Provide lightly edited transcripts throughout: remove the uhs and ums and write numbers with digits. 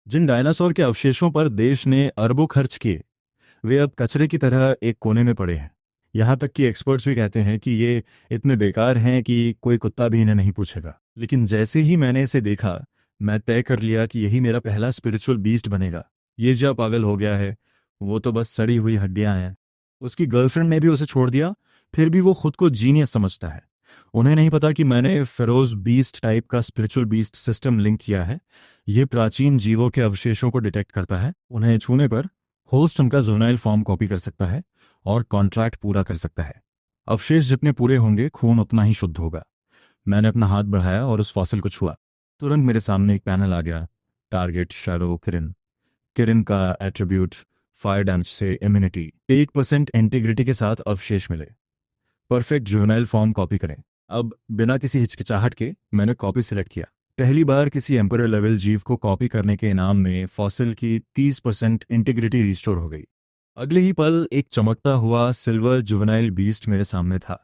जिन dinosaur के अवशेषों पर देश ने अरबों खर्च किए, वे अब कचरे की तरह एक कोने में पड़े हैं। यहाँ तक कि एक्सपर्ट्स भी कहते हैं कि ये इतने बेकार हैं कि कोई कुत्ता भी इन्हें नहीं पूछेगा। लेकिन जैसे ही मैंने इसे देखा, मैं तय कर लिया कि यही मेरा पहला स्पिरिचुअल बीस्ट बनेगा। ये जो पागल हो गया है, वो तो बस सड़ी हुई हड्डियां हैं। उसकी गर्लफ्रेंड ने भी उसे छोड़ दिया, फिर भी वो खुद को जीनियस समझता है। उन्हें नहीं पता कि मैंने फेरोज बीस्ट टाइप का स्पिरिचुअल बीस्ट सिस्टम लिंक किया है। ये प्राचीन जीवों के अवशेषों को डिटेक्ट करता है। उन्हें छूने पर होस्ट उनका जोनाइल फॉर्म कॉपी कर सकता है और कॉन्ट्रैक्ट पूरा कर सकता है। अवशेष जितने पूरे होंगे, खून उतना ही शुद्ध होगा। मैंने अपना हाथ बढ़ाया और उस फॉसिल को छुआ। तुरंत मेरे सामने एक पैनल आ गया। टारगेट शैरो किरिन। किरिन का एट्रीब्यूट फायर डैमेज से इम्यूनिटी, 8% इंटीग्रिटी के साथ अवशेष मिले। परफेक्ट जुवेनाइल फॉर्म कॉपी करें। अब बिना किसी हिचकिचाहट के मैंने कॉपी सिलेक्ट किया। पहली बार किसी एम्परर लेवल जीव को कॉपी करने के इनाम में फॉसिल की 30% इंटीग्रिटी रिस्टोर हो गई। अगले ही पल एक चमकता हुआ सिल्वर जुवेनाइल बीस्ट मेरे सामने था।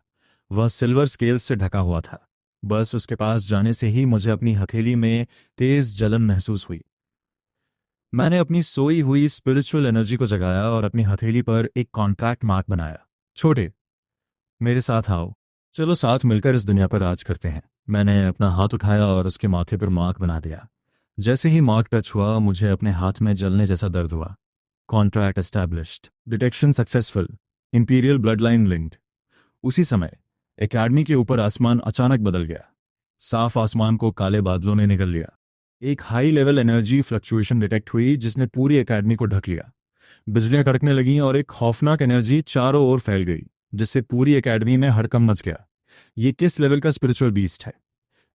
वह सिल्वर स्केल्स से ढका हुआ था। बस उसके पास जाने से ही मुझे अपनी हथेली में तेज जलन महसूस हुई। मैंने अपनी सोई हुई स्पिरिचुअल एनर्जी को जगाया और अपनी हथेली पर एक कॉन्ट्रैक्ट मार्क बनाया। छोटे, मेरे साथ आओ। चलो साथ मिलकर इस दुनिया पर राज करते हैं। मैंने अपना हाथ उठाया और उसके माथे पर मार्क बना दिया। जैसे ही मार्क टच हुआ, मुझे अपने हाथ में जलने जैसा दर्द हुआ। Contract established, detection successful, imperial blood line linked. उसी समय एकेडमी के ऊपर आसमान अचानक बदल गया। साफ आसमान को काले बादलों ने निगल लिया। एक high level energy fluctuation detect हुई जिसने पूरी एकेडमी को ढक लिया। बिजलियां कड़कने लगीं और एक खौफनाक एनर्जी चारों ओर फैल गई, जिससे पूरी एकेडमी में हड़कंप मच गया। ये किस लेवल का स्पिरिचुअल बीस्ट है?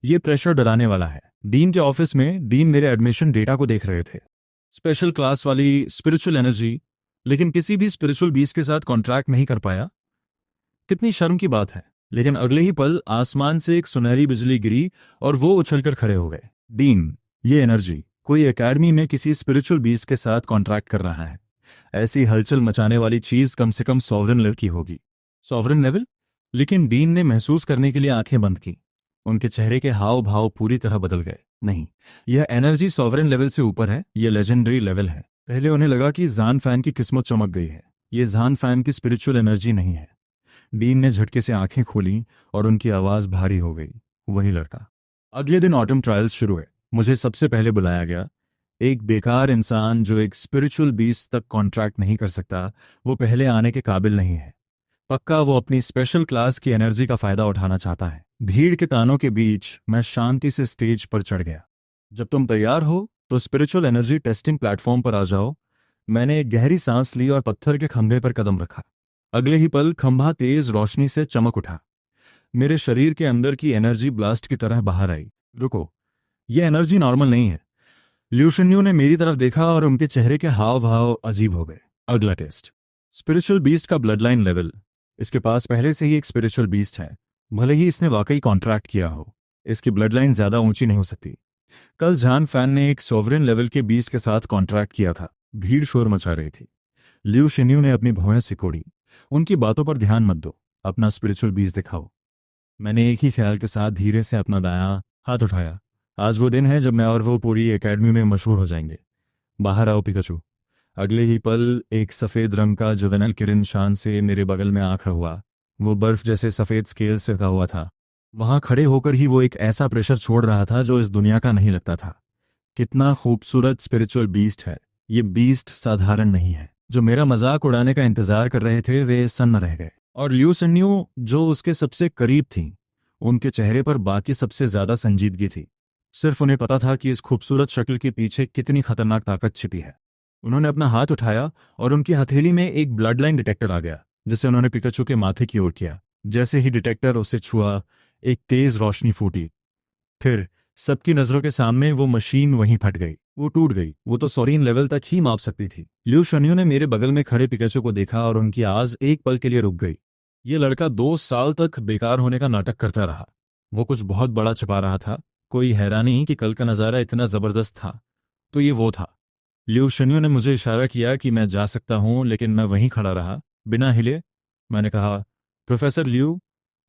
ये प्रेशर डराने वाला है। डीन के ऑफिस में डीन मेरे एडमिशन डेटा को देख रहे थे। स्पेशल क्लास वाली स्पिरिचुअल एनर्जी, लेकिन किसी भी स्पिरिचुअल बीस्ट के साथ कॉन्ट्रैक्ट नहीं कर पाया। कितनी शर्म की बात है। लेकिन अगले ही पल आसमान से एक सुनहरी बिजली गिरी और वो उछलकर खड़े हो गए। डीन, ये एनर्जी कोई एकेडमी में किसी स्पिरिचुअल बीस्ट के साथ कॉन्ट्रैक्ट कर रहा है। ऐसी हलचल मचाने वाली चीज कम से कम सॉवरेन लेवल की होगी। Sovereign level? लेकिन डीन ने महसूस करने के लिए आंखें बंद की। उनके चेहरे के हाव भाव पूरी तरह बदल गए। नहीं, यह एनर्जी सॉवरेन लेवल से ऊपर है। यह लेजेंडरी लेवल है। पहले उन्हें लगा कि जान फैन की किस्मत चमक गई है। यह जान फैन की स्पिरिचुअल एनर्जी नहीं है। डीन ने झटके से आंखें खोली और उनकी आवाज भारी हो गई। वही लड़का। अगले दिन ऑटम ट्रायल्स शुरू हुए। मुझे सबसे पहले बुलाया गया। एक बेकार इंसान जो एक स्पिरिचुअल बीस्ट तक कॉन्ट्रैक्ट नहीं कर सकता, वो पहले आने के काबिल नहीं है। पक्का वो अपनी स्पेशल क्लास की एनर्जी का फायदा उठाना चाहता है। भीड़ के तानों के बीच मैं शांति से स्टेज पर चढ़ गया। जब तुम तैयार हो तो स्पिरिचुअल एनर्जी टेस्टिंग प्लेटफॉर्म पर आ जाओ। मैंने एक गहरी सांस ली और पत्थर के खंभे पर कदम रखा। अगले ही पल खंभा तेज रोशनी से चमक उठा। मेरे शरीर के अंदर की एनर्जी ब्लास्ट की तरह बाहर आई। रुको, यह एनर्जी नॉर्मल नहीं है। ल्यूशन्यू ने मेरी तरफ देखा और उनके चेहरे के हाव भाव अजीब हो गए। अगला टेस्ट, स्पिरिचुअल बीस्ट का ब्लड लाइन लेवल। इसके पास पहले से ही एक स्पिरिचुअल बीस्ट है, भले ही इसने वाकई कॉन्ट्रैक्ट किया हो। इसकी ब्लड लाइन ज्यादा ऊंची नहीं हो सकती। कल जान फैन ने एक सोवरेन लेवल के बीस्ट के साथ कॉन्ट्रैक्ट किया था। भीड़ शोर मचा रही थी। ल्यू शिन्यू ने अपनी भौहें सिकोड़ी। उनकी बातों पर ध्यान मत दो, अपना स्पिरिचुअल बीज दिखाओ। मैंने एक ही ख्याल के साथ धीरे से अपना दायां हाथ उठाया। आज वो दिन है जब मैं और वो पूरी एकेडमी में मशहूर हो जाएंगे। बाहर आओ पिकाचू। अगले ही पल एक सफ़ेद रंग का जुवेनाइल किरण शान से मेरे बगल में आ खड़ा हुआ। वो बर्फ जैसे सफ़ेद स्केल से ढका हुआ था। वहां खड़े होकर ही वो एक ऐसा प्रेशर छोड़ रहा था जो इस दुनिया का नहीं लगता था। कितना खूबसूरत स्पिरिचुअल बीस्ट है। ये बीस्ट साधारण नहीं है। जो मेरा मजाक उड़ाने का इंतजार कर रहे थे वे सन्न रह गए। और ल्यू सन्यू, जो उसके सबसे करीब थी, उनके चेहरे पर बाकी सबसे ज्यादा संजीदगी थी। सिर्फ उन्हें पता था कि इस खूबसूरत शक्ल के पीछे कितनी खतरनाक ताकत छिपी है। उन्होंने अपना हाथ उठाया और उनकी हथेली में एक ब्लड लाइन डिटेक्टर आ गया, जिसे उन्होंने पिकाचू के माथे की ओर किया। जैसे ही डिटेक्टर उसे छुआ, एक तेज रोशनी फूटी। फिर सबकी नजरों के सामने वो मशीन वहीं फट गई। वो टूट गई। वो तो सोरीन लेवल तक ही माप सकती थी। ल्यू शन्यू ने मेरे बगल में खड़े पिकाचू को देखा और उनकी आवाज एक पल के लिए रुक गई। ये लड़का 2 साल तक बेकार होने का नाटक करता रहा। वो कुछ बहुत बड़ा छिपा रहा था। कोई हैरानी कि कल का नज़ारा इतना जबरदस्त था। तो ये वो था। ल्यू शन्यू ने मुझे इशारा किया कि मैं जा सकता हूं, लेकिन मैं वहीं खड़ा रहा, बिना हिले। मैंने कहा, प्रोफेसर ल्यू,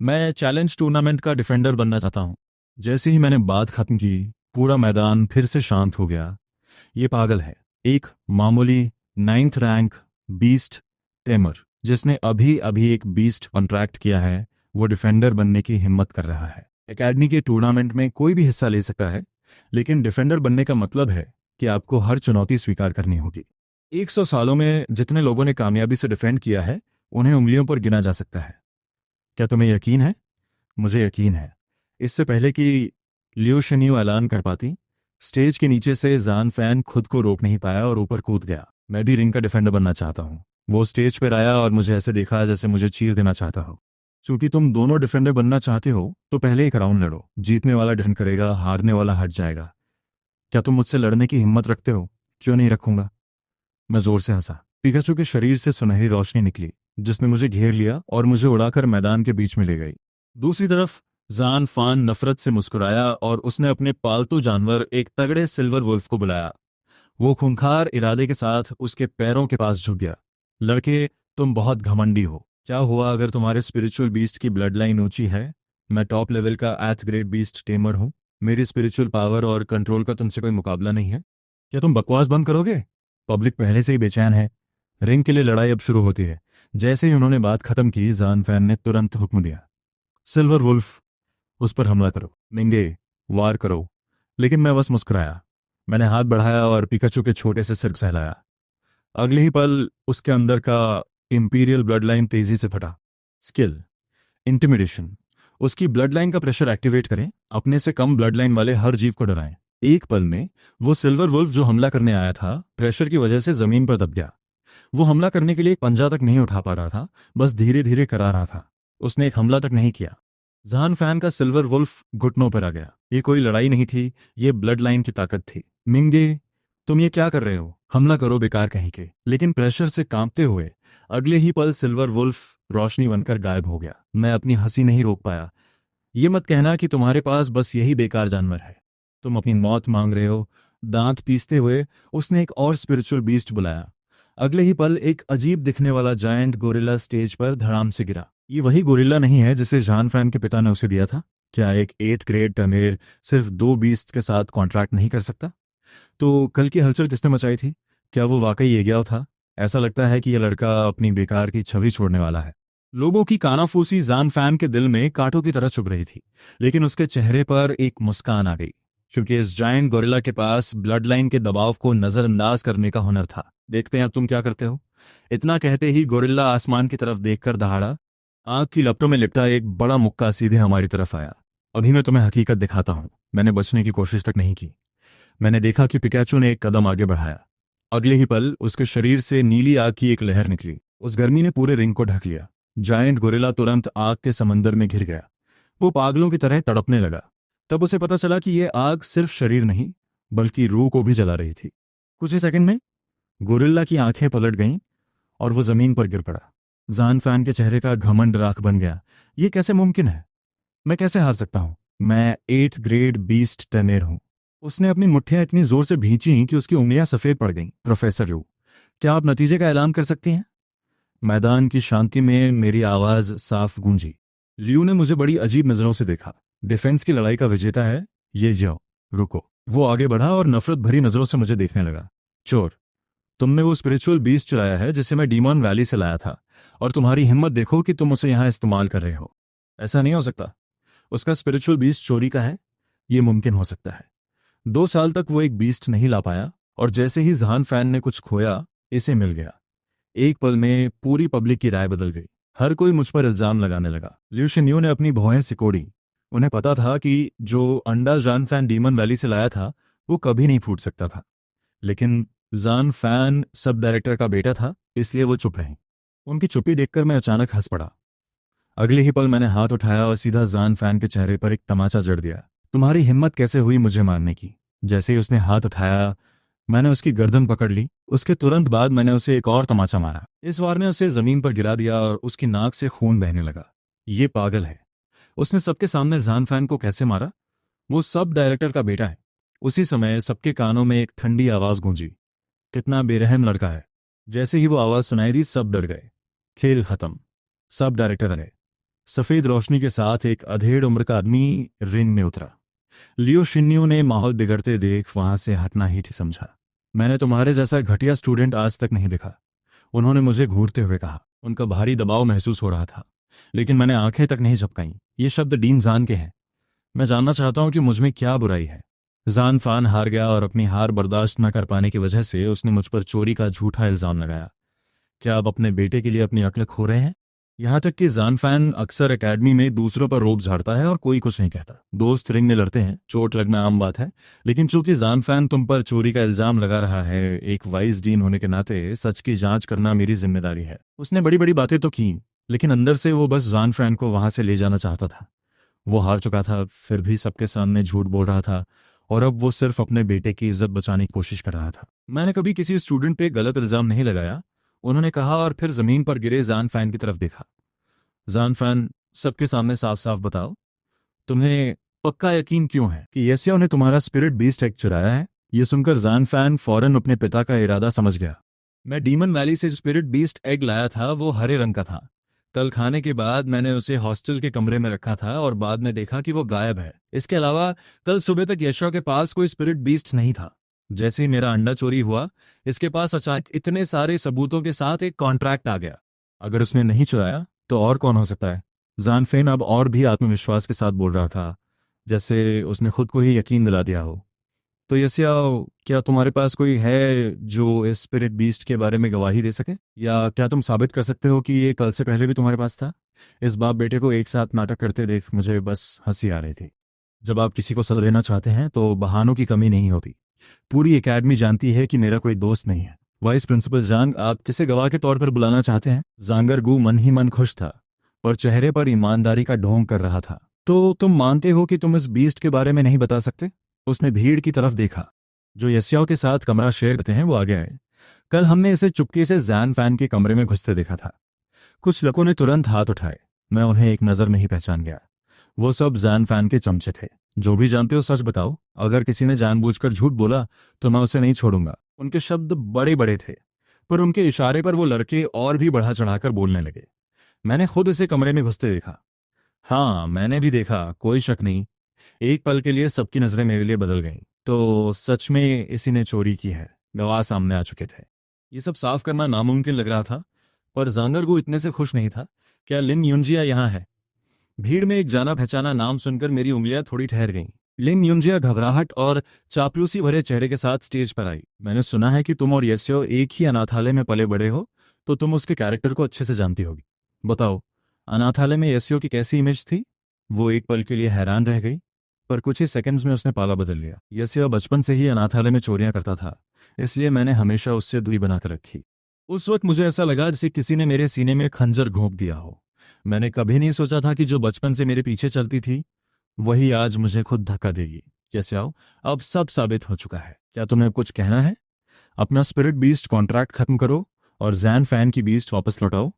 मैं चैलेंज टूर्नामेंट का डिफेंडर बनना चाहता हूं। जैसे ही मैंने बात खत्म की, पूरा मैदान फिर से शांत हो गया। ये पागल है। एक मामूली 9th रैंक बीस्ट टेमर जिसने अभी अभी एक बीस्ट कॉन्ट्रैक्ट किया है, वो डिफेंडर बनने की हिम्मत कर रहा है। एकेडमी के टूर्नामेंट में कोई भी हिस्सा ले सकता है, लेकिन डिफेंडर बनने का मतलब है कि आपको हर चुनौती स्वीकार करनी होगी। 100 सालों में जितने लोगों ने कामयाबी से डिफेंड किया है, उन्हें उंगलियों पर गिना जा सकता है। क्या तुम्हें यकीन है? मुझे यकीन है। इससे पहले कि लियो शिन्यू ऐलान कर पाती, स्टेज के नीचे से जान फैन खुद को रोक नहीं पाया और ऊपर कूद गया। मैं भी रिंग का डिफेंडर बनना चाहता हूँ। वो स्टेज पर आया और मुझे ऐसे देखा जैसे मुझे चीर देना चाहता हो। चूंकि तुम दोनों डिफेंडर बनना चाहते हो, तो पहले एक राउंड लड़ो। जीतने वाला डिफेंड करेगा, हारने वाला हट जाएगा। क्या तुम मुझसे लड़ने की हिम्मत रखते हो? क्यों नहीं रखूंगा। मैं जोर से हंसा। पिकाचू के शरीर से सुनहरी रोशनी निकली, जिसने मुझे घेर लिया और मुझे उड़ाकर मैदान के बीच में ले गई। दूसरी तरफ जान फान नफरत से मुस्कुराया और उसने अपने पालतू जानवर एक तगड़े सिल्वर वुल्फ को बुलाया। वो खूंखार इरादे के साथ उसके पैरों के पास झुक गया। लड़के, तुम बहुत घमंडी हो। क्या हुआ अगर तुम्हारे स्पिरिचुअल बीस्ट की ब्लड लाइन ऊंची है? मैं टॉप लेवल का 8th ग्रेड बीस्ट टेमर हूँ। मेरी स्पिरिचुअल पावर और कंट्रोल का तुमसे कोई मुकाबला नहीं है। क्या तुम बकवास बंद करोगे? पब्लिक पहले से ही बेचैन है। रिंग के लिए लड़ाई अब शुरू होती है। जैसे ही उन्होंने बात खत्म की, जान फैन ने तुरंत हुक्म दिया, सिल्वर वुल्फ, उस पर हमला करो। मिंगे, वार करो। लेकिन मैं बस मुस्कुराया। मैंने हाथ बढ़ाया और पिकाचू के छोटे से सिर सहलाया। अगले ही पल उसके अंदर का इंपीरियल ब्लड लाइन तेजी से फटा। Skill, intimidation. उसकी ब्लड लाइन का प्रेशर एक्टिवेट करें, अपने से कम ब्लड लाइन वाले हर जीव को डराएं। एक पल में वो सिल्वर वुल्फ जो हमला करने आया था, प्रेशर की वजह से जमीन पर दब गया। वो हमला करने के लिए एक पंजा तक नहीं उठा पा रहा था, बस धीरे धीरे करा रहा था। उसने एक हमला तक नहीं किया। जान फैन का सिल्वर वुल्फ घुटनों पर आ गया। ये कोई लड़ाई नहीं थी, ये ब्लड लाइन की ताकत थी। मिंगे, तुम ये क्या कर रहे हो? हमला करो बेकार कहीं के। लेकिन प्रेशर से कांपते हुए अगले ही पल सिल्वर वुल्फ रोशनी बनकर गायब हो गया। मैं अपनी हंसी नहीं रोक पाया। ये मत कहना कि तुम्हारे पास बस यही बेकार जानवर है। तुम अपनी मौत मांग रहे हो। दांत पीसते हुए उसने एक और स्पिरिचुअल बीस्ट बुलाया। अगले ही पल एक अजीब दिखने वाला जायंट गोरिल्ला स्टेज पर धड़ाम से गिरा। ये वही गोरिल्ला नहीं है जिसे जान फैन के पिता ने उसे दिया था? क्या एक 8th ग्रेड टर्नेर सिर्फ 2 बीस्ट के साथ कॉन्ट्रैक्ट नहीं कर सकता? तो कल की हलचल किसने मचाई थी? क्या वो वाकई ये गया था? ऐसा लगता है कि यह लड़का अपनी बेकार की छवि छोड़ने वाला है। लोगों की कानाफूसी जान फैन के दिल में कांटों की तरह चुभ रही थी, लेकिन उसके चेहरे पर एक मुस्कान आ गई, क्योंकि इस जायंट गोरिल्ला के पास ब्लड लाइन के दबाव को नजरअंदाज करने का हुनर था। देखते हैं अब तुम क्या करते हो। इतना कहते ही गोरिल्ला आसमान की तरफ देखकर दहाड़ा। आग की लपटों में लिपटा एक बड़ा मुक्का सीधे हमारी तरफ आया। अभी मैं तुम्हें हकीकत दिखाता हूं। मैंने बचने की कोशिश तक नहीं की। मैंने देखा कि पिकाचू ने एक कदम आगे बढ़ाया। अगले ही पल उसके शरीर से नीली आग की एक लहर निकली। उस गर्मी ने पूरे रिंग को ढक लिया। जायंट गोरिल्ला तुरंत आग के समंदर में घिर गया। वो पागलों की तरह तड़पने लगा। तब उसे पता चला कि यह आग सिर्फ शरीर नहीं, बल्कि रूह को भी जला रही थी। कुछ ही सेकंड में गोरिल्ला की आंखें पलट गईं और वो जमीन पर गिर पड़ा। जान फैन के चेहरे का घमंड राख बन गया। ये कैसे मुमकिन है? मैं कैसे हार सकता हूं? मैं 8th ग्रेड बीस्ट टर्नेर हूं। उसने अपनी मुट्ठियां इतनी जोर से भींची कि उसकी उंगलियां सफेद पड़ गईं। प्रोफेसर यू, क्या आप नतीजे का ऐलान कर सकती हैं? मैदान की शांति में मेरी आवाज साफ गूंजी। लियू ने मुझे बड़ी अजीब नजरों से देखा। डिफेंस की लड़ाई का विजेता है ये। जाओ, रुको। वो आगे बढ़ा और नफरत भरी नजरों से मुझे देखने लगा। चोर, तुमने वो स्पिरिचुअल बीस्ट चुराया है जिसे मैं डीमॉन वैली से लाया था, और तुम्हारी हिम्मत देखो कि तुम उसे यहां इस्तेमाल कर रहे हो। ऐसा नहीं हो सकता। उसका स्पिरिचुअल बीस्ट चोरी का है? ये मुमकिन हो सकता है। 2 साल तक वो एक बीस्ट नहीं ला पाया, और जैसे ही जान फैन ने कुछ खोया, इसे मिल गया। एक पल में पूरी पब्लिक की राय बदल गई। हर कोई मुझ पर इल्जाम लगाने लगा। लियू शिन्यू ने अपनी भौहें सिकोड़ी। उन्हें पता था कि जो अंडा जान फैन डीमन वैली से लाया था, वो कभी नहीं फूट सकता था। लेकिन जान फैन सब डायरेक्टर का बेटा था, इसलिए वो चुप रहे। उनकी चुप्पी देखकर मैं अचानक हंस पड़ा। अगले ही पल मैंने हाथ उठाया और सीधा जान फैन के चेहरे पर एक तमाचा जड़ दिया। तुम्हारी हिम्मत कैसे हुई मुझे मारने की? जैसे ही उसने हाथ उठाया, मैंने उसकी गर्दन पकड़ ली। उसके तुरंत बाद मैंने उसे एक और तमाचा मारा। इस बार ने उसे जमीन पर गिरा दिया और उसकी नाक से खून बहने लगा। ये पागल है। उसने सबके सामने जान फैन को कैसे मारा? वो सब डायरेक्टर का बेटा है। उसी समय सबके कानों में एक ठंडी आवाज गूंजी, कितना बेरहम लड़का है। जैसे ही वो आवाज सुनाई दी, सब डर गए। खेल खत्म। सब डायरेक्टर आए। सफेद रोशनी के साथ एक अधेड़ उम्र का आदमी रिंग में उतरा। लियो शिन्यू ने माहौल बिगड़ते देख वहां से हटना ही समझा। मैंने तुम्हारे जैसा घटिया स्टूडेंट आज तक नहीं देखा। उन्होंने मुझे घूरते हुए कहा। उनका भारी दबाव महसूस हो रहा था, लेकिन मैंने आंखें तक नहीं झपकाईं। ये शब्द डीन जान के हैं। मैं जानना चाहता हूं कि मुझ में क्या बुराई है। जान फान हार गया और अपनी हार बर्दाश्त न कर पाने की वजह से उसने मुझ पर चोरी का झूठा इल्जाम लगाया। क्या आप अपने बेटे के लिए अपनी अक्ल खो रहे हैं? यहाँ तक कि जान फैन अक्सर एकेडमी में दूसरों पर रोब झाड़ता है और कोई कुछ नहीं कहता। दोस्त रिंग में लड़ते हैं, चोट लगना आम बात है, लेकिन चूंकि जान फैन तुम पर चोरी का इल्जाम लगा रहा है, एक वाइस डीन होने के नाते सच की जांच करना मेरी जिम्मेदारी है। उसने बड़ी बड़ी बातें तो की, लेकिन अंदर से वो बस जान फैन को वहां से ले जाना चाहता था। वो हार चुका था, फिर भी सबके सामने झूठ बोल रहा था, और अब वो सिर्फ अपने बेटे की इज्जत बचाने की कोशिश कर रहा था। मैंने कभी किसी स्टूडेंट पे गलत इल्जाम नहीं लगाया, उन्होंने कहा, और फिर जमीन पर गिरे जान फैन की तरफ देखा। जान फैन, सबके सामने साफ साफ बताओ, तुम्हें पक्का यकीन क्यों है कि येसियो ने तुम्हारा स्पिरिट बीस्ट एग चुराया है? ये सुनकर जान फैन फौरन अपने पिता का इरादा समझ गया। मैं डीमन वैली से स्पिरिट बीस्ट एग लाया था, वो हरे रंग का था। कल खाने के बाद मैंने उसे हॉस्टल के कमरे में रखा था और बाद में देखा कि वो गायब है। इसके अलावा कल सुबह तक यशो के पास कोई स्पिरिट बीस्ट नहीं था। जैसे ही मेरा अंडा चोरी हुआ, इसके पास अचानक इतने सारे सबूतों के साथ एक कॉन्ट्रैक्ट आ गया। अगर उसने नहीं चुराया तो और कौन हो सकता है? जानफेन अब और भी आत्मविश्वास के साथ बोल रहा था, जैसे उसने खुद को ही यकीन दिला दिया हो। तो यसिया, क्या तुम्हारे पास कोई है जो इस स्पिरिट बीस्ट के बारे में गवाही दे सके? या क्या तुम साबित कर सकते हो कि ये कल से पहले भी तुम्हारे पास था? इस बाप बेटे को एक साथ नाटक करते देख मुझे बस हंसी आ रही थी। जब आप किसी को सजा देना चाहते हैं तो बहानों की कमी नहीं होती। पूरी एकेडमी जानती है कि मेरा कोई दोस्त नहीं है। वाइस प्रिंसिपल जांग, आप किसे गवाह के तौर पर बुलाना चाहते हैं? जांगर गू मन ही मन खुश था, पर चेहरे पर ईमानदारी का ढोंग कर रहा था। तो तुम मानते हो कि तुम इस बीस्ट के बारे में नहीं बता सकते? उसने भीड़ की तरफ देखा। जो यस्याओ के साथ कमरा शेयर करते हैं वो आगे आए। कल हमने इसे चुपके से जैन फैन के कमरे में घुसते देखा था। कुछ लोगों ने तुरंत हाथ उठाए। मैं उन्हें एक नज़र में ही पहचान गया। वो सब जैन फैन के चमचे थे। जो भी जानते हो सच बताओ, अगर किसी ने जानबूझकर झूठ बोला तो मैं उसे नहीं छोड़ूंगा। उनके शब्द बड़े बड़े थे, पर उनके इशारे पर वो लड़के और भी बढ़ा चढ़ाकर बोलने लगे। मैंने खुद इसे कमरे में घुसते देखा। हाँ, मैंने भी देखा, कोई शक नहीं। एक पल के लिए सबकी नजरें मेरे लिए बदल गईं। तो सच में इसी ने चोरी की है। गवाह सामने आ चुके थे। ये सब साफ करना नामुमकिन लग रहा था, पर जांगरगू इतने से खुश नहीं था। क्या लिन युंजिया यहाँ है? भीड़ में एक जाना पहचाना नाम सुनकर मेरी उंगलियां थोड़ी ठहर गईं। लिन युंजिया घबराहट और चापलूसी भरे चेहरे के साथ स्टेज पर आई। मैंने सुना है कि तुम और यस्यो एक ही अनाथालय में पले बड़े हो, तो तुम उसके कैरेक्टर को अच्छे से जानती होगी। बताओ, अनाथालय में यस्यो की कैसी इमेज थी? वो एक पल के लिए हैरान रह गई, पर कुछ ही सेकंड्स में उसने पाला बदल लिया। यस्यो बचपन से ही अनाथालय में चोरियां करता था, इसलिए मैंने हमेशा उससे दूरी बनाकर रखी। उस वक्त मुझे ऐसा लगा जैसे किसी ने मेरे सीने में खंजर घोंप दिया हो। मैंने कभी नहीं सोचा था कि जो बचपन से मेरे पीछे चलती थी वही आज मुझे खुद धक्का देगी। कैसे आओ, अब सब साबित हो चुका है। क्या तुम्हें कुछ कहना है? अपना स्पिरिट बीस्ट कॉन्ट्रैक्ट खत्म करो और जैन फैन की बीस्ट वापस लौटाओ।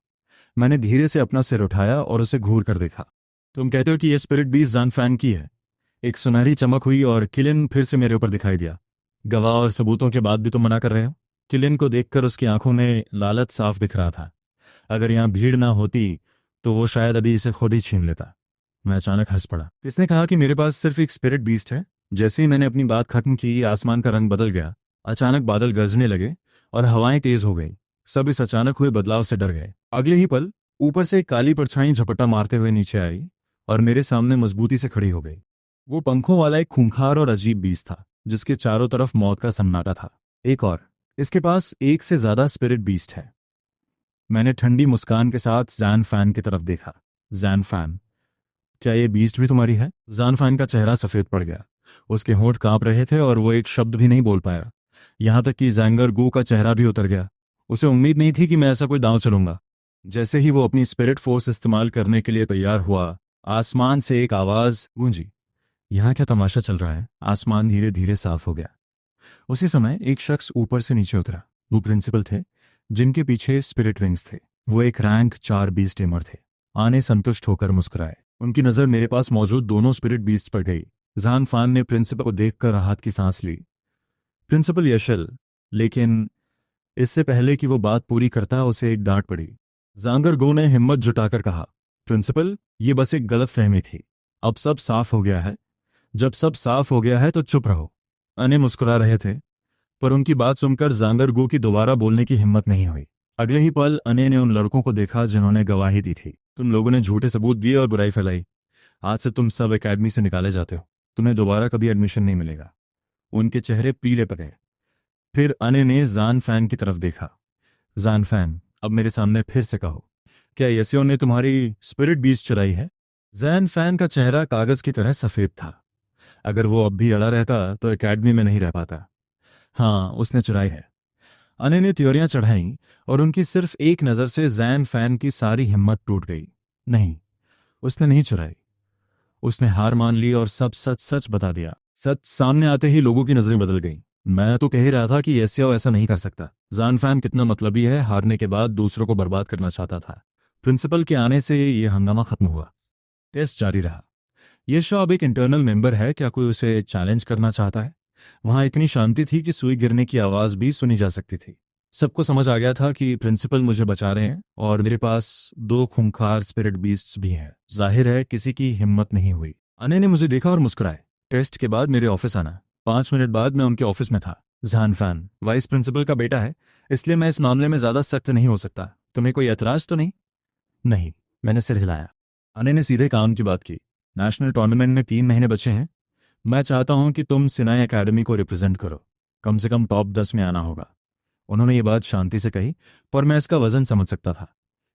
मैंने धीरे से अपना सिर उठाया और उसे घूर कर देखा। तुम कहते हो कि यह स्पिरिट बीस्ट जैन फैन की है? एक सुनहरी चमक हुई और किलिन फिर से मेरे ऊपर दिखाई दिया। गवाह और सबूतों के बाद भी तुम मना कर रहे हो? किलिन को देखकर उसकी आंखों में लालच साफ दिख रहा था। अगर यहाँ भीड़ ना होती तो वो शायद अभी इसे खुद ही छीन लेता। मैं अचानक हंस पड़ा। किसने कहा कि मेरे पास सिर्फ एक स्पिरिट बीस्ट है? जैसे ही मैंने अपनी बात खत्म की, आसमान का रंग बदल गया। अचानक बादल गरजने लगे और हवाएं तेज हो गई। सब इस अचानक हुए बदलाव से डर गए। अगले ही पल ऊपर से एक काली परछाई झपट्टा मारते हुए नीचे आई और मेरे सामने मजबूती से खड़ी हो गई। वो पंखों वाला एक खूंखार और अजीब बीस्ट था, जिसके चारों तरफ मौत का सन्नाटा था। एक और, इसके पास एक से ज्यादा स्पिरिट बीस्ट है। मैंने ठंडी मुस्कान के साथ जैन फैन की तरफ देखा। जैन फैन, क्या ये बीस्ट भी तुम्हारी है? जैन फैन का चेहरा सफेद पड़ गया। उसके होंठ कांप रहे थे और वो एक शब्द भी नहीं बोल पाया। यहां तक कि जैंगर गू का चेहरा भी उतर गया। उसे उम्मीद नहीं थी कि मैं ऐसा कोई दांव चलूंगा। जैसे ही वो अपनी स्पिरिट फोर्स इस्तेमाल करने के लिए तैयार हुआ, आसमान से एक आवाज गूंजी। यहाँ क्या तमाशा चल रहा है? आसमान धीरे धीरे साफ हो गया। उसी समय एक शख्स ऊपर से नीचे उतरा। वो प्रिंसिपल थे, जिनके पीछे स्पिरिट विंग्स थे। वो एक रैंक 4 बीस्ट टेमर थे। आने संतुष्ट होकर मुस्कुराए। उनकी नज़र मेरे पास मौजूद दोनों स्पिरिट बीस्ट पर गई। जान फान ने प्रिंसिपल को देखकर राहत की सांस ली। प्रिंसिपल यशल, लेकिन इससे पहले कि वो बात पूरी करता उसे एक डांट पड़ी। जांगर गो ने हिम्मत जुटाकर कहा, प्रिंसिपल, ये बस एक गलत फहमी थी। अब सब साफ हो गया है। जब सब साफ हो गया है तो चुप रहो। अने मुस्कुरा रहे थे। पर उनकी बात सुनकर जांगरगू की दोबारा बोलने की हिम्मत नहीं हुई। अगले ही पल अने ने उन लड़कों को देखा जिन्होंने गवाही दी थी। तुम लोगों ने झूठे सबूत दिए और बुराई फैलाई। आज से तुम सब एकेडमी से निकाले जाते हो। तुम्हें दोबारा कभी एडमिशन नहीं मिलेगा। उनके चेहरे पीले पड़े। फिर अने ने जान फैन की तरफ देखा। जान फैन, अब मेरे सामने फिर से कहो, क्या यसियो ने तुम्हारी स्पिरिट बीस्ट चुराई है? जैन फैन का चेहरा कागज की तरह सफेद था। अगर वो अब भी अड़ा रहता तो एकेडमी में नहीं रह पाता। हाँ, उसने चुराई है। अने ने त्योरियां चढ़ाई और उनकी सिर्फ एक नजर से जैन फैन की सारी हिम्मत टूट गई। नहीं, उसने नहीं चुराई। उसने हार मान ली और सब सच सच बता दिया। सच सामने आते ही लोगों की नजरें बदल गईं। मैं तो कह ही रहा था कि एसियो ऐसा नहीं कर सकता। जान फैन कितना मतलबी है, हारने के बाद दूसरों को बर्बाद करना चाहता था। प्रिंसिपल के आने से यह हंगामा खत्म हुआ। टेस्ट जारी रहा। ये शो अब एक इंटरनल मेंबर है, क्या कोई उसे चैलेंज करना चाहता है? वहां इतनी शांति थी कि सुई गिरने की आवाज भी सुनी जा सकती थी। सबको समझ आ गया था कि प्रिंसिपल मुझे बचा रहे हैं और मेरे पास दो खूंखार स्पिरिट बीस्ट्स भी हैं। जाहिर है किसी की हिम्मत नहीं हुई। अने ने मुझे देखा और मुस्कुराए। टेस्ट के बाद मेरे ऑफिस आना। 5 मिनट बाद मैं उनके ऑफिस में था। जान फैन वाइस प्रिंसिपल का बेटा है, इसलिए मैं इस मामले में ज्यादा सख्त नहीं हो सकता। तुम्हें कोई एतराज तो नहीं? नहीं, मैंने सिर हिलाया। अने ने सीधे काम की बात की। नेशनल टूर्नामेंट में 3 महीने बचे हैं। मैं चाहता हूं कि तुम सिनाई एकेडमी को रिप्रेजेंट करो। कम से कम टॉप 10 में आना होगा। उन्होंने ये बात शांति से कही, पर मैं इसका वजन समझ सकता था।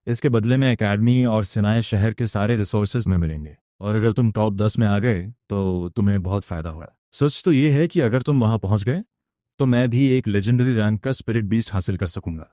इसके बदले में एकेडमी और सिनाई शहर के सारे रिसोर्सेज में मिलेंगे, और अगर तुम टॉप 10 में आ गए तो तुम्हें बहुत फायदा होगा। सच तो ये है कि अगर तुम वहां पहुंच गए तो मैं भी एक लेजेंडरी रैंक का स्पिरिट बीस्ट हासिल कर सकूंगा।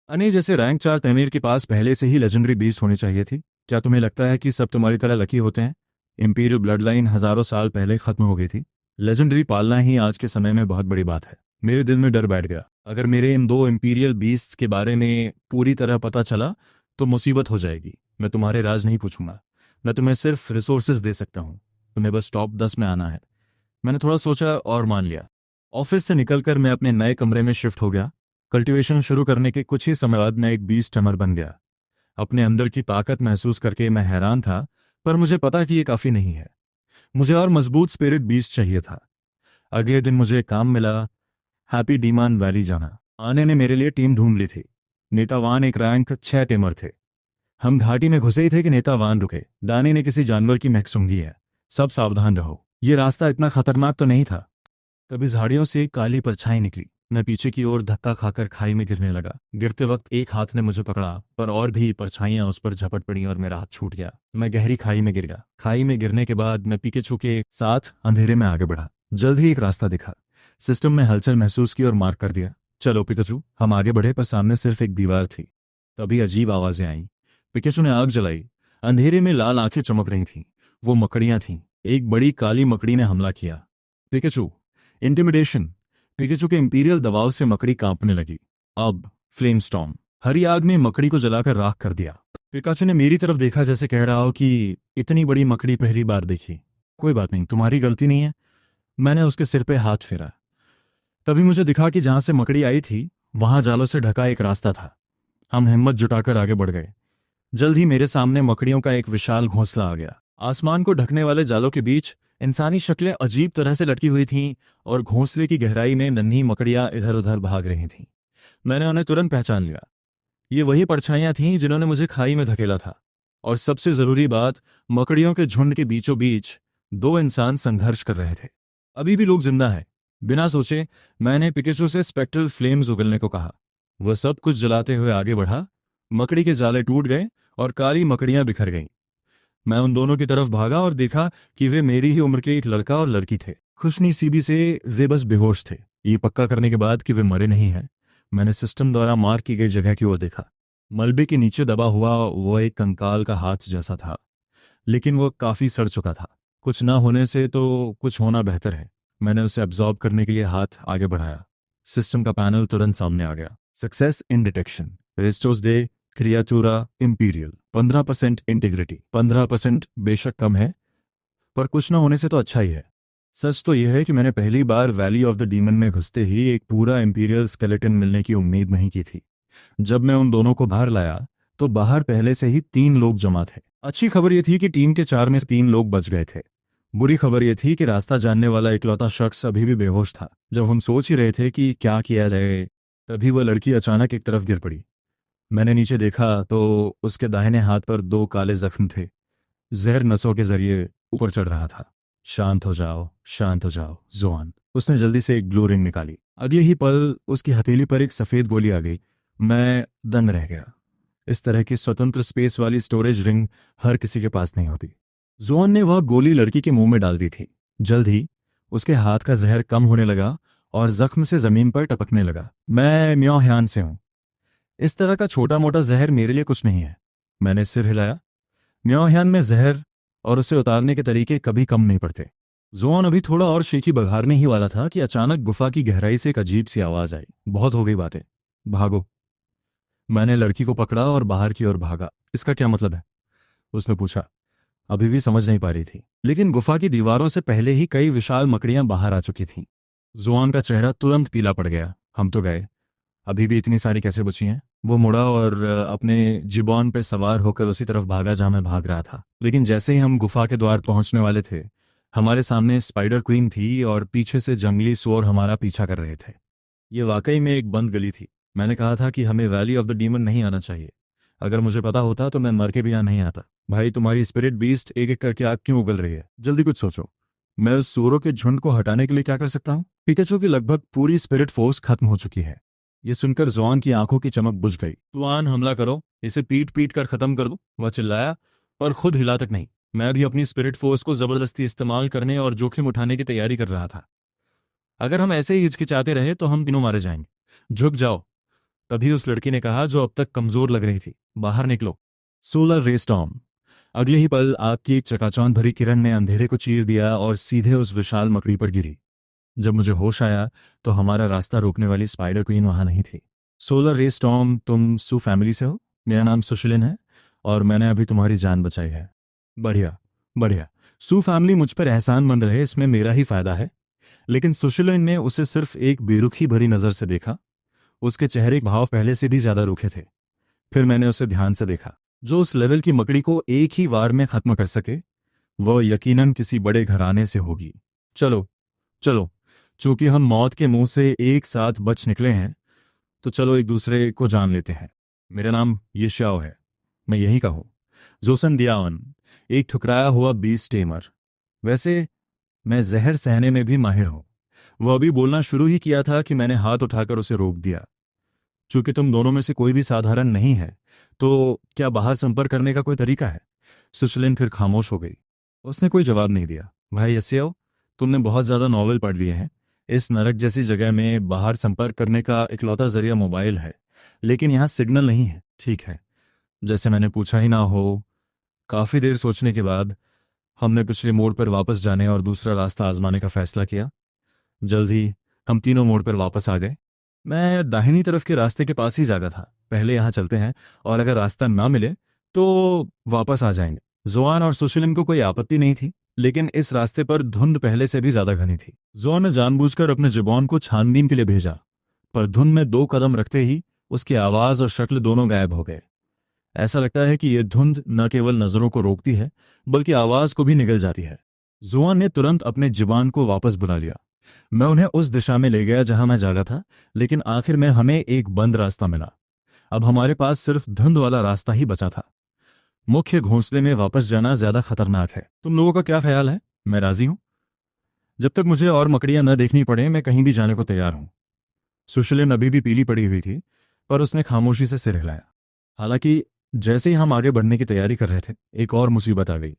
अने जैसे रैंक 4 तैमीर के पास पहले से ही लेजेंडरी बीस्ट होनी चाहिए थी। क्या तुम्हें लगता है कि सब तुम्हारी तरह लकी होते हैं? इंपीरियल ब्लड लाइन हजारों साल पहले खत्म हो गई थी। लेजेंडरी पालना ही आज के समय में बहुत बड़ी बात है। मेरे दिल में डर बैठ गया। अगर मेरे इन 2 इंपीरियल बीस्ट्स के बारे में पूरी तरह पता चला तो मुसीबत हो जाएगी। मैं तुम्हारे राज नहीं पूछूंगा। मैं तुम्हें सिर्फ रिसोर्सेज दे सकता हूँ। तुम्हें बस टॉप 10 में आना है। मैंने थोड़ा सोचा और मान लिया। ऑफिस से निकलकर मैं अपने नए कमरे में शिफ्ट हो गया। कल्टीवेशन शुरू करने के कुछ ही समय बाद मैं एक बीस्ट टमर बन गया। अपने अंदर की ताकत महसूस करके मैं हैरान था, पर मुझे पता कि ये काफी नहीं है। मुझे और मजबूत स्पिरिट बीस्ट चाहिए था। अगले दिन मुझे काम मिला, हैप्पी डीमान वैली जाना। आने ने मेरे लिए टीम ढूंढ ली थी। नेतावान एक रैंक 6 टेमर थे। हम घाटी में घुसे ही थे कि नेतावान रुके। दाने ने किसी जानवर की महक सूंघी है। सब सावधान रहो। ये रास्ता इतना खतरनाक तो नहीं था। तभी झाड़ियों से एक काली परछाई निकली। मैं पीछे की ओर धक्का खाकर खाई में गिरने लगा। गिरते वक्त एक हाथ ने मुझे पकड़ा, पर और भी परछाइयां उस पर झपट पड़ी और मेरा हाथ छूट गया। मैं गहरी खाई में गिर गया। खाई में गिरने के बाद मैं पिकाचू के साथ अंधेरे में आगे बढ़ा। जल्द ही एक रास्ता दिखा। सिस्टम में हलचल महसूस की और मार्क कर दिया। चलो पिकाचू। हम आगे बढ़े, पर सामने सिर्फ एक दीवार थी। तभी अजीब आवाजें आईं। पिकाचू ने आग जलाई। अंधेरे में लाल आंखें चमक रही थीं। वो मकड़ियां थीं। एक बड़ी काली मकड़ी ने हमला किया। पिकाचू। इंटिमिडेशन। पिकाचू के इंपीरियल दबाव से मकड़ी कांपने लगी। अब फ्लेम स्टॉर्म। हरी आग ने मकड़ी को जलाकर राख कर दिया। पिकाचू ने मेरी तरफ देखा, जैसे कह रहा हो कि इतनी बड़ी मकड़ी पहली बार देखी। कोई बात नहीं, तुम्हारी गलती नहीं है। मैंने उसके सिर पे हाथ फेरा। तभी मुझे दिखा कि जहां से मकड़ी आई थी वहां जालों से ढका एक रास्ता था। हम हिम्मत जुटाकर आगे बढ़ गए। जल्द ही मेरे सामने मकड़ियों का एक विशाल घोंसला आ गया। आसमान को ढकने वाले जालों के बीच इंसानी शक्लें अजीब तरह से लटकी हुई थीं और घोंसले की गहराई में नन्ही मकड़ियां इधर उधर भाग रही थीं। मैंने उन्हें तुरंत पहचान लिया। ये वही परछाइयां थीं जिन्होंने मुझे खाई में धकेला था। और सबसे जरूरी बात, मकड़ियों के झुंड के बीचों बीच 2 इंसान संघर्ष कर रहे थे। अभी भी लोग जिंदा हैं। बिना सोचे मैंने पिकाचू से स्पेक्ट्रल फ्लेम्स उगलने को कहा। वह सब कुछ जलाते हुए आगे बढ़ा। मकड़ी के जाले टूट गए और काली मकड़ियां बिखर गईं। मैं उन दोनों की तरफ भागा और देखा कि वे मेरी ही उम्र के एक लड़का और लड़की थे। खुशनसीबी से वे बस बेहोश थे। ये पक्का करने के बाद कि वे मरे नहीं हैं, मैंने सिस्टम द्वारा मार्क की गई जगह की ओर देखा। मलबे के नीचे दबा हुआ वो एक कंकाल का हाथ जैसा था, लेकिन वो काफी सड़ चुका था। कुछ ना होने से तो कुछ होना बेहतर है। मैंने उसे एब्जॉर्ब करने के लिए हाथ आगे बढ़ाया। सिस्टम का पैनल तुरंत सामने आ गया। Success in detection. रेस्टोस डे क्रियाचूरा इंपीरियल। 15% इंटीग्रिटी। 15% बेशक कम है, पर कुछ ना होने से तो अच्छा ही है। सच तो यह है कि मैंने पहली बार वैली ऑफ द डीमन में घुसते ही एक पूरा इंपीरियल स्केलेटन मिलने की उम्मीद नहीं की थी। जब मैं उन दोनों को बाहर लाया तो बाहर पहले से ही 3 लोग जमा थे। अच्छी खबर यह थी कि टीम के 4 में 3 लोग बच गए थे। बुरी खबर यह थी कि रास्ता जानने वाला इकलौता शख्स अभी भी बेहोश था। जब हम सोच ही रहे थे कि क्या किया जाए, तभी वह लड़की अचानक एक तरफ गिर पड़ी। मैंने नीचे देखा तो उसके दाहिने हाथ पर 2 काले जख्म थे। जहर नसों के जरिए ऊपर चढ़ रहा था। शांत हो जाओ, शांत हो जाओ जोआन। उसने जल्दी से एक ग्लो रिंग निकाली। अगले ही पल उसकी हथेली पर एक सफ़ेद गोली आ गई। मैं दंग रह गया। इस तरह की स्वतंत्र स्पेस वाली स्टोरेज रिंग हर किसी के पास नहीं होती। जोआन ने वह गोली लड़की के मुंह में डाल दी थी। जल्द ही उसके हाथ का जहर कम होने लगा और जख्म से जमीन पर टपकने लगा। मैं म्योह्यान से हूं। इस तरह का छोटा मोटा जहर मेरे लिए कुछ नहीं है। मैंने सिर हिलाया। म्योह्यान में जहर और उसे उतारने के तरीके कभी कम नहीं पड़ते। जोआन अभी थोड़ा और शेखी बघारने ही वाला था कि अचानक गुफा की गहराई से एक अजीब सी आवाज आई। बहुत हो गई बातें, भागो। मैंने लड़की को पकड़ा और बाहर की ओर भागा। इसका क्या मतलब है? उसने पूछा। अभी भी समझ नहीं पा रही थी, लेकिन गुफा की दीवारों से पहले ही कई विशाल मकड़ियां बाहर आ चुकी थीं। जुआन का चेहरा तुरंत पीला पड़ गया। हम तो गए, अभी भी इतनी सारी कैसे बची हैं? वो मुड़ा और अपने जिबॉन पे सवार होकर उसी तरफ भागा जहां मैं भाग रहा था। लेकिन जैसे ही हम गुफा के द्वार पहुंचने वाले थे, हमारे सामने स्पाइडर क्वीन थी और पीछे से जंगली सुअर हमारा पीछा कर रहे थे। ये वाकई में एक बंद गली थी। मैंने कहा था कि हमें वैली ऑफ द डीमन नहीं आना चाहिए। अगर मुझे पता होता तो मैं मर के भी यहाँ नहीं आता। भाई, तुम्हारी स्पिरिट बीस्ट एक एक करके आग क्यों उगल रही है? जल्दी कुछ सोचो। मैं उस सूरों के झुंड को हटाने के लिए क्या कर सकता हूँ? पिकाचू की लगभग पूरी स्पिरिट फोर्स खत्म हो चुकी है। ये सुनकर जोआन की आंखों की चमक बुझ गई। तुआन, हमला करो, इसे पीट पीट कर खत्म कर दो, वह चिल्लाया, पर खुद हिला तक नहीं। मैं भी अपनी स्पिरिट फोर्स को जबरदस्ती इस्तेमाल करने और जोखिम उठाने की तैयारी कर रहा था। अगर हम ऐसे ही हिचकिचाते रहे तो हम तीनों मारे जाएंगे। झुक जाओ, तभी उस लड़की ने कहा जो अब तक कमजोर लग रही थी। बाहर निकलो। सोलर रे स्टॉर्म। अगले ही पल आग की एक चकाचौंध भरी किरण ने अंधेरे को चीर दिया और सीधे उस विशाल मकड़ी पर गिरी। जब मुझे होश आया तो हमारा रास्ता रोकने वाली स्पाइडर क्वीन वहां नहीं थी। सोलर रे स्टॉर्म, तुम सू फैमिली से हो? मेरा नाम सुशिलिन है और मैंने अभी तुम्हारी जान बचाई है। बढ़िया, बढ़िया। सू फैमिली मुझ पर एहसानमंद रहे, इसमें मेरा ही फायदा है। लेकिन सुशिलिन ने उसे सिर्फ एक बेरुखी भरी नजर से देखा। उसके चेहरे के भाव पहले से भी ज्यादा रूखे थे। फिर मैंने उसे ध्यान से देखा। जो उस लेवल की मकड़ी को एक ही वार में खत्म कर सके, वह यकीनन किसी बड़े घराने से होगी। चलो, चलो, चूंकि हम मौत के मुंह से एक साथ बच निकले हैं, तो चलो एक दूसरे को जान लेते हैं। मेरा नाम यिशाओ है, मैं यही का हूं। जोसन दियावन, एक ठुकराया हुआ बीस्ट टेमर। वैसे मैं जहर सहने में भी माहिर हूं। वह अभी बोलना शुरू ही किया था कि मैंने हाथ उठाकर उसे रोक दिया। चूंकि तुम दोनों में से कोई भी साधारण नहीं है, तो क्या बाहर संपर्क करने का कोई तरीका है? सुशलिन फिर खामोश हो गई। उसने कोई जवाब नहीं दिया। भाई यस्याओ, तुमने बहुत ज्यादा नॉवेल पढ़ लिए हैं। इस नरक जैसी जगह में बाहर संपर्क करने का इकलौता जरिया मोबाइल है, लेकिन यहाँ सिग्नल नहीं है। ठीक है, जैसे मैंने पूछा ही ना हो। काफी देर सोचने के बाद हमने पिछले मोड़ पर वापस जाने और दूसरा रास्ता आजमाने का फैसला किया। जल्द ही हम तीनों मोड़ पर वापस आ गए। मैं दाहिनी तरफ के रास्ते के पास ही जागा था। पहले यहाँ चलते हैं और अगर रास्ता ना मिले तो वापस आ जाएंगे। जोआन और सुशिलिन को कोई आपत्ति नहीं थी, लेकिन इस रास्ते पर धुंध पहले से भी ज्यादा घनी थी। जोआन ने जानबूझकर अपने जुबान को छानबीन के लिए भेजा, पर धुंध में 2 कदम रखते ही उसकी आवाज और शक्ल दोनों गायब हो गए। ऐसा लगता है कि यह धुंध न केवल नजरों को रोकती है, बल्कि आवाज को भी निगल जाती है। जुआन ने तुरंत अपने जुबान को वापस बुला लिया। मैं उन्हें उस दिशा में ले गया जहां मैं जागा था, लेकिन आखिर में हमें एक बंद रास्ता मिला। अब हमारे पास सिर्फ धुंध वाला रास्ता ही बचा था। मुख्य घोंसले में वापस जाना ज्यादा खतरनाक है। तुम लोगों का क्या ख्याल है? मैं राजी हूं। जब तक मुझे और मकड़ियां न देखनी पड़े, मैं कहीं भी जाने को तैयार हूं। सुशीलन अभी भी पीली पड़ी हुई थी, पर उसने खामोशी से सिर हिलाया। हालांकि जैसे ही हम आगे बढ़ने की तैयारी कर रहे थे, एक और मुसीबत आ गई।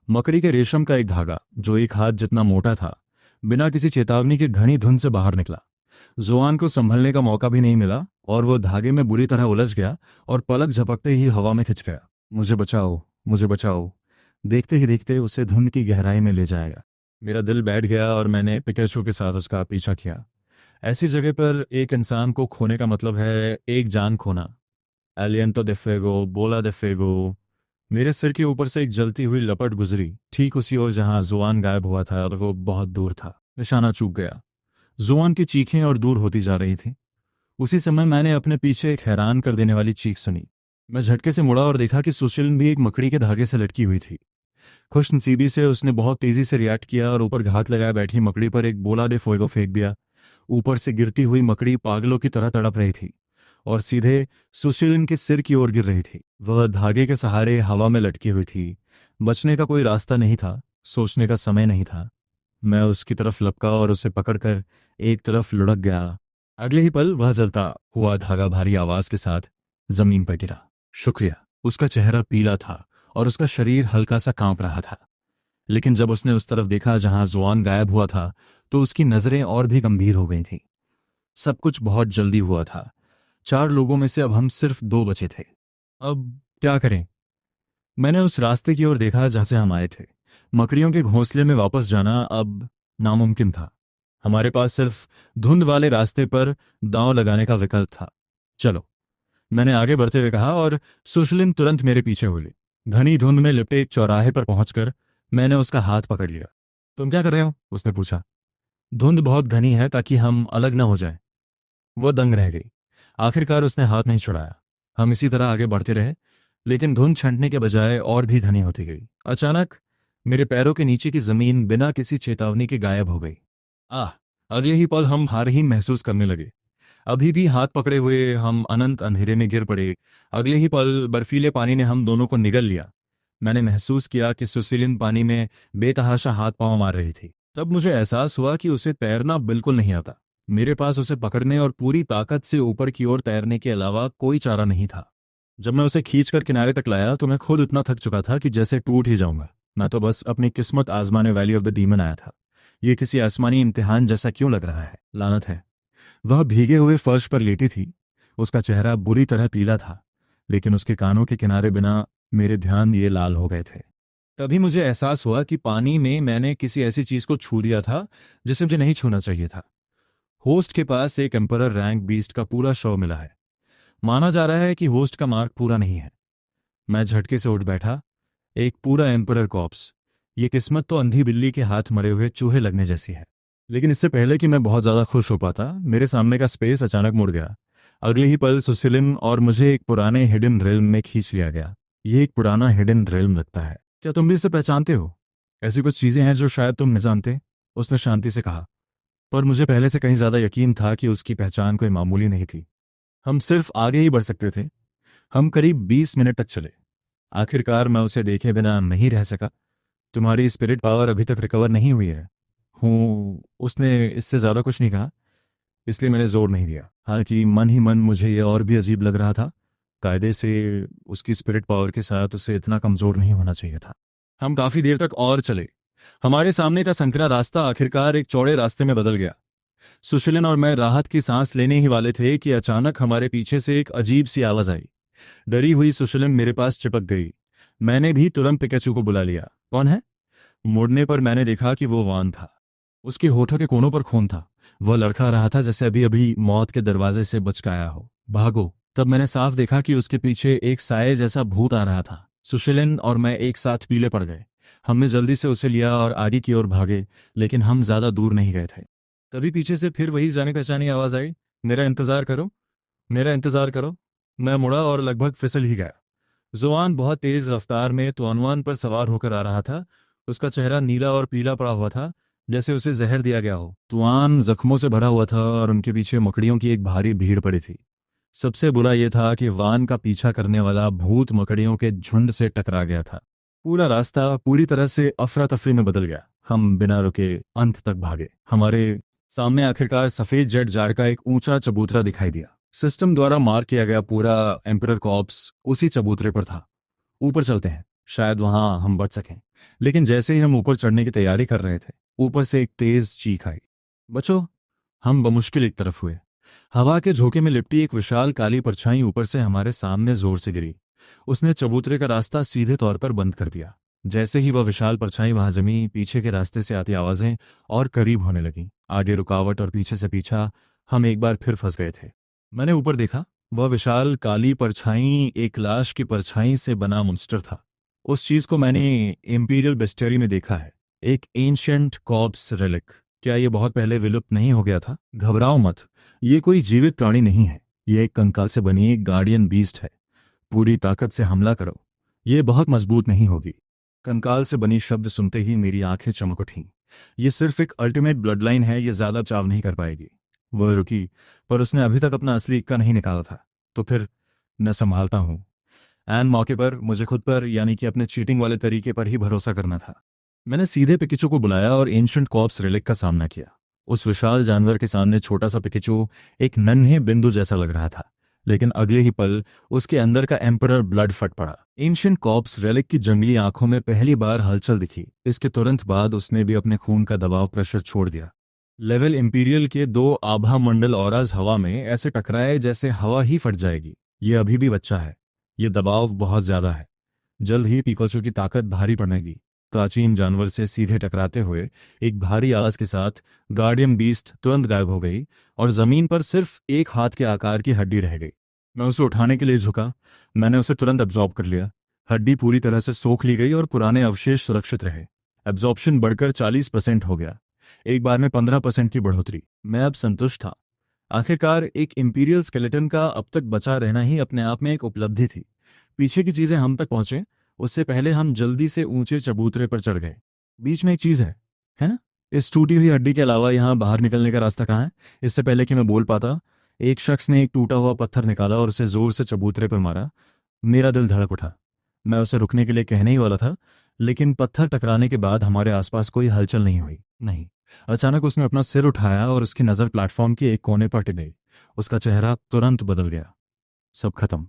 मकड़ी के रेशम का एक धागा, जो एक हाथ जितना मोटा था, बिना किसी चेतावनी के घनी धुंध से बाहर निकला। जोआन को संभलने का मौका भी नहीं मिला और वो धागे में बुरी तरह उलझ गया और पलक झपकते ही हवा में खिंच गया। मुझे बचाओ, मुझे बचाओ। देखते ही देखते उसे धुंध की गहराई में ले जाएगा। मेरा दिल बैठ गया और मैंने पिकाचू के साथ उसका पीछा किया। ऐसी जगह पर एक इंसान को खोने का मतलब है एक जान खोना। एलियंतो दे फेगो, बोला दे फेगो। मेरे सिर के ऊपर से एक जलती हुई लपट गुजरी, ठीक उसी ओर जहां जुआन गायब हुआ था, और वो बहुत दूर था। निशाना चूक गया। जुआन की चीखें और दूर होती जा रही थी। उसी समय मैंने अपने पीछे एक हैरान कर देने वाली चीख सुनी। मैं झटके से मुड़ा और देखा कि सुशीलन भी एक मकड़ी के धागे से लटकी हुई थी। खुशनसीबी से उसने बहुत तेजी से रिएक्ट किया और ऊपर घात लगाए बैठी मकड़ी पर एक बोला दे फोएगो फेंक दिया। ऊपर से गिरती हुई मकड़ी पागलों की तरह तड़प रही थी और सीधे सुशीलन के सिर की ओर गिर रही थी। वह धागे के सहारे हवा में लटकी हुई थी। बचने का कोई रास्ता नहीं था, सोचने का समय नहीं था। मैं उसकी तरफ लपका और उसे पकड़कर एक तरफ लुढ़क गया। अगले ही पल वह जलता हुआ धागा भारी आवाज के साथ जमीन पर गिरा। शुक्रिया। उसका चेहरा पीला था और उसका शरीर हल्का सा कांप रहा था। लेकिन जब उसने उस तरफ देखा जहां जुआन गायब हुआ था तो उसकी नजरें और भी गंभीर हो गई थीं। सब कुछ बहुत जल्दी हुआ था। 4 लोगों में से अब हम सिर्फ 2 बचे थे। अब क्या करें? मैंने उस रास्ते की ओर देखा जहां से हम आए थे। मकड़ियों के घोंसले में वापस जाना अब नामुमकिन था। हमारे पास सिर्फ धुंध वाले रास्ते पर दांव लगाने का विकल्प था। चलो, मैंने आगे बढ़ते हुए कहा और सुशलिन तुरंत मेरे पीछे हो ली। घनी धुंध में लिपटे एक चौराहे पर पहुंचकर मैंने उसका हाथ पकड़ लिया। तुम क्या कर रहे हो? उसने पूछा। धुंध बहुत घनी है ताकि हम अलग न हो जाएं। वो दंग रह गई। आखिरकार उसने हाथ नहीं छुड़ाया। हम इसी तरह आगे बढ़ते रहे, लेकिन धुंध छंटने के बजाय और भी घनी होती गई। अचानक मेरे पैरों के नीचे की जमीन बिना किसी चेतावनी के गायब हो गई। अगले ही पल हम हार ही महसूस करने लगे। अभी भी हाथ पकड़े हुए हम अनंत अंधेरे में गिर पड़े। अगले ही पल बर्फीले पानी ने हम दोनों को निगल लिया। मैंने महसूस किया कि सुशीलिन पानी में बेतहाशा हाथ पांव मार रही थी। तब मुझे एहसास हुआ कि उसे तैरना बिल्कुल नहीं आता। मेरे पास उसे पकड़ने और पूरी ताकत से ऊपर की ओर तैरने के अलावा कोई चारा नहीं था। जब मैं उसे खींचकर किनारे तक लाया तो मैं खुद इतना थक चुका था कि जैसे टूट ही जाऊंगा। मैं तो बस अपनी किस्मत आजमाने वैली ऑफ द डीमन आया था। ये किसी आसमानी इम्तिहान जैसा क्यों लग रहा है? लानत है। वह भीगे हुए फर्श पर लेटी थी। उसका चेहरा बुरी तरह पीला था, लेकिन उसके कानों के किनारे बिना मेरे ध्यान ये लाल हो गए थे। तभी मुझे एहसास हुआ कि पानी में मैंने किसी ऐसी चीज को छू दिया था जिसे मुझे नहीं छूना चाहिए था। होस्ट के पास एक एम्परर रैंक बीस्ट का पूरा शव मिला है। माना जा रहा है कि होस्ट का मार्क पूरा नहीं है। मैं झटके से उठ बैठा। एक पूरा एम्परर कॉप्स। ये किस्मत तो अंधी बिल्ली के हाथ मरे हुए चूहे लगने जैसी है। लेकिन इससे पहले कि मैं बहुत ज्यादा खुश हो पाता, मेरे सामने का स्पेस अचानक मुड़ गया। अगले ही पल सुसिलिन और मुझे एक पुराने हिडन रेल्म में खींच लिया गया। ये एक पुराना हिडन रेल्म लगता है। क्या तुम भी इसे पहचानते हो? ऐसी कुछ चीजें हैं जो शायद तुम नहीं जानते, उसने शांति से कहा। पर मुझे पहले से कहीं ज्यादा यकीन था कि उसकी पहचान कोई मामूली नहीं थी। हम सिर्फ आगे ही बढ़ सकते थे। हम करीब 20 मिनट तक चले। आखिरकार मैं उसे देखे बिना नहीं रह सका। तुम्हारी स्पिरिट पावर अभी तक रिकवर नहीं हुई है। उसने इससे ज्यादा कुछ नहीं कहा, इसलिए मैंने जोर नहीं दिया। हालांकि मन ही मन मुझे ये और भी अजीब लग रहा था। कायदे से उसकी स्पिरिट पावर के साथ उसे इतना कमजोर नहीं होना चाहिए था। हम काफी देर तक और चले। हमारे सामने का संकरा रास्ता आखिरकार एक चौड़े रास्ते में बदल गया। सुशीलन और मैं राहत की सांस लेने ही वाले थे कि अचानक हमारे पीछे से एक अजीब सी आवाज आई। डरी हुई सुशीलन मेरे पास चिपक गई। मैंने भी तुरंत पिकाचू को बुला लिया। कौन है? मुड़ने पर मैंने देखा कि वो वान था। उसके होठों के कोनों पर खून था। वह लड़खड़ा रहा था जैसे अभी अभी मौत के दरवाजे से बच के आया हो। भागो! तब मैंने साफ देखा कि उसके पीछे एक साये जैसा भूत आ रहा था। सुशीलन और मैं एक साथ पीले पड़ गए। हमने जल्दी से उसे लिया और आगे की ओर भागे, लेकिन हम ज्यादा दूर नहीं गए थे। तभी पीछे से फिर वही जाने पहचानी आवाज आई। मेरा इंतजार करो, मेरा इंतजार करो। मैं मुड़ा और लगभग फिसल ही गया। जुआन बहुत तेज रफ्तार में तुअनवान पर सवार होकर आ रहा था। उसका चेहरा नीला और पीला पड़ा हुआ था, जैसे उसे जहर दिया गया हो। तुआन जख्मों से भरा हुआ था और उनके पीछे मकड़ियों की एक भारी भीड़ पड़ी थी। सबसे बुरा यह था कि वान का पीछा करने वाला भूत मकड़ियों के झुंड से टकरा गया था। पूरा रास्ता पूरी तरह से अफरा तफरी में बदल गया। हम बिना रुके अंत तक भागे। हमारे सामने आखिरकार सफेद जेट जार का एक ऊंचा चबूतरा दिखाई दिया। सिस्टम द्वारा मार्क किया गया पूरा एम्परर कॉर्प्स उसी चबूतरे पर था। ऊपर चलते हैं, शायद वहां हम बच सकें। लेकिन जैसे ही हम ऊपर चढ़ने की तैयारी कर रहे थे, ऊपर से एक तेज चीख आई। बचो! हम बमुश्किल एक तरफ हुए। हवा के झोंके में लिपटी एक विशाल काली परछाई ऊपर से हमारे सामने जोर से गिरी। उसने चबूतरे का रास्ता सीधे तौर पर बंद कर दिया। जैसे ही वह विशाल परछाई वहां जमी, पीछे के रास्ते से आती आवाजें और करीब होने लगी। आगे रुकावट और पीछे से पीछा। हम एक बार फिर फंस गए थे। मैंने ऊपर देखा। वह विशाल काली परछाई एक लाश की परछाई से बना मॉन्स्टर था। उस चीज को मैंने इंपीरियल बेस्टरी में देखा है। एक एंशिएंट कॉर्प्स रेलिक। क्या ये बहुत पहले विलुप्त नहीं हो गया था? घबराओ मत, ये कोई जीवित प्राणी नहीं है। ये एक कंकाल से बनी एक गार्डियन बीस्ट है। पूरी ताकत से हमला करो, ये बहुत मजबूत नहीं होगी। कंकाल से बनी शब्द सुनते ही मेरी आंखें चमक उठीं। ये सिर्फ एक अल्टीमेट ब्लड लाइन है, ये ज्यादा चाव नहीं कर पाएगी। वह रुकी, पर उसने अभी तक अपना असली इक्का नहीं निकाला था। तो फिर मैं संभालता हूँ। एन मौके पर मुझे खुद पर, यानी कि अपने चीटिंग वाले तरीके पर ही भरोसा करना था। मैंने सीधे पिकिचू को बुलाया और एंशिएंट कॉर्प्स रिलिक का सामना किया। उस विशाल जानवर के सामने छोटा सा पिकिचू एक नन्हे बिंदु जैसा लग रहा था, लेकिन अगले ही पल उसके अंदर का एम्परर ब्लड फट पड़ा। एंशिएंट कॉर्प्स रेलिक की जंगली आंखों में पहली बार हलचल दिखी। इसके तुरंत बाद उसने भी अपने खून का दबाव प्रेशर छोड़ दिया। लेवल इंपीरियल के 2 आभा मंडल ऑराज हवा में ऐसे टकराए जैसे हवा ही फट जाएगी। ये अभी भी बच्चा है, ये दबाव बहुत ज्यादा है। जल्द ही पिकाचू की ताकत भारी पड़ेगी। प्राचीन जानवर से सीधे टकराते हुए एक भारी आवाज के साथ गार्डियन बीस्ट तुरंत गायब हो गई और जमीन पर सिर्फ एक हाथ के आकार की हड्डी रह गई। मैं उसे उठाने के लिए झुका। मैंने उसे तुरंत एब्जॉर्ब कर लिया। हड्डी पूरी तरह से सोख ली गई और पुराने अवशेष सुरक्षित रहे। एब्जॉर्प्शन बढ़कर 40% हो गया, एक बार में 15% की बढ़ोतरी। मैं अब संतुष्ट था। आखिरकार एक इंपीरियल स्केलेटन का अब तक बचा रहना ही अपने आप में एक उपलब्धि थी। पीछे की चीजें हम तक पहुंचे उससे पहले हम जल्दी से ऊंचे चबूतरे पर चढ़ गए। बीच में एक चीज है ना? इस टूटी हुई हड्डी के अलावा यहाँ बाहर निकलने का रास्ता कहाँ है? इससे पहले कि मैं बोल पाता, एक शख्स ने एक टूटा हुआ पत्थर निकाला और उसे जोर से चबूतरे पर मारा। मेरा दिल धड़क उठा। मैं उसे रुकने के लिए कहने ही वाला था, लेकिन पत्थर टकराने के बाद हमारे आसपास कोई हलचल नहीं हुई। नहीं, अचानक उसने अपना सिर उठाया और उसकी नजर प्लेटफॉर्म के एक कोने पर टिक गई। उसका चेहरा तुरंत बदल गया। सब खत्म।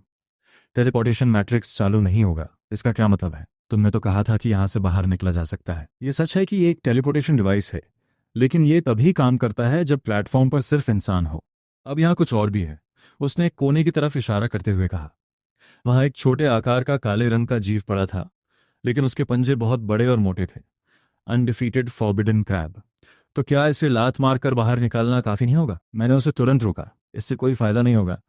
टेलीपोर्टेशन मैट्रिक्स चालू नहीं होगा। इसका क्या मतलब है? तुमने तो कहा था कि यहां से बाहर निकला जा सकता है। ये सच है कि ये एक टेलीपोर्टेशन डिवाइस है, लेकिन ये तभी काम करता है जब प्लेटफॉर्म पर सिर्फ इंसान हो। अब यहाँ कुछ और भी है, उसने एक कोने की तरफ इशारा करते हुए कहा। वहां एक छोटे आकार का काले रंग का जीव पड़ा था, लेकिन उसके पंजे बहुत बड़े और मोटे थे। Undefeated forbidden crab. तो क्या इसे लात मारकर बाहर निकालना काफी नहीं होगा? मैंने उसे तुरंत रोका। इससे कोई फायदा नहीं होगा।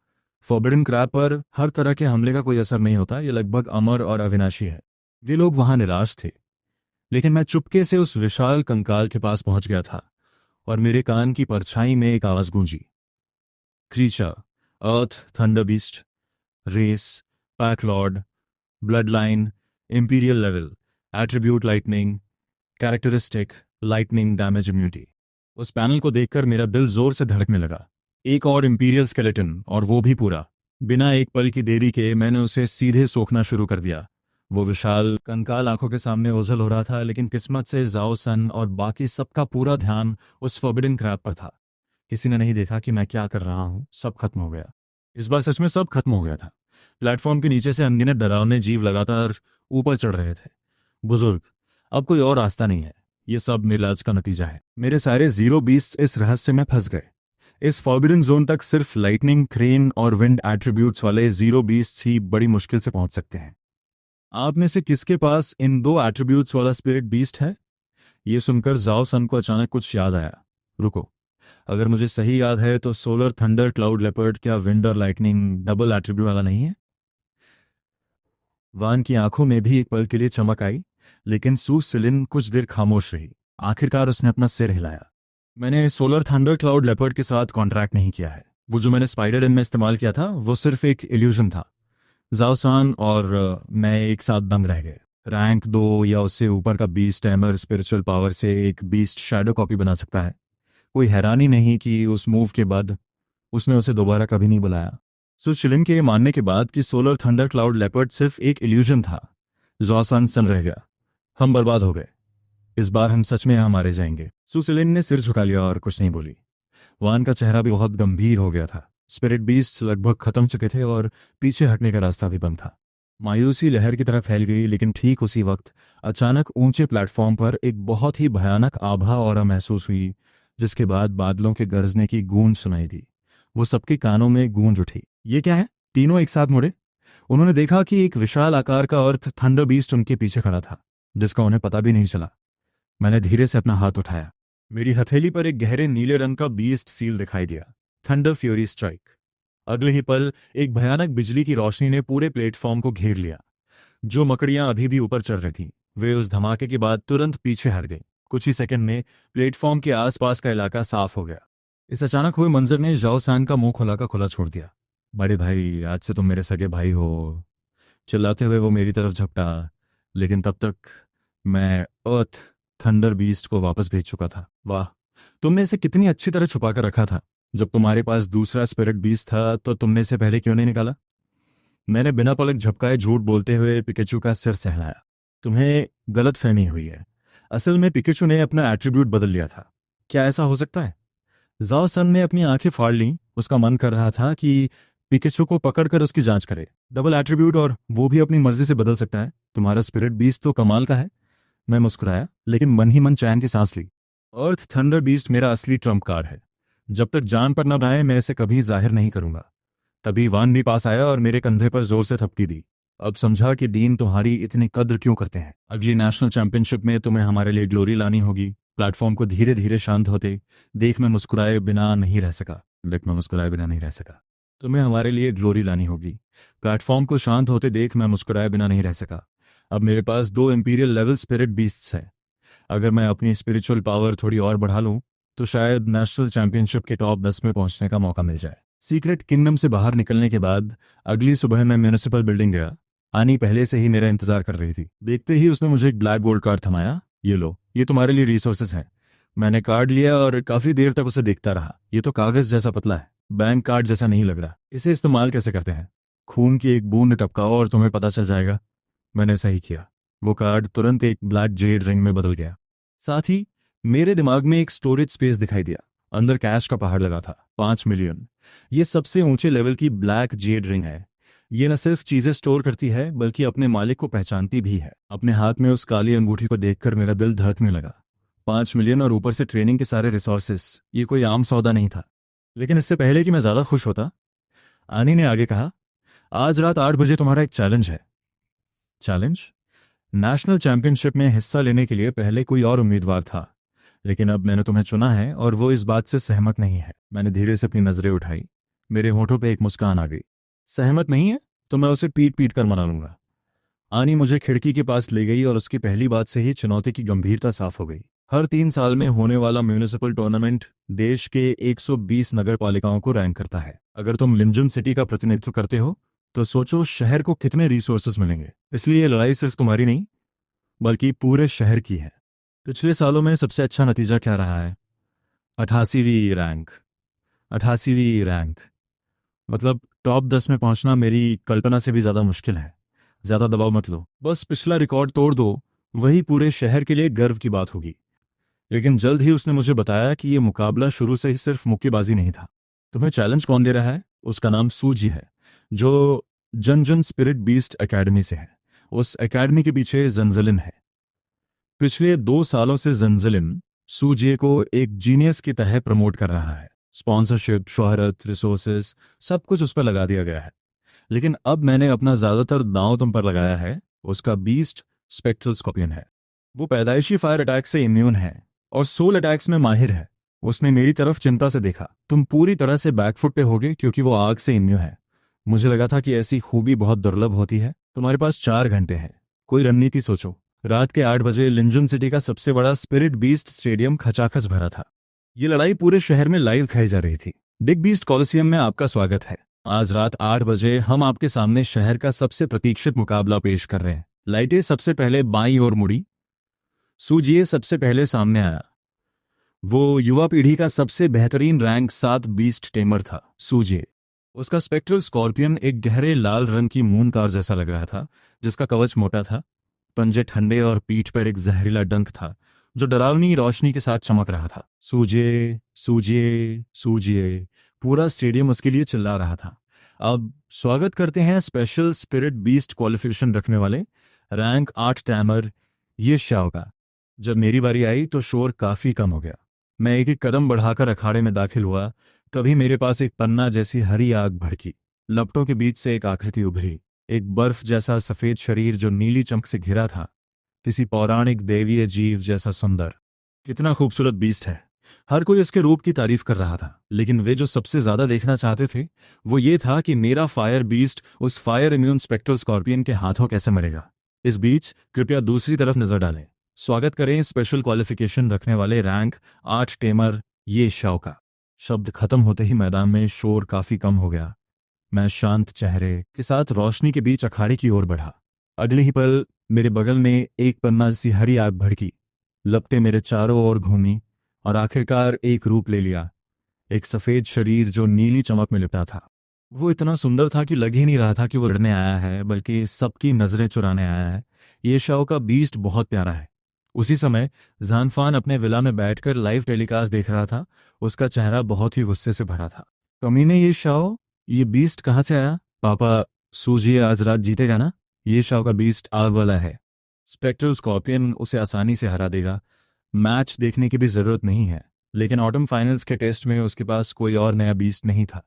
फॉरबिडन क्रैब पर हर तरह के हमले का कोई असर नहीं होता। ये लगभग अमर और अविनाशी है। वे लोग वहां निराश थे, लेकिन मैं चुपके से उस विशाल कंकाल के पास पहुंच गया था और मेरे कान की परछाई में एक आवाज गूंजी। Creature, earth thunder beast, race, pack lord, blood line, imperial level, attribute lightning, characteristic lightning damage immunity. उस पैनल को देखकर मेरा दिल जोर से धड़कने लगा। एक और इंपीरियल स्केलेटन, और वो भी पूरा। बिना एक पल की देरी के मैंने उसे सीधे सोखना शुरू कर दिया। वो विशाल कंकाल आंखों के सामने ओझल हो रहा था, लेकिन किस्मत से जाओ सन और बाकी सबका पूरा ध्यान उस फॉरबिडन क्रैब पर था। किसी ने नहीं देखा कि मैं क्या कर रहा हूं। सब खत्म हो गया। इस बार सच में सब खत्म हो गया था। प्लेटफॉर्म के नीचे से अनगिनत डरावने जीव लगातार ऊपर चढ़ रहे थे। बुजुर्ग, अब कोई और रास्ता नहीं है। ये सब मेरे इलाज का नतीजा है। मेरे सारे जीरो बीस्ट इस रहस्य में फंस गए। इस फॉरबिडन जोन तक सिर्फ लाइटनिंग, क्रेन और विंड एट्रीब्यूट्स वाले जीरो बीस्ट ही बड़ी मुश्किल से पहुंच सकते हैं। आप में से किसके पास इन 2 एट्रीब्यूट्स वाला स्पिरिट बीस्ट है? ये सुनकर जाओ सन को अचानक कुछ याद आया। रुको, अगर मुझे सही याद है तो सोलर थंडर क्लाउड लेपर्ड क्या विंड और लाइटनिंग डबल एट्रीब्यूट वाला नहीं है? वान की आंखों में भी एक पल के लिए चमक आई, लेकिन सू सिलिन कुछ देर खामोश रही। आखिरकार उसने अपना सिर हिलाया। मैंने सोलर थंडर क्लाउड लेपर्ड के साथ कॉन्ट्रैक्ट नहीं किया है। वो जो मैंने स्पाइडर इन में इस्तेमाल किया था वो सिर्फ एक इल्यूजन था। जाओसान और मैं एक साथ दंग रह गए। रैंक 2 या उससे ऊपर का बीस्ट एमर स्पिरिचुअल पावर से एक बीस्ट शैडो कॉपी बना सकता है। कोई हैरानी नहीं कि उस मूव के बाद उसने उसे दोबारा कभी नहीं बुलाया। सो शिलिन के मानने के बाद कि सोलर थंडर क्लाउड लेपर्ड सिर्फ एक इल्यूजन था, जॉसान सन रह गया। हम बर्बाद हो गए। इस बार हम सच में यहाँ मारे जाएंगे। सुसिलिन ने सिर झुका लिया और कुछ नहीं बोली। वान का चेहरा भी बहुत गंभीर हो गया था। स्पिरिट बीस्ट लगभग खत्म चुके थे और पीछे हटने का रास्ता भी बंद था। मायूसी लहर की तरफ फैल गई, लेकिन ठीक उसी वक्त अचानक ऊंचे प्लेटफॉर्म पर एक बहुत ही भयानक आभा और महसूस हुई, जिसके बाद बादलों के गरजने की गूंज सुनाई दी। वो सबके कानों में गूंज उठी। ये क्या है? तीनों एक साथ मुड़े। उन्होंने देखा कि एक विशाल आकार का अर्थ थंडर बीस्ट उनके पीछे खड़ा था, जिसका उन्हें पता भी नहीं चला। मैंने धीरे से अपना हाथ उठाया। मेरी हथेली पर एक गहरे नीले रंग का बीस्ट सील दिखाई दिया, थंडर फ्यूरी स्ट्राइक। अगले ही पल एक भयानक बिजली की रोशनी ने पूरे प्लेटफॉर्म को घेर लिया। जो मकड़ियां अभी भी ऊपर चढ़ रही थीं, वे उस धमाके के बाद तुरंत पीछे हट गई। कुछ ही सेकंड में प्लेटफॉर्म के आसपास का इलाका साफ हो गया। इस अचानक हुए मंजर ने जाओ सान का मुंह खुला का खुला छोड़ दिया। बड़े भाई, आज से तुम मेरे सगे भाई हो। चिल्लाते हुए वो मेरी तरफ झपटा, लेकिन तब तक मैं अर्थ थंडर बीस्ट को वापस भेज चुका था। वाह, तुमने इसे कितनी अच्छी तरह छुपा कर रखा था। जब तुम्हारे पास दूसरा स्पिरिट बीस्ट था तो तुमने इसे पहले क्यों नहीं निकाला? मैंने बिना पलक झपकाए झूठ बोलते हुए पिकाचू का सिर सहलाया। तुम्हें गलत फहमी हुई है। असल में पिकाचू ने अपना एट्रीब्यूट बदल लिया था। क्या ऐसा हो सकता है? जाओ सन ने अपनी आंखें फाड़ लीं। उसका मन कर रहा था कि पिकाचू को पकड़कर उसकी जांच करे। डबल एट्रीब्यूट, और वो भी अपनी मर्जी से बदल सकता है। तुम्हारा स्पिरिट बीस्ट तो कमाल का है। मैं मुस्कुराया, लेकिन मन ही मन चैन की सांस ली। अर्थ थंडर बीस्ट मेरा असली ट्रम्प कार्ड है। जब तक जान पर न आए मैं इसे कभी जाहिर नहीं करूंगा। तभी वान भी पास आया और मेरे कंधे पर जोर से थपकी दी। अब समझा कि डीन तुम्हारी इतनी कद्र क्यों करते हैं। अगली नेशनल चैंपियनशिप में तुम्हें हमारे लिए ग्लोरी लानी होगी। प्लेटफॉर्म को धीरे धीरे शांत होते देख मैं मुस्कुराए बिना नहीं रह सका। तुम्हें हमारे लिए ग्लोरी लानी होगी। प्लेटफॉर्म को शांत होते देख मैं मुस्कुराए बिना नहीं रह सका। अब मेरे पास 2 इंपीरियल लेवल स्पिरिट बीस्ट्स हैं। अगर मैं अपनी स्पिरिचुअल पावर थोड़ी और बढ़ा लूं तो शायद नेशनल चैंपियनशिप के टॉप 10 में पहुंचने का मौका मिल जाए। सीक्रेट किंगडम से बाहर निकलने के बाद अगली सुबह मैं म्यूनिसिपल बिल्डिंग गया। आनी पहले से ही मेरा इंतजार कर रही थी। देखते ही उसने मुझे एक ब्लैक गोल्ड कार्ड थमाया। ये लो, ये तुम्हारे लिए रिसोर्सेज हैं। मैंने कार्ड लिया और काफी देर तक उसे देखता रहा। ये तो कागज जैसा पतला है, बैंक कार्ड जैसा नहीं लग रहा। इसे इस्तेमाल कैसे करते हैं? खून की एक बूंद टपकाओ और तुम्हें पता चल जाएगा। मैंने सही किया। वो कार्ड तुरंत एक ब्लैक जेड रिंग में बदल गया। साथ ही मेरे दिमाग में एक स्टोरेज स्पेस दिखाई दिया। अंदर कैश का पहाड़ लगा था, 5 मिलियन। ये सबसे ऊंचे लेवल की ब्लैक जेड रिंग है। ये न सिर्फ चीजें स्टोर करती है बल्कि अपने मालिक को पहचानती भी है। अपने हाथ में उस काली अंगूठी को देखकर मेरा दिल धड़कने लगा। 5 मिलियन और ऊपर से ट्रेनिंग के सारे रिसोर्सेस, ये कोई आम सौदा नहीं था। लेकिन इससे पहले कि मैं ज्यादा खुश होता, आनी ने आगे कहा, आज रात 8 बजे तुम्हारा एक चैलेंज है। चैलेंज? नेशनल चैंपियनशिप में हिस्सा लेने के लिए पहले कोई और उम्मीदवार था, लेकिन अब मैंने तुम्हें चुना है और वो इस बात से सहमत नहीं है। मैंने धीरे से अपनी नजरें उठाई। मेरे होठों पे एक मुस्कान आ गई। सहमत नहीं है तो मैं उसे पीट पीट कर मना लूंगा। आनी मुझे खिड़की के पास ले गई और उसकी पहली बात से ही चुनौती की गंभीरता साफ हो गई। हर 3 साल में होने वाला म्यूनिसिपल टूर्नामेंट देश के 120 नगर पालिकाओं को रैंक करता है। अगर तुम लिंजुन सिटी का प्रतिनिधित्व करते हो तो सोचो शहर को कितने रिसोर्सेज मिलेंगे। इसलिए ये लड़ाई सिर्फ तुम्हारी नहीं बल्कि पूरे शहर की है। पिछले सालों में सबसे अच्छा नतीजा क्या रहा है? 88वीं रैंक। 88वीं रैंक मतलब टॉप 10 में पहुंचना मेरी कल्पना से भी ज्यादा मुश्किल है। ज्यादा दबाव मत लो, बस पिछला रिकॉर्ड तोड़ दो, वही पूरे शहर के लिए गर्व की बात होगी। लेकिन जल्द ही उसने मुझे बताया कि यह मुकाबला शुरू से ही सिर्फ मुक्केबाजी नहीं था। तुम्हें चैलेंज कौन दे रहा है? उसका नाम सूजी है, जो जन जन स्पिरिट बीस्ट एकेडमी से है। उस एकेडमी के पीछे जंजलिन है। पिछले 2 सालों से जंजलिन सूजे को एक जीनियस की तरह प्रमोट कर रहा है। स्पॉन्सरशिप, शोहरत, रिसोर्सेज, सब कुछ उस पर लगा दिया गया है। लेकिन अब मैंने अपना ज्यादातर दांव तुम पर लगाया है। उसका बीस्ट स्पेक्ट्रल स्कॉर्पियन है। वो पैदाइशी फायर अटैक से इम्यून है और सोल अटैक्स में माहिर है। उसने मेरी तरफ चिंता से देखा। तुम पूरी तरह से बैकफुट पे होगे क्योंकि वो आग से इम्यून है। मुझे लगा था कि ऐसी खूबी बहुत दुर्लभ होती है। तुम्हारे पास 4 घंटे हैं, कोई रणनीति सोचो। रात के 8 बजे लिंजुन सिटी का सबसे बड़ा स्पिरिट बीस्ट स्टेडियम खचाखच भरा था। ये लड़ाई पूरे शहर में लाइव खाई जा रही थी। बिग बीस्ट कॉलोसियम में आपका स्वागत है। आज रात 8 बजे हम आपके सामने शहर का सबसे प्रतीक्षित मुकाबला पेश कर रहे हैं। लाइटें सबसे पहले बाईं ओर मुड़ी। सूजिए सबसे पहले सामने आया। वो युवा पीढ़ी का सबसे बेहतरीन रैंक 7 बीस्ट टेमर था। सूजिए। उसका स्पेक्ट्रल स्कॉर्पियन एक गहरे लाल रंग की मून कार जैसा लग रहा था, जिसका कवच मोटा था, पंजे ठंडे और पीठ पर एक जहरीला डंक था जो डरावनी रोशनी के साथ चमक रहा था। सूजिए, सूजिए, सूजिए। पूरा स्टेडियम उसके लिए चिल्ला रहा था। अब स्वागत करते हैं स्पेशल स्पिरिट बीस्ट क्वालिफिकेशन रखने वाले रैंक 8 टैमर ये शाओ का। जब मेरी बारी आई तो शोर काफी कम हो गया। मैं एक एक कदम बढ़ाकर अखाड़े में दाखिल हुआ। तभी मेरे पास एक पन्ना जैसी हरी आग भड़की। लपटों के बीच से एक आकृति उभरी। एक बर्फ जैसा सफेद शरीर जो नीली चमक से घिरा था, किसी पौराणिक देवीय जीव जैसा सुंदर। कितना खूबसूरत बीस्ट है। हर कोई इसके रूप की तारीफ कर रहा था, लेकिन वे जो सबसे ज्यादा देखना चाहते थे वो ये था कि मेरा फायर बीस्ट उस फायर इम्यून स्पेक्ट्रल स्कॉर्पियन के हाथों कैसे मरेगा। इस बीच कृपया दूसरी तरफ नजर डालें। स्वागत करें स्पेशल क्वालिफिकेशन रखने वाले रैंक 8 टेमर ये शाओ का। शब्द खत्म होते ही मैदान में शोर काफी कम हो गया। मैं शांत चेहरे के साथ रोशनी के बीच अखाड़े की ओर बढ़ा। अगले ही पल मेरे बगल में एक पन्ना सी हरी आग भड़की, लपटें मेरे चारों ओर घूमी और आखिरकार एक रूप ले लिया। एक सफ़ेद शरीर जो नीली चमक में लिपटा था। वो इतना सुंदर था कि लग ही नहीं रहा था कि वो लड़ने आया है, बल्कि सबकी नज़रें चुराने आया है। ये शो का बीस्ट बहुत प्यारा है। उसी समय जानफान अपने विला में बैठकर लाइव टेलीकास्ट देख रहा था। उसका चेहरा बहुत ही गुस्से से भरा था। कमीने, ये शो, ये बीस्ट कहाँ से आया? पापा, सूझिए आज रात जीतेगा ना? ये शो का बीस्ट आग वाला है। स्पेक्ट्रल स्कॉर्पियन उसे आसानी से हरा देगा। मैच देखने की भी ज़रूरत नहीं है। लेकिन ऑटम फाइनल्स के टेस्ट में उसके पास कोई और नया बीस्ट नहीं था।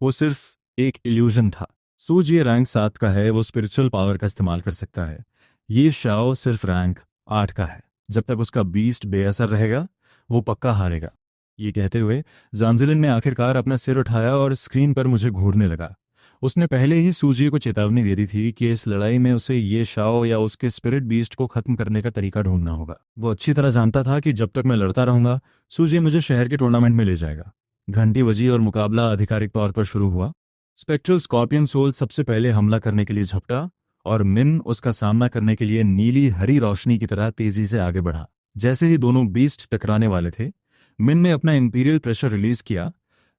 वो सिर्फ एक इल्यूजन था। सूज ये रैंक 7 का है, वो स्पिरिचुअल पावर का इस्तेमाल कर सकता है। ये शाओ सिर्फ रैंक 8 का है। जब तक उसका बीस्ट बेअसर रहेगा, वो पक्का हारेगा। ये कहते हुए जानजिलिन ने आखिरकार अपना सिर उठाया और स्क्रीन पर मुझे घूरने लगा। उसने पहले ही सूजी को चेतावनी दे दी थी कि इस लड़ाई में उसे ये शाओ या उसके स्पिरिट बीस्ट को खत्म करने का तरीका ढूंढना होगा। वो अच्छी तरह जानता था कि जब तक मैं लड़ता रहूंगा, सूजी मुझे शहर के टूर्नामेंट में ले जाएगा। घंटी बजी और मुकाबला आधिकारिक तौर पर शुरू हुआ। स्पेक्ट्रल स्कॉर्पियन सोल सबसे पहले हमला करने के लिए झपटा और मिन उसका सामना करने के लिए नीली हरी रोशनी की तरह तेजी से आगे बढ़ा। जैसे ही दोनों बीस्ट टकराने वाले थे, मिन ने अपना इंपीरियल प्रेशर रिलीज किया,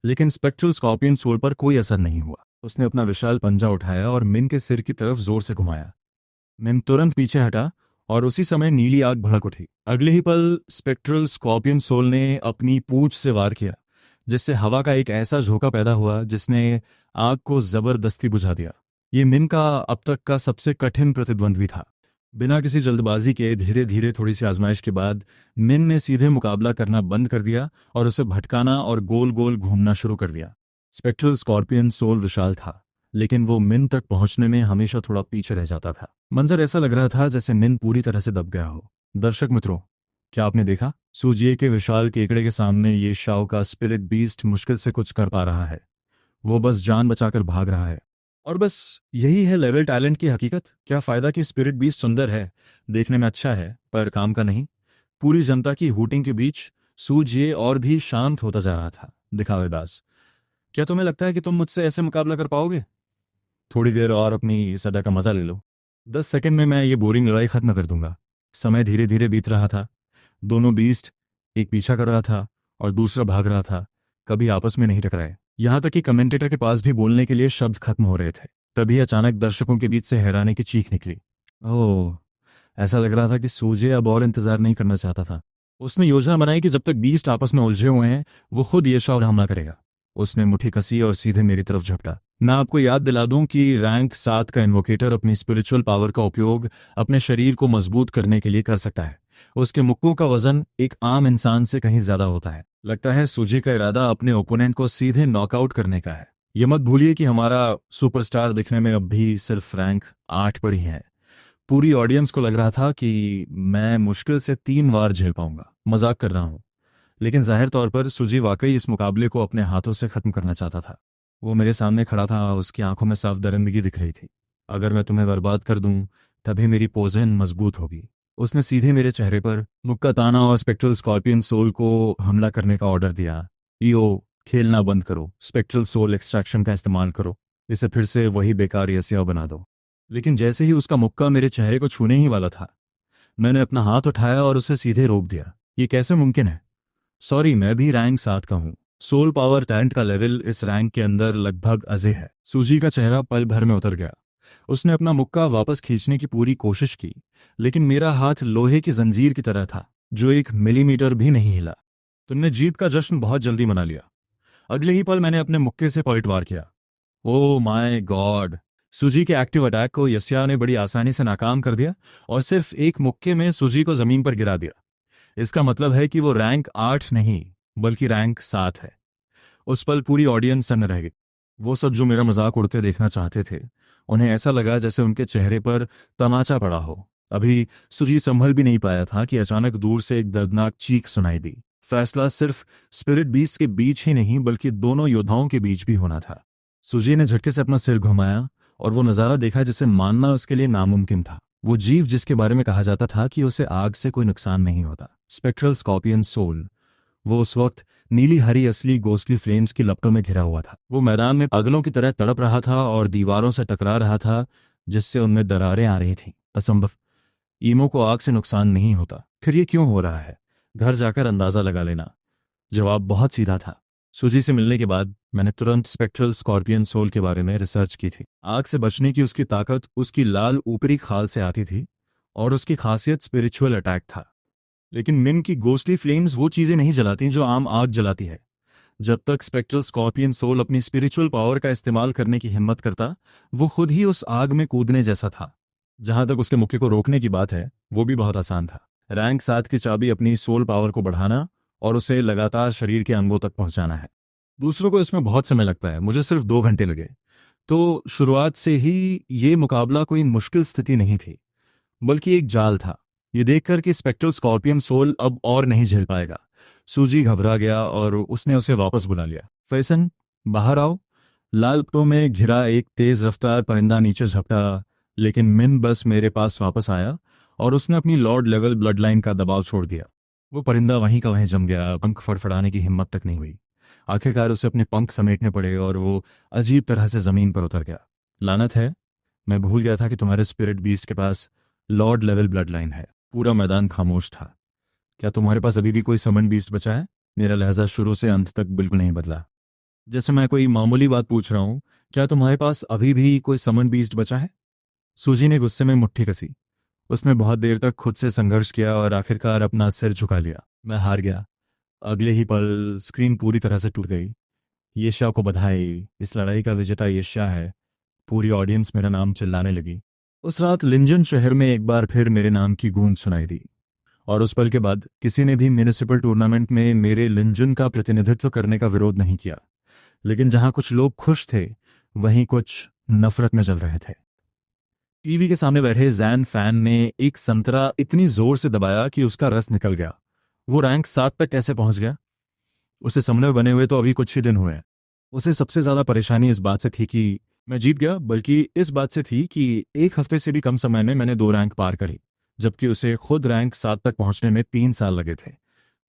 लेकिन स्पेक्ट्रल स्कॉर्पियन सोल पर कोई असर नहीं हुआ। उसने अपना विशाल पंजा उठाया और मिन के सिर की तरफ जोर से घुमाया। मिन तुरंत पीछे हटा और उसी समय नीली आग भड़क उठी। अगले ही पल स्पेक्ट्रल स्कॉर्पियन सोल ने अपनी पूंछ से वार किया, जिससे हवा का एक ऐसा झोंका पैदा हुआ जिसने आग को जबरदस्ती बुझा दिया। ये मिन का अब तक का सबसे कठिन प्रतिद्वंद्वी था। बिना किसी जल्दबाजी के धीरे धीरे थोड़ी सी आजमाइश के बाद मिन ने सीधे मुकाबला करना बंद कर दिया और उसे भटकाना और गोल गोल घूमना शुरू कर दिया। स्पेक्ट्रल स्कॉर्पियन सोल विशाल था, लेकिन वो मिन तक पहुंचने में हमेशा थोड़ा पीछे रह जाता था। मंजर ऐसा लग रहा था जैसे मिन पूरी तरह से दब गया हो। दर्शक मित्रों, क्या आपने देखा? सूजिए के विशाल केकड़े के सामने ये शाओ का स्पिरिट बीस्ट मुश्किल से कुछ कर पा रहा है। वो बस जान बचाकर भाग रहा है। और बस यही है लेवल टैलेंट की हकीकत। क्या फायदा कि स्पिरिट बीस्ट सुंदर है, देखने में अच्छा है, पर काम का नहीं। पूरी जनता की हूटिंग के बीच सूजिए और भी शांत होता जा रहा था। दिखावेबाज, क्या तुम्हें लगता है कि तुम मुझसे ऐसे मुकाबला कर पाओगे? थोड़ी देर और अपनी सदा का मजा ले लो। 10 सेकंड में मैं ये बोरिंग लड़ाई खत्म कर दूंगा। समय धीरे धीरे बीत रहा था। दोनों बीस्ट, एक पीछा कर रहा था और दूसरा भाग रहा था, कभी आपस में नहीं टकराए। यहां तक कि कमेंटेटर के पास भी बोलने के लिए शब्द खत्म हो रहे थे। तभी अचानक दर्शकों के बीच से हैरानी की चीख निकली। ओह! ऐसा लग रहा था कि सूजे अब और इंतजार नहीं करना चाहता था। उसने योजना बनाई कि जब तक बीस्ट आपस में उलझे हुए हैं, वो खुद ये शॉट हमला करेगा। उसने मुट्ठी कसी और सीधे मेरी तरफ झपटा। मैं आपको याद दिला दूं कि रैंक 7 का इन्वोकेटर अपनी स्पिरिचुअल पावर का उपयोग अपने शरीर को मजबूत करने के लिए कर सकता है। उसके मुक्कों का वजन एक आम इंसान से कहीं ज्यादा होता है। लगता है सूजी का इरादा अपने ओपोनेंट को सीधे नॉकआउट करने का है। ये मत भूलिए कि हमारा सुपरस्टार दिखने में अब भी सिर्फ रैंक 8 पर ही है। पूरी ऑडियंस को लग रहा था कि मैं मुश्किल से 3 बार झेल पाऊंगा। मजाक कर रहा हूं, लेकिन जाहिर तौर पर सुजी वाकई इस मुकाबले को अपने हाथों से खत्म करना चाहता था। वो मेरे सामने खड़ा था, उसकी आंखों में साफ दरिंदगी दिख रही थी। अगर मैं तुम्हें बर्बाद कर दूं, तभी मेरी पोजीशन मजबूत होगी। उसने सीधे मेरे चेहरे पर मुक्का ताना और स्पेक्ट्रल स्कॉर्पियन सोल को हमला करने का ऑर्डर दिया। ईओ, खेलना बंद करो, स्पेक्ट्रल सोल एक्सट्रैक्शन का इस्तेमाल करो, इसे फिर से वही बेकार यस्या बना दो। लेकिन जैसे ही उसका मुक्का मेरे चेहरे को छूने ही वाला था, मैंने अपना हाथ उठाया और उसे सीधे रोक दिया। ये कैसे मुमकिन है? सॉरी, मैं भी रैंक 7 का हूँ। सोल पावर टैलेंट का लेवल इस रैंक के अंदर लगभग अजे है। सूजी का चेहरा पल भर में उतर गया। उसने अपना मुक्का वापस खींचने की पूरी कोशिश की, लेकिन मेरा हाथ लोहे की जंजीर की तरह था, जो 1 मिलीमीटर भी नहीं हिला। तुमने जीत का जश्न बहुत जल्दी मना लिया। अगले ही पल मैंने अपने मुक्के से पलटवार किया। Oh my God! सूजी के एक्टिव अटैक को यस्या ने बड़ी आसानी से नाकाम कर दिया और सिर्फ एक मुक्के में सूजी को जमीन पर गिरा दिया। इसका मतलब है कि वो रैंक 8 नहीं, बल्कि रैंक 7 है। उस पल पूरी ऑडियंस सन्न रह गई। वो सब जो मेरा मजाक उड़ते देखना चाहते थे, उन्हें ऐसा लगा जैसे उनके चेहरे पर तमाचा पड़ा हो। अभी सुजी संभल भी नहीं पाया था कि अचानक दूर से एक दर्दनाक चीख सुनाई दी। फैसला सिर्फ स्पिरिट बीस्ट के बीच ही नहीं, बल्कि दोनों योद्धाओं के बीच भी होना था। सुजी ने झटके से अपना सिर घुमाया और वो नज़ारा देखा जिसे मानना उसके लिए नामुमकिन था। वो जीव जिसके बारे में कहा जाता था कि उसे आग से कोई नुकसान नहीं होता, स्पेक्ट्रल स्कॉर्पियन सोल, वो उस वक्त नीली हरी असली गोस्टली फ्लेम्स की लपटों में घिरा हुआ था। वो मैदान में पागलों की तरह तड़प रहा था और दीवारों से टकरा रहा था, जिससे उनमें दरारें आ रही थीं। असंभव। ईमो को आग से नुकसान नहीं होता, फिर ये क्यों हो रहा है? घर जाकर अंदाजा लगा लेना। जवाब बहुत सीधा था। सूजी से मिलने के बाद मैंने तुरंत स्पेक्ट्रल स्कॉर्पियन सोल के बारे में रिसर्च की थी। आग से बचने की उसकी ताकत उसकी लाल ऊपरी खाल से आती थी और उसकी खासियत स्पिरिचुअल अटैक था। लेकिन मिन की गोस्टली फ्लेम्स वो चीजें नहीं जलाती जो आम आग जलाती है। जब तक स्पेक्ट्रल स्कॉर्पियन सोल अपनी स्पिरिचुअल पावर का इस्तेमाल करने की हिम्मत करता, वो खुद ही उस आग में कूदने जैसा था। जहां तक उसके मुक्के को रोकने की बात है, वो भी बहुत आसान था। रैंक 7 की चाबी अपनी सोल पावर को बढ़ाना और उसे लगातार शरीर के अंगों तक पहुंचाना है। दूसरों को इसमें बहुत समय लगता है, मुझे सिर्फ 2 घंटे लगे। तो शुरुआत से ही ये मुकाबला कोई मुश्किल स्थिति नहीं थी, बल्कि एक जाल था। ये देखकर कि स्पेक्ट्रल स्कॉर्पियन सोल अब और नहीं झेल पाएगा, सूजी घबरा गया और उसने उसे वापस बुला लिया। फैसन, बाहर आओ। लाल पट्टों में घिरा एक तेज रफ्तार परिंदा नीचे झपटा, लेकिन मिन बस मेरे पास वापस आया और उसने अपनी लॉर्ड लेवल ब्लड लाइन का दबाव छोड़ दिया। वो परिंदा वहीं का वहीं जम गया, पंख फड़फड़ाने की हिम्मत तक नहीं हुई। आखिरकार उसे अपने पंख समेटने पड़े और वो अजीब तरह से जमीन पर उतर गया। लानत है, मैं भूल गया था कि तुम्हारे स्पिरिट बीस्ट के पास लॉर्ड लेवल ब्लड लाइन है। पूरा मैदान खामोश था। क्या तुम्हारे पास अभी भी कोई समन बीस्ट बचा है? मेरा लहजा शुरू से अंत तक बिल्कुल नहीं बदला, जैसे मैं कोई मामूली बात पूछ रहा हूं। क्या तुम्हारे पास अभी भी कोई समन बीस्ट बचा है? सूजी ने गुस्से में मुट्ठी कसी। उसने बहुत देर तक खुद से संघर्ष किया और आखिरकार अपना सिर झुका लिया। मैं हार गया। अगले ही पल स्क्रीन पूरी तरह से टूट गई। येशा को बधाई, इस लड़ाई का विजेता येशा है। पूरी ऑडियंस मेरा नाम चिल्लाने लगी। उस रात लिंजन शहर में एक बार फिर मेरे नाम की गूंज सुनाई दी, और उस पल के बाद किसी ने भी म्यूनिसिपल टूर्नामेंट में मेरे लिंजन का प्रतिनिधित्व करने का विरोध नहीं किया। लेकिन जहां कुछ लोग खुश थे, वहीं कुछ नफरत में जल रहे थे। टीवी के सामने बैठे जैन फैन ने एक संतरा इतनी जोर से दबाया कि उसका रस निकल गया। वो रैंक 7 तक कैसे पहुंच गया? उसे समन्वय बने हुए तो अभी कुछ ही दिन हुए हैं। उसे सबसे ज्यादा परेशानी इस बात से थी कि मैं जीत गया, बल्कि इस बात से थी कि 1 हफ्ते से भी कम समय में मैंने 2 रैंक पार करी, जबकि उसे खुद रैंक 7 तक पहुंचने में 3 साल लगे थे।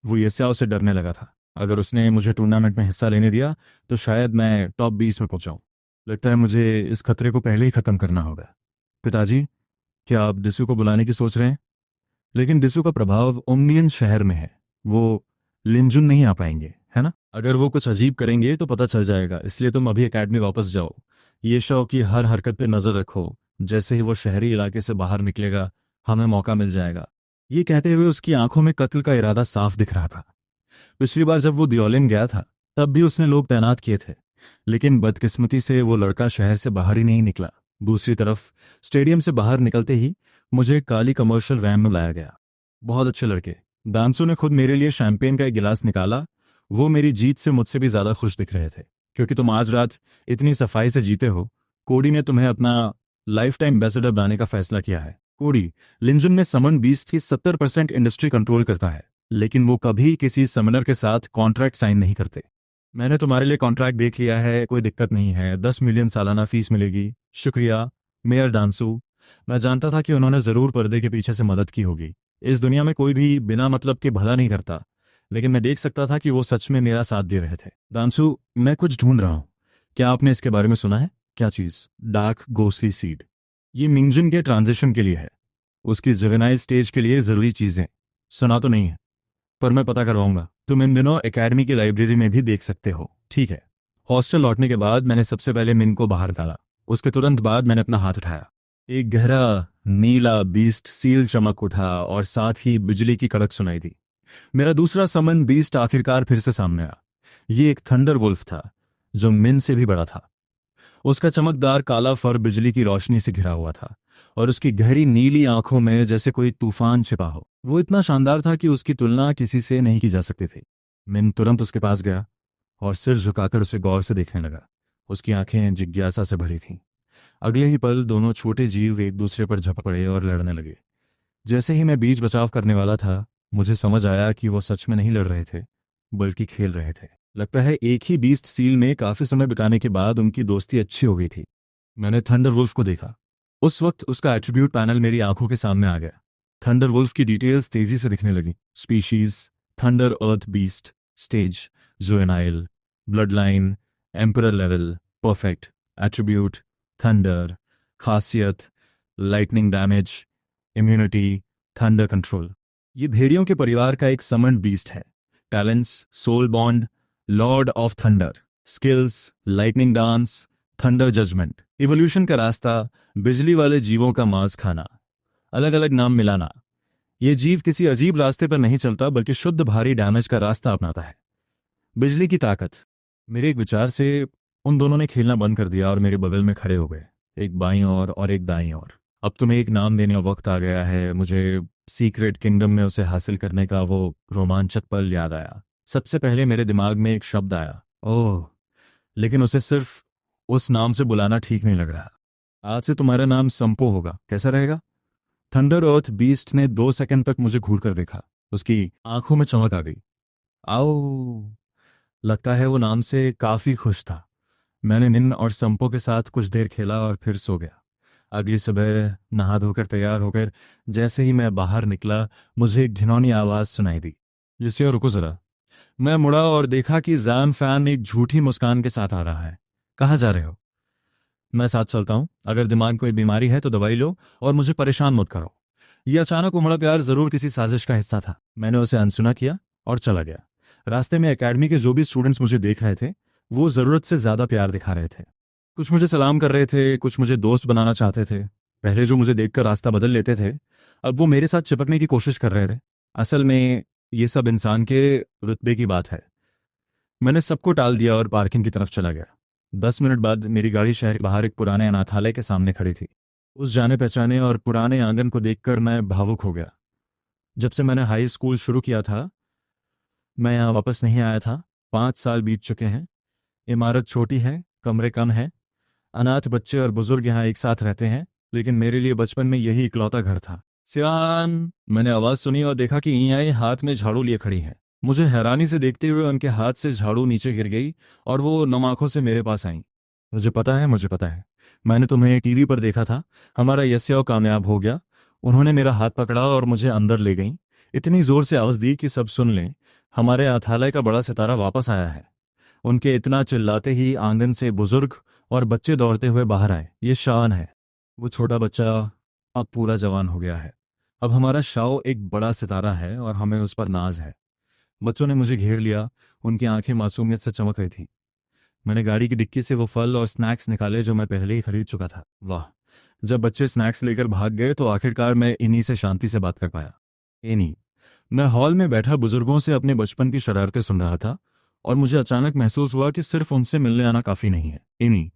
वो यस्या से डरने लगा था। अगर उसने मुझे टूर्नामेंट में हिस्सा लेने दिया तो शायद मैं टॉप 20 में पहुंचाऊं। लगता है मुझे इस खतरे को पहले ही खत्म करना होगा। पिताजी, क्या आप डिसू को बुलाने की सोच रहे हैं? लेकिन डिसू का प्रभाव ओमनियन शहर में है। वो लिंजुन नहीं आ पाएंगे, है ना? अगर वो कुछ अजीब करेंगे तो पता चल जाएगा, इसलिए तुम अभी एकेडमी वापस जाओ। ये शो की हर हरकत पे नजर रखो। जैसे ही वो शहरी इलाके से बाहर निकलेगा, हमें मौका मिल जाएगा। ये कहते हुए उसकी आंखों में कत्ल का इरादा साफ दिख रहा था। पिछली बार जब वो दियोलिन गया था, तब भी उसने लोग तैनात किए थे, लेकिन बदकिस्मती से वो लड़का शहर से बाहर ही नहीं निकला। दूसरी तरफ स्टेडियम से बाहर निकलते ही मुझे काली कमर्शियल वैन में लाया गया। बहुत अच्छे लड़के। दांसू ने खुद मेरे लिए शैंपेन का एक गिलास निकाला। वो मेरी जीत से मुझसे भी ज्यादा खुश दिख रहे थे, क्योंकि तुम आज रात इतनी सफाई से जीते हो। कोडी ने तुम्हें अपना लाइफ टाइम एम्बेसडर बनाने का फैसला किया है। कोडी, लिंजन में समन बीस्ट की 70% इंडस्ट्री कंट्रोल करता है, लेकिन वो कभी किसी समनर के साथ कॉन्ट्रैक्ट साइन नहीं करते। मैंने तुम्हारे लिए कॉन्ट्रैक्ट देख लिया है, कोई दिक्कत नहीं है। 10 मिलियन सालाना फीस मिलेगी। शुक्रिया मेयर डांसू। मैं जानता था कि उन्होंने जरूर पर्दे के पीछे से मदद की होगी। इस दुनिया में कोई भी बिना मतलब के भला नहीं करता, लेकिन मैं देख सकता था कि वो सच में मेरा साथ दे रहे थे। दांसू, मैं कुछ ढूंढ रहा हूं। क्या आपने इसके बारे में सुना है? क्या चीज? Dark ghostly seed. ये मिंगजन के ट्रांजिशन के लिए है, उसकी जुवेनाइल स्टेज के लिए जरूरी चीजें। सुना तो नहीं है, पर मैं पता करवाऊंगा। तुम इन दिनों एकेडमी की लाइब्रेरी में भी देख सकते हो, ठीक है? हॉस्टल लौटने के बाद मैंने सबसे पहले मिन को बाहर डाला। उसके तुरंत बाद मैंने अपना हाथ उठाया। एक गहरा नीला बीस्ट सील चमक उठा और साथ ही बिजली की कड़क सुनाई दी। मेरा दूसरा समन बीस्ट आखिरकार फिर से सामने आया। ये एक थंडर वुल्फ था, जो मिन से भी बड़ा था। उसका चमकदार काला फर बिजली की रोशनी से घिरा हुआ था, और उसकी गहरी नीली आंखों में जैसे कोई तूफान छिपा हो। वो इतना शानदार था कि उसकी तुलना किसी से नहीं की जा सकती थी। मिन तुरंत उसके पास गया और सिर झुकाकर उसे गौर से देखने लगा। उसकी आंखें जिज्ञासा से भरी थीं। अगले ही पल दोनों छोटे जीव एक दूसरे पर झपट पड़े और लड़ने लगे। जैसे ही मैं बीच बचाव करने वाला था, मुझे समझ आया कि वो सच में नहीं लड़ रहे थे, बल्कि खेल रहे थे। लगता है एक ही बीस्ट सील में काफी समय बिताने के बाद उनकी दोस्ती अच्छी हो गई थी। मैंने थंडर वुल्फ को देखा। उस वक्त उसका एट्रीब्यूट पैनल मेरी आंखों के सामने आ गया। थंडर वुल्फ की डिटेल्स तेजी से दिखने लगी। Species, thunder earth beast, stage, juvenile, blood line, emperor level, perfect, attribute, thunder, खासियत, lightning damage, immunity, thunder control. ये भेड़ियों के परिवार का एक समन्ड बीस्ट है। Talents, soul bond, lord of thunder. Skills, lightning dance, thunder judgement. Evolution का रास्ता, बिजली वाले जीवों का मांस खाना, अलग अलग नाम मिलाना। ये जीव किसी अजीब रास्ते पर नहीं चलता, बल्कि शुद्ध भारी डैमेज का रास्ता अपनाता है। बिजली की ताकत। मेरे एक विचार से उन दोनों ने खेलना बंद कर दिया और मेरे बगल में खड़े हो गए, एक बाईं ओर और एक दाईं ओर। अब तुम्हें एक नाम देने का वक्त आ गया है। मुझे सीक्रेट किंगडम में उसे हासिल करने का वो रोमांचक पल याद आया। सबसे पहले मेरे दिमाग में एक शब्द आया, ओह, लेकिन उसे सिर्फ उस नाम से बुलाना ठीक नहीं लग रहा। आज से तुम्हारा नाम संपो होगा, कैसा रहेगा? थंडर अर्थ बीस्ट ने 2 सेकंड तक मुझे घूर कर देखा। उसकी आंखों में चमक आ गई। आओ, लगता है वो नाम से काफी खुश था। मैंने निन और संपो के साथ कुछ देर खेला और फिर सो गया। अगली सुबह नहा धोकर तैयार होकर जैसे ही मैं बाहर निकला, मुझे एक घिनौनी आवाज सुनाई दी, जिसे रुको जरा। मैं मुड़ा और देखा कि जैन फैन एक झूठी मुस्कान के साथ आ रहा है। कहाँ जा रहे हो? मैं साथ चलता हूँ। अगर दिमाग में कोई बीमारी है तो दवाई लो और मुझे परेशान मत करो। यह अचानक उमड़ा प्यार जरूर किसी साजिश का हिस्सा था। मैंने उसे अनसुना किया और चला गया। रास्ते में एकेडमी के जो भी स्टूडेंट्स मुझे देख रहे थे, वो जरूरत से ज्यादा प्यार दिखा रहे थे। कुछ मुझे सलाम कर रहे थे, कुछ मुझे दोस्त बनाना चाहते थे। पहले जो मुझे देखकर रास्ता बदल लेते थे, अब वो मेरे साथ चिपकने की कोशिश कर रहे थे। असल में ये सब इंसान के रुतबे की बात है। मैंने सबको टाल दिया और पार्किंग की तरफ चला गया। 10 मिनट बाद मेरी गाड़ी शहर के बाहर एक पुराने अनाथालय के सामने खड़ी थी। उस जाने पहचाने और पुराने आंगन को देखकर मैं भावुक हो गया। जब से मैंने हाई स्कूल शुरू किया था, मैं यहाँ वापस नहीं आया था। 5 साल बीत चुके हैं। इमारत छोटी है, कमरे कम हैं, अनाथ बच्चे और बुजुर्ग यहाँ एक साथ रहते हैं, लेकिन मेरे लिए बचपन में यही इकलौता घर था। सियान, मैंने आवाज सुनी और देखा कि ईयाएं हाथ में झाड़ू लिए खड़ी हैं। मुझे हैरानी से देखते हुए उनके हाथ से झाड़ू नीचे गिर गई और वो नम आंखों से मेरे पास आईं। मुझे पता है, मैंने तुम्हें टीवी पर देखा था। हमारा यस्या कामयाब हो गया। उन्होंने मेरा हाथ पकड़ा और मुझे अंदर ले गई। इतनी जोर से आवाज दी कि सब सुन लें, हमारे अनाथालय का बड़ा सितारा वापस आया है। उनके इतना चिल्लाते ही आंगन से बुजुर्ग और बच्चे दौड़ते हुए बाहर आए। ये शान है। वो छोटा बच्चा अब पूरा जवान हो गया है। अब हमारा शाओ एक बड़ा सितारा है और हमें उस पर नाज है। बच्चों ने मुझे घेर लिया। उनकी आंखें मासूमियत से चमक रही थी। मैंने गाड़ी की डिक्की से वो फल और स्नैक्स निकाले जो मैं पहले ही खरीद चुका था। वाह, जब बच्चे स्नैक्स लेकर भाग गए तो आखिरकार मैं इन्हीं से शांति से बात कर पाया। इन्हीं। मैं हॉल में बैठा बुजुर्गों से अपने बचपन की शरारतें सुन रहा था और मुझे अचानक महसूस हुआ कि सिर्फ उनसे मिलने आना काफी नहीं है। इन्हीं।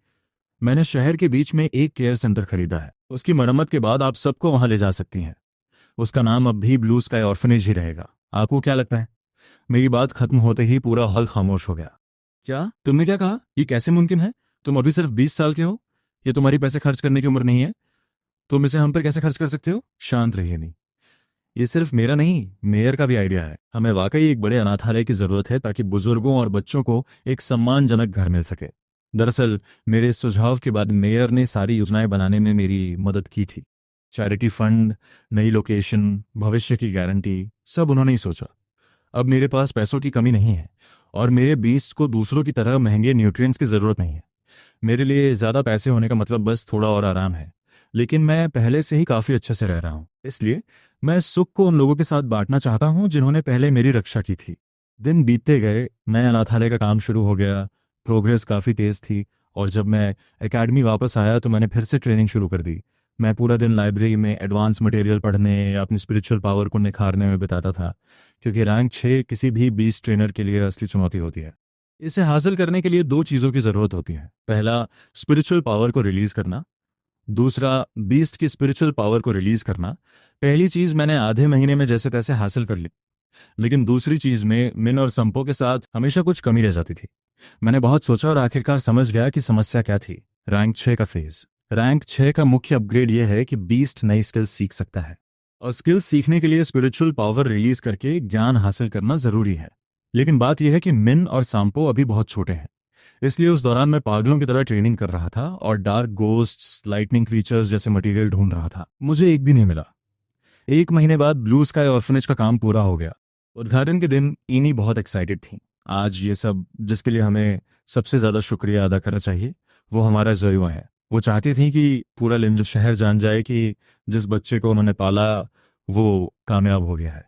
मैंने शहर के बीच में एक केयर सेंटर खरीदा है। उसकी मरम्मत के बाद आप सबको वहां ले जा सकती हैं। उसका नाम अब भी ब्लू स्काई ऑर्फनेज ही रहेगा। आपको क्या लगता है? मेरी बात खत्म होते ही पूरा हॉल खामोश हो गया। क्या तुमने क्या कहा? ये कैसे मुमकिन है? तुम अभी सिर्फ 20 साल के हो। ये तुम्हारी पैसे खर्च करने की उम्र नहीं है। तुम इसे हम पर कैसे खर्च कर सकते हो? शांत रहिए। नहीं, ये सिर्फ मेरा नहीं, मेयर का भी आइडिया है। हमें वाकई एक बड़े अनाथालय की जरूरत है ताकि बुजुर्गों और बच्चों को एक सम्मानजनक घर मिल सके। दरअसल मेरे इस सुझाव के बाद मेयर ने सारी योजनाएं बनाने में मेरी मदद की थी। चैरिटी फंड, नई लोकेशन, भविष्य की गारंटी, सब उन्होंने ही सोचा। अब मेरे पास पैसों की कमी नहीं है और मेरे बीस्ट को दूसरों की तरह महंगे न्यूट्रिएंट्स की ज़रूरत नहीं है। मेरे लिए ज़्यादा पैसे होने का मतलब बस थोड़ा और आराम है, लेकिन मैं पहले से ही काफ़ी अच्छे से रह रहा हूँ। इसलिए मैं सुख को उन लोगों के साथ बांटना चाहता हूँ जिन्होंने पहले मेरी रक्षा की थी। दिन बीतते गए, मैं अनाथालय का काम शुरू हो गया। प्रोग्रेस काफ़ी तेज़ थी और जब मैं एकेडमी वापस आया तो मैंने फिर से ट्रेनिंग शुरू कर दी। मैं पूरा दिन लाइब्रेरी में एडवांस मटेरियल पढ़ने या अपनी स्पिरिचुअल पावर को निखारने में बिताता था, क्योंकि रैंक 6 किसी भी बीस्ट ट्रेनर के लिए असली चुनौती होती है। इसे हासिल करने के लिए 2 चीज़ों की ज़रूरत होती है। पहला, स्पिरिचुअल पावर को रिलीज़ करना। दूसरा, बीस्ट की स्पिरिचुअल पावर को रिलीज़ करना। पहली चीज़ मैंने आधे महीने में जैसे तैसे हासिल कर ली, लेकिन दूसरी चीज़ में मिन और संपो के साथ हमेशा कुछ कमी रह जाती थी। मैंने बहुत सोचा और आखिरकार समझ गया कि समस्या क्या थी। रैंक 6 का फेज। रैंक 6 का मुख्य अपग्रेड यह है कि बीस्ट नई स्किल्स सीख सकता है, और स्किल्स सीखने के लिए स्पिरिचुअल पावर रिलीज करके ज्ञान हासिल करना जरूरी है। लेकिन बात यह है कि मिन और सांपो अभी बहुत छोटे हैं, इसलिए उस दौरान मैं पागलों की तरह ट्रेनिंग कर रहा था और डार्क गोस्ट्स, लाइटनिंग क्रीचर्स जैसे मटेरियल ढूंढ रहा था। मुझे एक भी नहीं मिला। 1 महीने बाद ब्लू स्काई ऑर्फनेज का काम पूरा हो गया। उद्घाटन के दिन इनी बहुत एक्साइटेड थी। आज ये सब जिसके लिए हमें सबसे ज़्यादा शुक्रिया अदा करना चाहिए, वो हमारा ज़ोयुआ है। वो चाहती थी कि पूरा लिंज शहर जान जाए कि जिस बच्चे को उन्होंने पाला वो कामयाब हो गया है।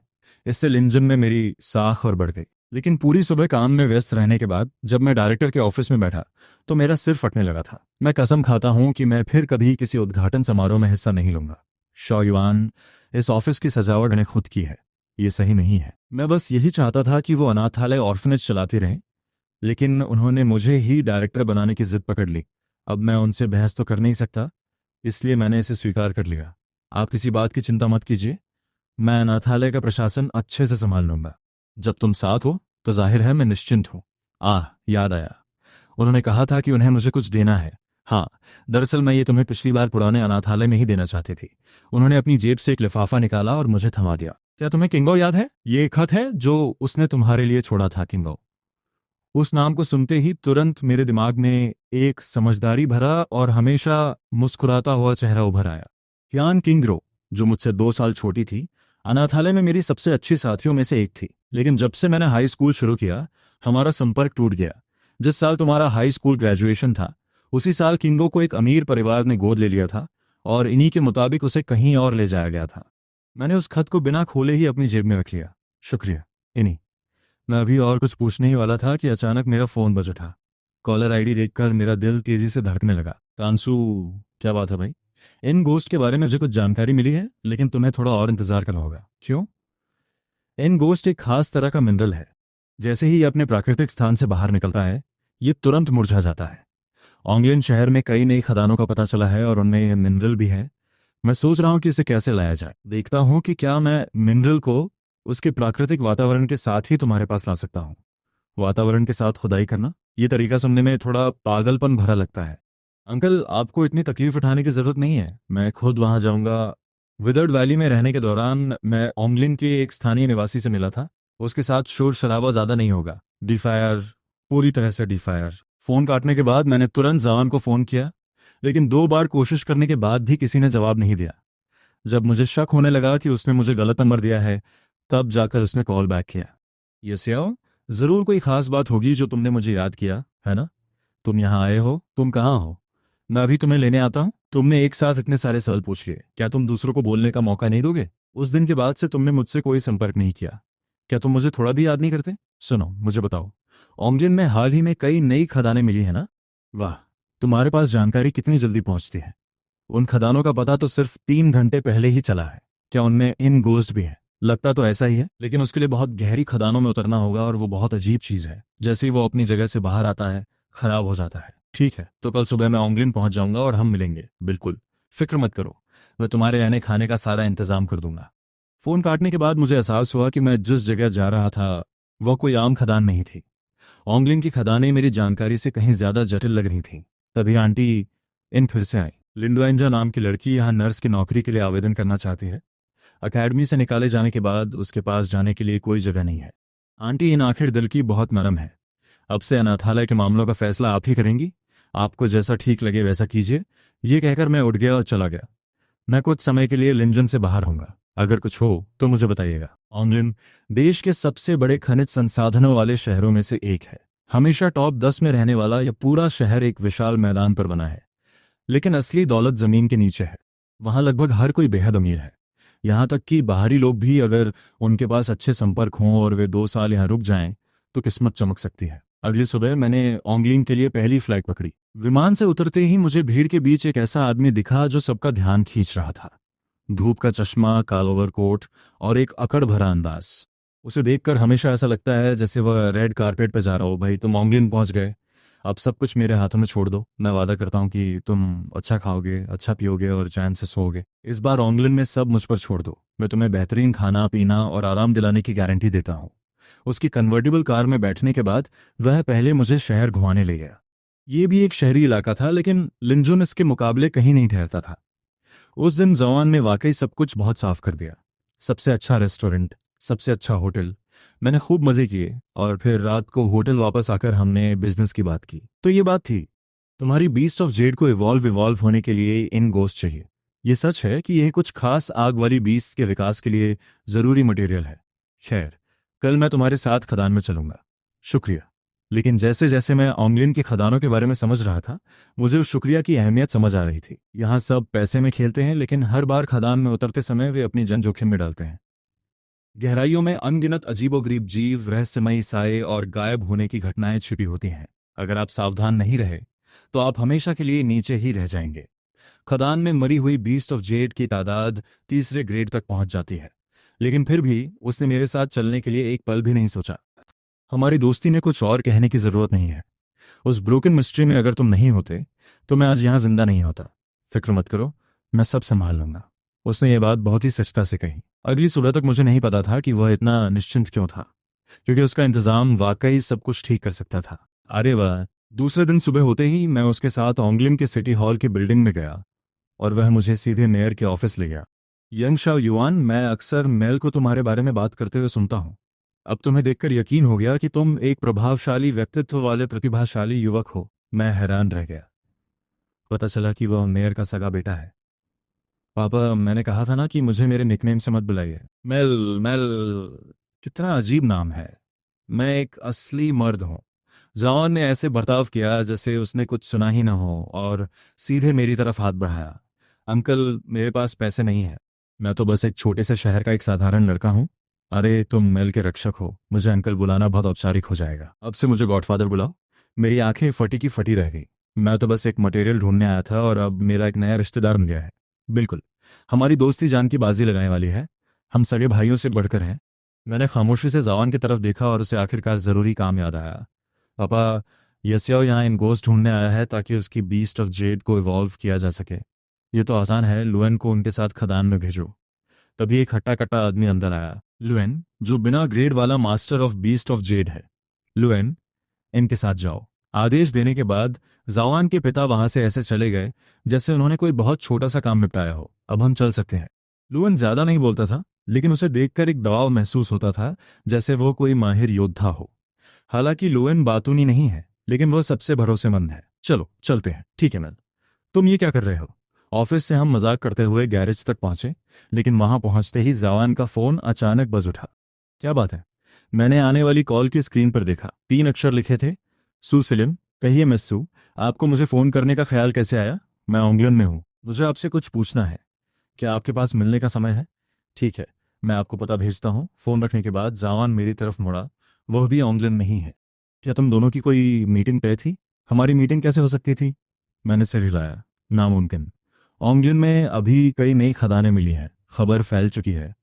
इससे लिंजन में मेरी साख और बढ़ गई। लेकिन पूरी सुबह काम में व्यस्त रहने के बाद जब मैं डायरेक्टर के ऑफिस में बैठा तो मेरा सिर फटने लगा था। मैं कसम खाता हूं कि मैं फिर कभी किसी उद्घाटन समारोह में हिस्सा नहीं लूंगा। शौयुआन, इस ऑफिस की सजावट मैंने खुद की है, ये सही नहीं है। मैं बस यही चाहता था कि वो अनाथालय ऑर्फनेज चलाते रहें, लेकिन उन्होंने मुझे ही डायरेक्टर बनाने की जिद पकड़ ली। अब मैं उनसे बहस तो कर नहीं सकता, इसलिए मैंने इसे स्वीकार कर लिया। आप किसी बात की चिंता मत कीजिए, मैं अनाथालय का प्रशासन अच्छे से संभाल लूंगा। जब तुम साथ हो तो जाहिर है मैं निश्चिंत हूं। याद आया, उन्होंने कहा था कि उन्हें मुझे कुछ देना है। हाँ, दरअसल मैं ये तुम्हें पिछली बार पुराने अनाथालय में ही देना चाहती थी। उन्होंने अपनी जेब से एक लिफाफा निकाला और मुझे थमा दिया। क्या तुम्हें किंगो याद है? ये एक खत है जो उसने तुम्हारे लिए छोड़ा था, किंगो। उस नाम को सुनते ही तुरंत मेरे दिमाग में एक समझदारी भरा और हमेशा मुस्कुराता हुआ चेहरा उभर आया। यान किंग्रो, जो मुझसे 2 साल छोटी थी, अनाथालय में मेरी सबसे अच्छी साथियों में से एक थी। लेकिन जब से मैंने हाई स्कूल शुरू किया, हमारा संपर्क टूट गया। जिस साल तुम्हारा हाई स्कूल ग्रेजुएशन था, उसी साल किंगो को एक अमीर परिवार ने गोद ले लिया था और इन्हीं के मुताबिक उसे कहीं और ले जाया गया था। मैंने उस खत को बिना खोले ही अपनी जेब में रख लिया। शुक्रिया, इन्हीं। मैं अभी और कुछ पूछने ही वाला था कि अचानक मेरा फोन बज उठा। कॉलर आईडी देखकर मेरा दिल तेजी से धड़कने लगा। तांसु, क्या बात है भाई? इन गोस्ट के बारे में मुझे कुछ जानकारी मिली है, लेकिन तुम्हें थोड़ा और इंतजार करना होगा। क्यों? इन गोस्ट एक खास तरह का मिनरल है। जैसे ही ये अपने प्राकृतिक स्थान से बाहर निकलता है, ये तुरंत मुरझा जाता है। ऑंगलिन शहर में कई नई खदानों का पता चला है और उनमें यह मिनरल भी है। मैं सोच रहा हूँ कि इसे कैसे लाया जाए। देखता हूँ कि क्या मैं मिनरल को उसके प्राकृतिक वातावरण के साथ ही तुम्हारे पास ला सकता हूँ। वातावरण के साथ खुदाई करना, ये तरीका सुनने में थोड़ा पागलपन भरा लगता है। अंकल, आपको इतनी तकलीफ उठाने की जरूरत नहीं है, मैं खुद वहां जाऊंगा। विदर्ड वैली में रहने के दौरान मैं ऑंगलिन के एक स्थानीय निवासी से मिला था। उसके साथ शोर शराबा ज्यादा नहीं होगा। डिफायर, पूरी तरह से डिफायर। फोन काटने के बाद मैंने तुरंत जवान को फोन किया, लेकिन 2 बार कोशिश करने के बाद भी किसी ने जवाब नहीं दिया। जब मुझे शक होने लगा कि उसने मुझे गलत नंबर दिया है, तब जाकर उसने कॉल बैक किया। यस्याओ, जरूर कोई खास बात होगी जो तुमने मुझे याद किया, है ना? तुम यहाँ आए हो, तुम कहाँ हो? मैं अभी तुम्हें लेने आता हूँ। तुमने एक साथ इतने सारे सवाल पूछ लिए, क्या तुम दूसरों को बोलने का मौका नहीं दोगे? उस दिन के बाद से तुमने मुझसे कोई संपर्क नहीं किया। क्या तुम मुझे थोड़ा भी याद नहीं करते? सुनो, मुझे बताओ, ओंगलिन में हाल ही में कई नई खदानें मिली है ना? वाह, तुम्हारे पास जानकारी कितनी जल्दी पहुंचती है। उन खदानों का पता तो सिर्फ 3 घंटे पहले ही चला है। क्या उनमें इन गोस्ट भी है? लगता तो ऐसा ही है, लेकिन उसके लिए बहुत गहरी खदानों में उतरना होगा और वो बहुत अजीब चीज है। जैसे ही वो अपनी जगह से बाहर आता है, खराब हो जाता है। ठीक है, तो कल सुबह मैं ओंगलिन पहुंच जाऊंगा और हम मिलेंगे। बिल्कुल, फिक्र मत करो, मैं तुम्हारे रहने खाने का सारा इंतजाम कर दूंगा। फोन काटने के बाद मुझे एहसास हुआ कि मैं जिस जगह जा रहा था वह कोई आम खदान नहीं थी। ओंगलिन की खदानें मेरी जानकारी से कहीं ज्यादा जटिल लग रही थीं। तभी आंटी इन फिर से आई। लिंडुएंजा नाम की लड़की यहाँ नर्स की नौकरी के लिए आवेदन करना चाहती है। अकेडमी से निकाले जाने के बाद उसके पास जाने के लिए कोई जगह नहीं है। आंटी इन आखिर दिल की बहुत नरम है। अब से अनाथालय के मामलों का फैसला आप ही करेंगी। आपको जैसा ठीक लगे वैसा कीजिए। ये कहकर मैं उठ गया और चला गया। मैं कुछ समय के लिए लिंजन से बाहर होऊंगा। अगर कुछ हो तो मुझे बताइएगा। ऑंगलिन देश के सबसे बड़े खनिज संसाधनों वाले शहरों में से एक है। हमेशा टॉप 10 में रहने वाला यह पूरा शहर एक विशाल मैदान पर बना है, लेकिन असली दौलत जमीन के नीचे है। वहां लगभग हर कोई बेहद अमीर है, यहाँ तक कि बाहरी लोग भी। अगर उनके पास अच्छे संपर्क हों और वे 2 साल यहाँ रुक जाएं तो किस्मत चमक सकती है। अगली सुबह मैंने ओंगलिन के लिए पहली फ्लाइट पकड़ी। विमान से उतरते ही मुझे भीड़ के बीच एक ऐसा आदमी दिखा जो सबका ध्यान खींच रहा था। धूप का चश्मा, काला ओवरकोट और एक अकड़ भरा अंदाज। उसे देखकर हमेशा ऐसा लगता है जैसे वह रेड कारपेट पे जा रहा हो। भाई, तुम ओंगलिन पहुंच गए, अब सब कुछ मेरे हाथों में छोड़ दो। मैं वादा करता हूँ कि तुम अच्छा खाओगे, अच्छा पियोगे और चैन से सोओगे। इस बार ओंगलिन में सब मुझ पर छोड़ दो। मैं तुम्हें बेहतरीन खाना पीना और आराम दिलाने की गारंटी देता हूँ। उसकी कन्वर्टेबल कार में बैठने के बाद वह पहले मुझे शहर घुमाने ले गया। ये भी एक शहरी इलाका था, लेकिन लिंजुन इसके मुकाबले कहीं नहीं ठहरता था। उस दिन जवान ने वाकई सब कुछ बहुत साफ कर दिया। सबसे अच्छा रेस्टोरेंट, सबसे अच्छा होटल। मैंने खूब मजे किए और फिर रात को होटल वापस आकर हमने बिजनेस की बात की। तो ये बात थी, तुम्हारी बीस्ट ऑफ जेड को इवॉल्व होने के लिए इन गोस्ट चाहिए। ये सच है कि यह कुछ खास आग वाली बीस्ट के विकास के लिए जरूरी मटेरियल है। खैर, कल मैं तुम्हारे साथ खदान में चलूंगा। शुक्रिया। लेकिन जैसे जैसे मैं ऑंगलिन की खदानों के बारे में समझ रहा था, मुझे उस शुक्रिया की अहमियत समझ आ रही थी। यहाँ सब पैसे में खेलते हैं, लेकिन हर बार खदान में उतरते समय वे अपनी जान जोखिम में डालते हैं। गहराइयों में अनगिनत अजीबोगरीब जीव, रहस्यमयी साए और गायब होने की घटनाएं छिपी होती हैं। अगर आप सावधान नहीं रहे तो आप हमेशा के लिए नीचे ही रह जाएंगे। खदान में मरी हुई बीस्ट ऑफ जेड की तादाद तीसरे ग्रेड तक पहुंच जाती है, लेकिन फिर भी उसने मेरे साथ चलने के लिए एक पल भी नहीं सोचा। हमारी दोस्ती ने कुछ और कहने की जरूरत नहीं है। उस ब्रोकन मिस्ट्री में अगर तुम नहीं होते तो मैं आज यहां जिंदा नहीं होता। फिक्र मत करो, मैं सब संभाल लूंगा। उसने ये बात बहुत ही सच्चता से कही। अगली सुबह तक मुझे नहीं पता था कि वह इतना निश्चिंत क्यों था, क्योंकि उसका इंतजाम वाकई सब कुछ ठीक कर सकता था। अरे वाह! दूसरे दिन सुबह होते ही मैं उसके साथ ओंगलिन के सिटी हॉल की बिल्डिंग में गया और वह मुझे सीधे मेयर के ऑफिस ले गया। यंग शाओ युआन, मैं अक्सर मेल को तुम्हारे बारे में बात करते हुए सुनता हूँ। अब तुम्हें देखकर यकीन हो गया कि तुम एक प्रभावशाली व्यक्तित्व वाले प्रतिभाशाली युवक हो। मैं हैरान रह गया। पता चला कि वह मेयर का सगा बेटा है। पापा, मैंने कहा था ना कि मुझे मेरे निकनेम से मत बुलाइए। मेल, मेल, कितना अजीब नाम है। मैं एक असली मर्द हूँ। जॉन ने ऐसे बर्ताव किया जैसे उसने कुछ सुना ही ना हो और सीधे मेरी तरफ हाथ बढ़ाया। अंकल, मेरे पास पैसे नहीं है। मैं तो बस एक छोटे से शहर का एक साधारण लड़का हूँ। अरे, तुम मेल के रक्षक हो, मुझे अंकल बुलाना बहुत औपचारिक हो जाएगा। अब से मुझे गॉडफादर बुलाओ। मेरी आंखें फटी की फटी रह गई। मैं तो बस एक मटेरियल ढूंढने आया था और अब मेरा एक नया रिश्तेदार बन गया है। बिल्कुल, हमारी दोस्ती जान की बाजी लगाने वाली है। हम सगे भाइयों से बढ़कर हैं। मैंने खामोशी से जवान की तरफ देखा और उसे आखिरकार ज़रूरी काम याद आया। पापा, यस्याओ यहाँ इन गोस्ट ढूंढने आया है ताकि उसकी बीस्ट ऑफ जेड को इवॉल्व किया जा सके। ये तो आसान है, लुएन को उनके साथ खदान में भेजो। तभी एक हट्टा कट्टा आदमी अंदर आया। लुएन, जो बिना ग्रेड वाला master of beast of Z है। लुएन, इनके साथ जाओ। आदेश देने के बाद जवान के पिता वहां से ऐसे चले गए जैसे उन्होंने कोई बहुत छोटा सा काम निपटाया हो। अब हम चल सकते हैं। लुएन ज्यादा नहीं बोलता था, लेकिन उसे देखकर एक दबाव महसूस होता था, जैसे वो कोई माहिर योद्धा हो। हालांकि लुएन बातूनी नहीं है, लेकिन वह सबसे भरोसेमंद है। चलो चलते हैं। ठीक है मेल, तुम ये क्या कर रहे हो? ऑफिस से हम मजाक करते हुए गैरेज तक पहुंचे, लेकिन वहां पहुंचते ही जवान का फोन अचानक बज उठा। क्या बात है? मैंने आने वाली कॉल की स्क्रीन पर देखा। 3 अक्षर लिखे थे, सू सिलिन। कहिए मिस सू, आपको मुझे फोन करने का ख्याल कैसे आया? मैं ओंगलन में हूँ, मुझे आपसे कुछ पूछना है। क्या आपके पास मिलने का समय है? ठीक है, मैं आपको पता भेजता हूँ। फोन रखने के बाद जवान मेरी तरफ मुड़ा। वह भी ओंगलन में ही है। क्या तुम दोनों की कोई मीटिंग तय थी? हमारी मीटिंग कैसे हो सकती थी? मैंने सिर हिलाया। नामुमकिन। ओंगलिन में अभी कई नई खदानें मिली हैं, खबर फैल चुकी है।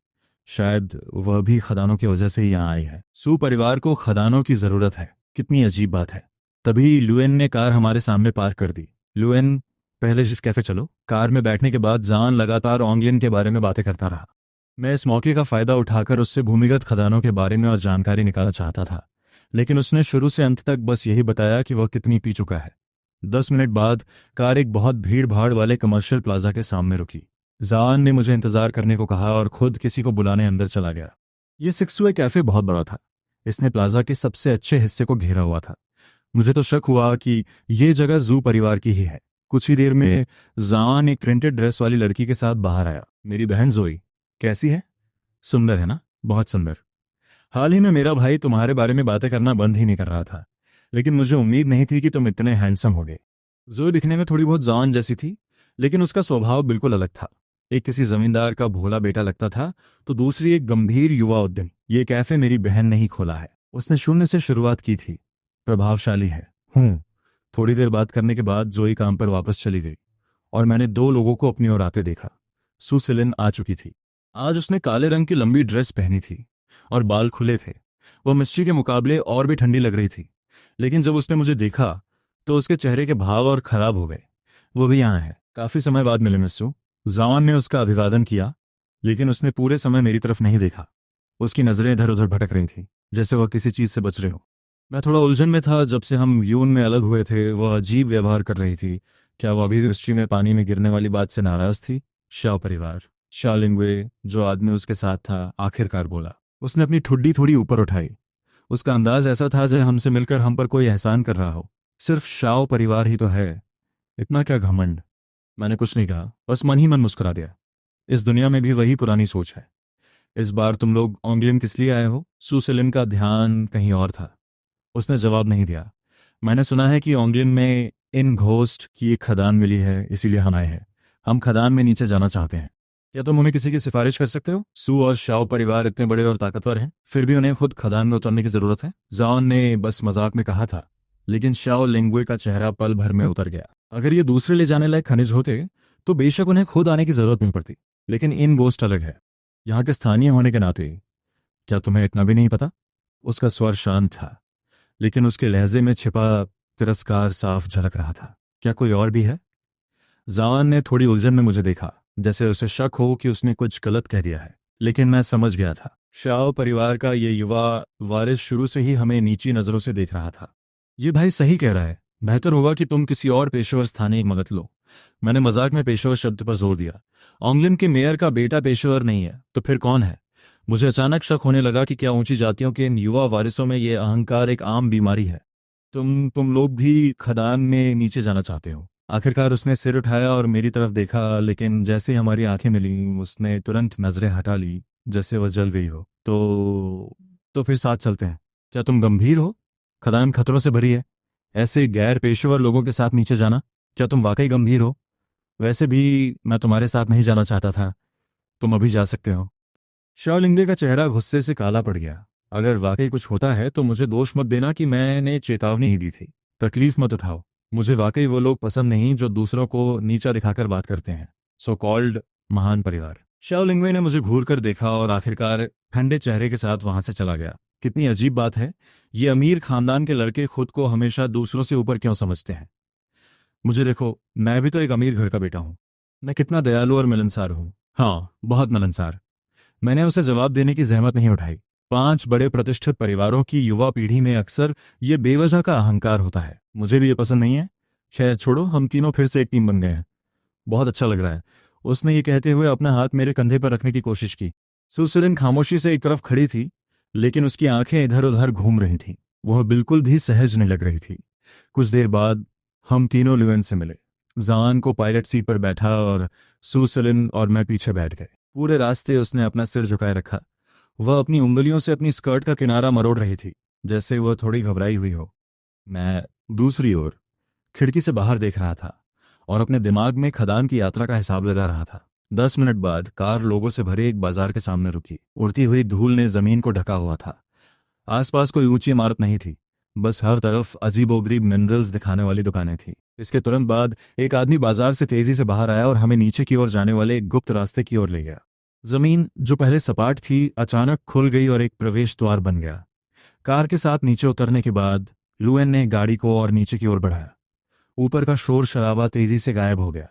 शायद वह भी खदानों की वजह से ही यहाँ आई है। सू परिवार को खदानों की जरूरत है। कितनी अजीब बात है। तभी लुएन ने कार हमारे सामने पार्क कर दी। लुएन, पहले जिस कैफे चलो। कार में बैठने के बाद जान लगातार ओंगलिन के बारे में बातें करता रहा। मैं इस मौके का फायदा उठाकर उससे भूमिगत खदानों के बारे में और जानकारी निकालना चाहता था, लेकिन उसने शुरू से अंत तक बस यही बताया कि वह कितनी पी चुका है। 10 मिनट बाद कार एक बहुत भीड़ भाड़ वाले कमर्शियल प्लाजा के सामने रुकी। जान ने मुझे इंतजार करने को कहा और खुद किसी को बुलाने अंदर चला गया। ये 6 वे कैफे बहुत बड़ा था। इसने प्लाजा के सबसे अच्छे हिस्से को घेरा हुआ था। मुझे तो शक हुआ कि ये जगह जू परिवार की ही है। कुछ ही देर में जान एक प्रिंटेड ड्रेस वाली लड़की के साथ बाहर आया। मेरी बहन जोई। कैसी है? सुंदर है ना? बहुत सुंदर। हाल ही में मेरा भाई तुम्हारे बारे में बातें करना बंद ही नहीं कर रहा था, लेकिन मुझे उम्मीद नहीं थी कि तुम इतने हैंडसम होगे। जोई दिखने में थोड़ी बहुत जान जैसी थी, लेकिन उसका स्वभाव बिल्कुल अलग था। एक किसी जमींदार का भोला बेटा लगता था, तो दूसरी एक गंभीर युवा उद्यमी। ये कैफे मेरी बहन ने ही खोला है। उसने शून्य से शुरुआत की थी। प्रभावशाली है। थोड़ी देर बात करने के बाद जोई काम पर वापस चली गई और मैंने 2 लोगों को अपनी ओर आते देखा। सुसिलिन आ चुकी थी। आज उसने काले रंग की लंबी ड्रेस पहनी थी और बाल खुले थे। वह मिस्ट्री के मुकाबले और भी ठंडी लग रही थी, लेकिन जब उसने मुझे देखा तो उसके चेहरे के भाव और खराब हो गए। वो भी यहाँ है। काफी समय बाद मिले मिस्सू। जवान ने उसका अभिवादन किया, लेकिन उसने पूरे समय मेरी तरफ नहीं देखा। उसकी नजरें इधर उधर भटक रही थी, जैसे वह किसी चीज से बच रहे हो। मैं थोड़ा उलझन में था। जब से हम यून में अलग हुए थे, वह अजीब व्यवहार कर रही थी। क्या वह अभी मिस्ट्री में पानी में गिरने वाली बात से नाराज थी? शाओ परिवार, शालिंगवे, जो आदमी उसके साथ था, आखिरकार बोला। उसने अपनी ठुड्डी थोड़ी ऊपर उठाई। उसका अंदाज ऐसा था जैसे हमसे मिलकर हम पर कोई एहसान कर रहा हो। सिर्फ शाओ परिवार ही तो है, इतना क्या घमंड। मैंने कुछ नहीं कहा, बस मन ही मन मुस्कुरा दिया। इस दुनिया में भी वही पुरानी सोच है। इस बार तुम लोग ओंगलिन किस लिए आए हो? सुसिलिन का ध्यान कहीं और था। उसने जवाब नहीं दिया। मैंने सुना है कि ओंगलिन में इन घोस्ट की एक खदान मिली है, इसीलिए हम आए हैं। हम खदान में नीचे जाना चाहते हैं। क्या तुम हमें किसी की सिफारिश कर सकते हो? सू और शाओ परिवार इतने बड़े और ताकतवर हैं, फिर भी उन्हें खुद खदान में उतरने की जरूरत है। जाओन ने बस मजाक में कहा था, लेकिन शाओ लिंगुए का चेहरा पल भर में उतर गया। अगर ये दूसरे ले जाने लायक खनिज होते तो बेशक उन्हें खुद आने की जरूरत नहीं पड़ती, लेकिन इन गोस्ट अलग है। यहाँ के स्थानीय होने के नाते क्या तुम्हें इतना भी नहीं पता? उसका स्वर शांत था, लेकिन उसके लहजे में छिपा तिरस्कार साफ झलक रहा था। क्या कोई और भी है? जावान ने थोड़ी उलझन में मुझे देखा, जैसे उसे शक हो कि उसने कुछ गलत कह दिया है, लेकिन मैं समझ गया था। शाओ परिवार का ये युवा वारिस शुरू से ही हमें नीची नजरों से देख रहा था। ये भाई सही कह रहा है, बेहतर होगा कि तुम किसी और पेशेवर स्थानीय की मदद लो। मैंने मजाक में पेशेवर शब्द पर जोर दिया। ओंगलिन के मेयर का बेटा पेशेवर नहीं है तो फिर कौन है? मुझे अचानक शक होने लगा कि क्या ऊंची जातियों के इन युवा वारिसों में ये अहंकार एक आम बीमारी है। तुम लोग भी खदान में नीचे जाना चाहते हो? आखिरकार उसने सिर उठाया और मेरी तरफ देखा, लेकिन जैसे ही हमारी आंखें मिली उसने तुरंत नजरें हटा ली, जैसे वह जल गई हो। तो फिर साथ चलते हैं। क्या तुम गंभीर हो? खदान खतरों से भरी है, ऐसे गैर पेशेवर लोगों के साथ नीचे जाना। क्या तुम वाकई गंभीर हो? वैसे भी मैं तुम्हारे साथ नहीं जाना चाहता था, तुम अभी जा सकते हो। शाओलिंगे का चेहरा गुस्से से काला पड़ गया। अगर वाकई कुछ होता है तो मुझे दोष मत देना कि मैंने चेतावनी ही दी थी। तकलीफ मत उठाओ। मुझे वाकई वो लोग पसंद नहीं जो दूसरों को नीचा दिखाकर बात करते हैं। सो कॉल्ड महान परिवार। शाओलिंगे ने मुझे घूर कर देखा और आखिरकार ठंडे चेहरे के साथ वहां से चला गया। कितनी अजीब बात है, ये अमीर खानदान के लड़के खुद को हमेशा दूसरों से ऊपर क्यों समझते हैं? मुझे देखो, मैं भी तो एक अमीर घर का बेटा हूँ। मैं कितना दयालु और मिलनसार हूँ। हाँ, बहुत मिलनसार। मैंने उसे जवाब देने की जहमत नहीं उठाई। 5 बड़े प्रतिष्ठित परिवारों की युवा पीढ़ी में अक्सर ये बेवजह का अहंकार होता है। मुझे भी ये पसंद नहीं है। खैर छोड़ो, हम तीनों फिर से एक टीम बन गए हैं। बहुत अच्छा लग रहा है। उसने ये कहते हुए अपना हाथ मेरे कंधे पर रखने की कोशिश की। सुसलिन खामोशी से एक तरफ खड़ी थी, लेकिन उसकी आंखें इधर उधर घूम रही थीं। वह बिल्कुल भी सहज नहीं लग रही थी। कुछ देर बाद हम तीनों ल्यूएन से मिले। जान को पायलट सीट पर बैठा और सुसलिन और मैं पीछे बैठ गए। पूरे रास्ते उसने अपना सिर झुकाए रखा। वह अपनी उंगलियों से अपनी स्कर्ट का किनारा मरोड़ रही थी, जैसे वह थोड़ी घबराई हुई हो। मैं दूसरी ओर खिड़की से बाहर देख रहा था और अपने दिमाग में खदान की यात्रा का हिसाब लगा रहा था। 10 मिनट बाद कार लोगों से भरे एक बाजार के सामने रुकी। उड़ती हुई धूल ने जमीन को ढका हुआ था। आसपास कोई ऊंची इमारत नहीं थी, बस हर तरफ अजीबोगरीब मिनरल्स दिखाने वाली दुकानें थीं। इसके तुरंत बाद एक आदमी बाजार से तेजी से बाहर आया और हमें नीचे की ओर जाने वाले एक गुप्त रास्ते की ओर ले गया। जमीन जो पहले सपाट थी अचानक खुल गई और एक प्रवेश द्वार बन गया। कार के साथ नीचे उतरने के बाद लुएन ने गाड़ी को और नीचे की ओर बढ़ाया। ऊपर का शोर शराबा तेजी से गायब हो गया।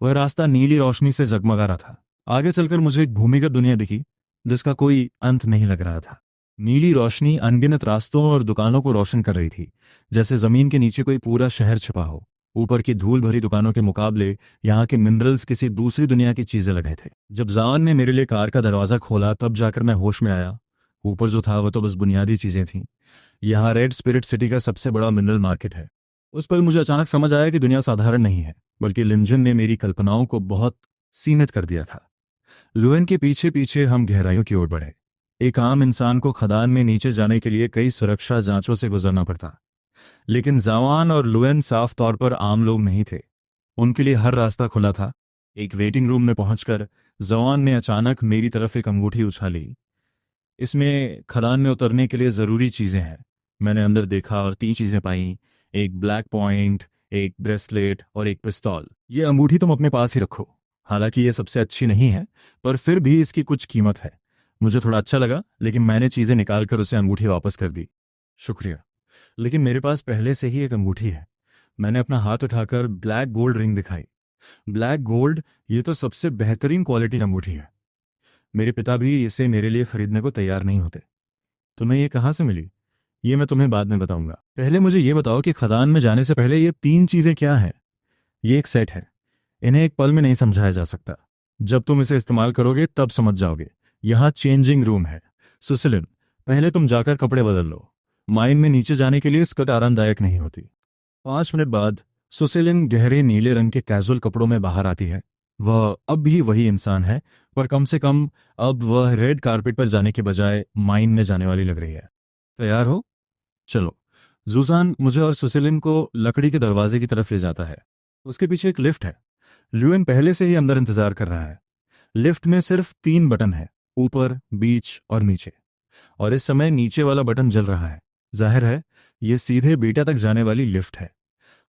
वह रास्ता नीली रोशनी से जगमगा रहा था। आगे चलकर मुझे एक भूमिगत दुनिया दिखी, जिसका कोई अंत नहीं लग रहा था। नीली रोशनी अनगिनत रास्तों और दुकानों को रोशन कर रही थी, जैसे जमीन के नीचे कोई पूरा शहर छिपा हो। ऊपर की धूल भरी दुकानों के मुकाबले यहाँ के मिनरल्स किसी दूसरी दुनिया की चीजें लगे थे। जब जान ने मेरे लिए कार का दरवाजा खोला तब जाकर मैं होश में आया। ऊपर जो था वह तो बस बुनियादी चीजें थीं। यहाँ रेड स्पिरिट सिटी का सबसे बड़ा मिनरल मार्केट है। उस पर मुझे अचानक समझ आया कि दुनिया साधारण नहीं है, बल्कि लिंजन ने मेरी कल्पनाओं को बहुत सीमित कर दिया था। लुएन के पीछे पीछे हम गहराइयों की ओर बढ़े। एक आम इंसान को खदान में नीचे जाने के लिए कई सुरक्षा जांचों से गुजरना पड़ता, लेकिन जावान और लुएन साफ तौर पर आम लोग नहीं थे। उनके लिए हर रास्ता खुला था। एक वेटिंग रूम में पहुंचकर जवान ने अचानक मेरी तरफ एक अंगूठी उछाली। इसमें खदान में उतरने के लिए ज़रूरी चीज़ें हैं। मैंने अंदर देखा और 3 चीज़ें पाई, एक ब्लैक पॉइंट, एक ब्रेसलेट और एक पिस्तौल। ये अंगूठी तुम अपने पास ही रखो। हालांकि ये सबसे अच्छी नहीं है, पर फिर भी इसकी कुछ कीमत है। मुझे थोड़ा अच्छा लगा, लेकिन मैंने चीज़ें निकालकर उसे अंगूठी वापस कर दी। शुक्रिया, लेकिन मेरे पास पहले से ही एक अंगूठी है। मैंने अपना हाथ उठाकर ब्लैक गोल्ड रिंग दिखाई। ब्लैक गोल्ड, ये तो सबसे बेहतरीन क्वालिटी की अंगूठी है। मेरे पिता भी इसे मेरे लिए खरीदने को तैयार नहीं होते। तुम्हें ये कहाँ से मिली? ये मैं तुम्हें बाद में बताऊंगा। पहले मुझे ये बताओ कि खदान में जाने से पहले ये 3 चीजें क्या हैं? ये एक सेट है। इन्हें एक पल में नहीं समझाया जा सकता। जब तुम इसे इस्तेमाल करोगे तब समझ जाओगे। यहाँ चेंजिंग रूम है। सुसिलिन, पहले तुम जाकर कपड़े बदल लो। माइन में नीचे जाने के लिए स्कर्ट आरामदायक नहीं होती। 5 मिनट बाद सुसिलिन गहरे नीले रंग के कैजुअल कपड़ों में बाहर आती है। वह अब भी वही इंसान है, पर कम से कम अब वह रेड कारपेट पर जाने के बजाय माइन में जाने वाली लग रही है। तैयार हो? चलो। जूसान मुझे और सुसिलिन को लकड़ी के दरवाजे की तरफ ले जाता है। उसके पीछे एक लिफ्ट है। ल्यूएन पहले से ही अंदर इंतजार कर रहा है। लिफ्ट में सिर्फ 3 बटन है, ऊपर, बीच और नीचे। और इस समय नीचे वाला बटन जल रहा है। जाहिर है ये सीधे बीटा तक जाने वाली लिफ्ट है।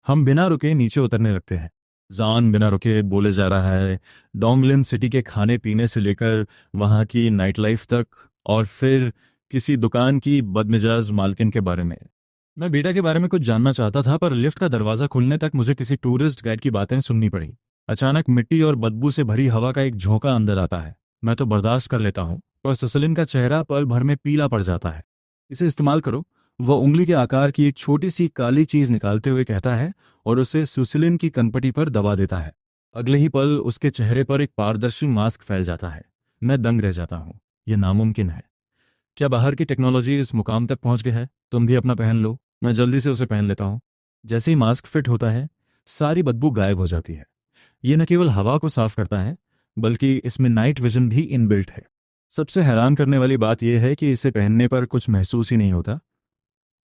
हम बिना रुके नीचे उतरने लगते हैं। जान बिना रुके बोले जा रहा है डोंगलिन सिटी के खाने पीने से लेकर वहाँ की नाइट लाइफ तक, और फिर किसी दुकान की बदमिजाज मालकिन के बारे में। मैं बेटा के बारे में कुछ जानना चाहता था, पर लिफ्ट का दरवाज़ा खुलने तक मुझे किसी टूरिस्ट गाइड की बातें सुननी पड़ी। अचानक मिट्टी और बदबू से भरी हवा का एक झोंका अंदर आता है। मैं तो बर्दाश्त कर लेता हूँ, पर सुसलिन का चेहरा पल भर में पीला पड़ जाता है। इसे इस्तेमाल करो, वह उंगली के आकार की एक छोटी सी काली चीज निकालते हुए कहता है और उसे सुसिलिन की कनपटी पर दबा देता है। अगले ही पल उसके चेहरे पर एक पारदर्शी मास्क फैल जाता है। मैं दंग रह जाता हूँ। यह नामुमकिन है। क्या बाहर की टेक्नोलॉजी इस मुकाम तक पहुंच गई है? तुम भी अपना पहन लो। मैं जल्दी से उसे पहन लेता हूँ। जैसे ही मास्क फिट होता है, सारी बदबू गायब हो जाती है। ये न केवल हवा को साफ करता है, बल्कि इसमें नाइट विजन भी इनबिल्ट है। सबसे हैरान करने वाली बात यह है कि इसे पहनने पर कुछ महसूस ही नहीं होता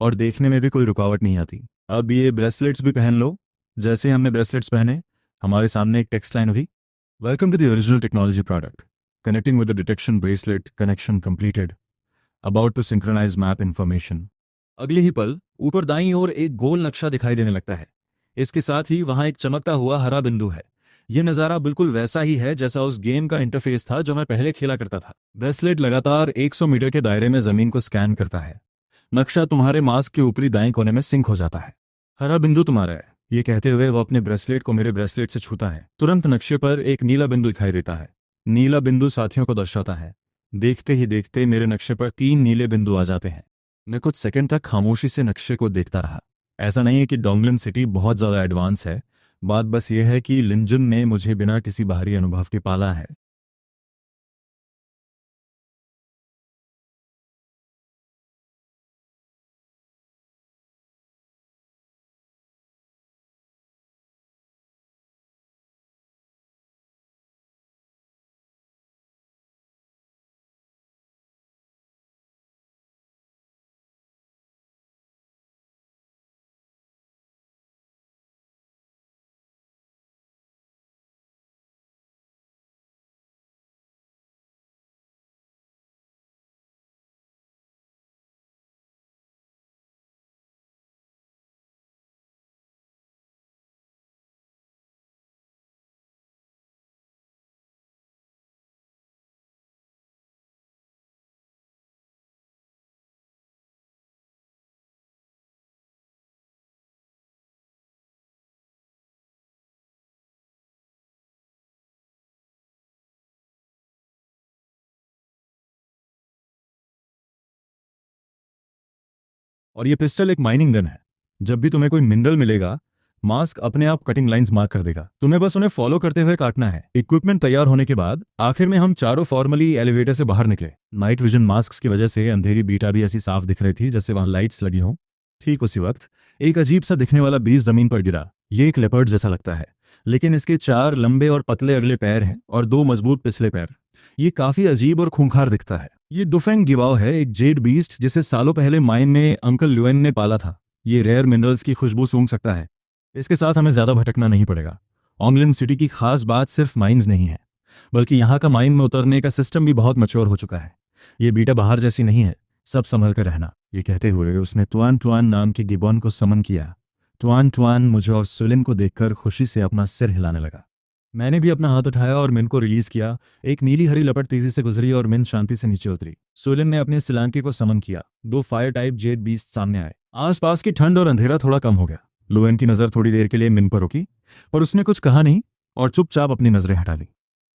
और देखने में भी कोई रुकावट नहीं आती। अब ये ब्रेसलेट्स भी पहन लो। जैसे हमने ब्रेसलेट्स पहने, हमारे सामने एक टेक्स्ट लाइन हुई, welcome to the original technology product, connecting with the detection bracelet, connection completed, about to synchronise map information. अगले ही पल ऊपर दाईं ओर एक गोल नक्शा दिखाई देने लगता है। इसके साथ ही वहां एक चमकता हुआ हरा बिंदु है। यह नज़ारा बिल्कुल वैसा ही है जैसा उस गेम का इंटरफेस था जो मैं पहले खेला करता था। ब्रेसलेट लगातार 100 मीटर के दायरे में जमीन को स्कैन करता है। नक्शा तुम्हारे मास्क के ऊपरी दाएं कोने में सिंक हो जाता है। हरा बिंदु तुम्हारा है, ये कहते हुए वो अपने ब्रेसलेट को मेरे ब्रेसलेट से छूता है। तुरंत नक्शे पर एक नीला बिंदु दिखाई देता है। नीला बिंदु साथियों को दर्शाता है। देखते ही देखते मेरे नक्शे पर 3 नीले बिंदु आ जाते हैं। मैं कुछ सेकंड तक खामोशी से नक्शे को देखता रहा। ऐसा नहीं है कि डोंगलिन सिटी बहुत ज़्यादा एडवांस है, बात बस यह है कि लिंजन ने मुझे बिना किसी बाहरी अनुभव के पाला है। और ये पिस्टल एक माइनिंग गन है। जब भी तुम्हें कोई मिनरल मिलेगा, मास्क अपने आप कटिंग लाइंस मार्क कर देगा। तुम्हें बस उन्हें फॉलो करते हुए काटना है। इक्विपमेंट तैयार होने के बाद आखिर में हम चारों फॉर्मली एलिवेटर से बाहर निकले। नाइट विजन मास्क की वजह से अंधेरी बीटा भी ऐसी साफ दिख रही थी जैसे वहां लाइट्स लगी हों। ठीक उसी वक्त एक अजीब सा दिखने वाला बीज जमीन पर गिरा। ये एक लेपर्ड जैसा लगता है, लेकिन इसके 4 लंबे और पतले अगले पैर हैं और 2 मजबूत पिछले पैर। ये काफी अजीब और खूंखार दिखता है। ये दुफेंग गिवाओ है, एक जेड बीस्ट जिसे सालों पहले माइन में अंकल ल्यूएन ने पाला था। ये रेयर मिनरल्स की खुशबू सूंघ सकता है। इसके साथ हमें ज्यादा भटकना नहीं पड़ेगा। ओंगलिन सिटी की खास बात सिर्फ माइंस नहीं है, बल्कि यहाँ का माइन में उतरने का सिस्टम भी बहुत मैच्योर हो चुका है। ये बीटा बाहर जैसी नहीं है, सब संभल कर रहना। ये कहते हुए उसने टुआन टुआन नाम के गिबॉन को समन किया। टुआन टुआन मुझे और सुलिन को देखकर खुशी से अपना सिर हिलाने लगा। मैंने भी अपना हाथ उठाया और मिन को रिलीज किया। एक नीली हरी लपट तेजी से गुजरी और मिन शांति से नीचे उतरी। सुलिन ने अपने सिलांकी को समन किया। 2 फायर टाइप जेड बीस्ट सामने आए। आसपास की ठंड और अंधेरा थोड़ा कम हो गया। लुएन की नजर थोड़ी देर के लिए मिन पर रुकी, पर उसने कुछ कहा नहीं और चुपचाप अपनी नजरें हटा ली।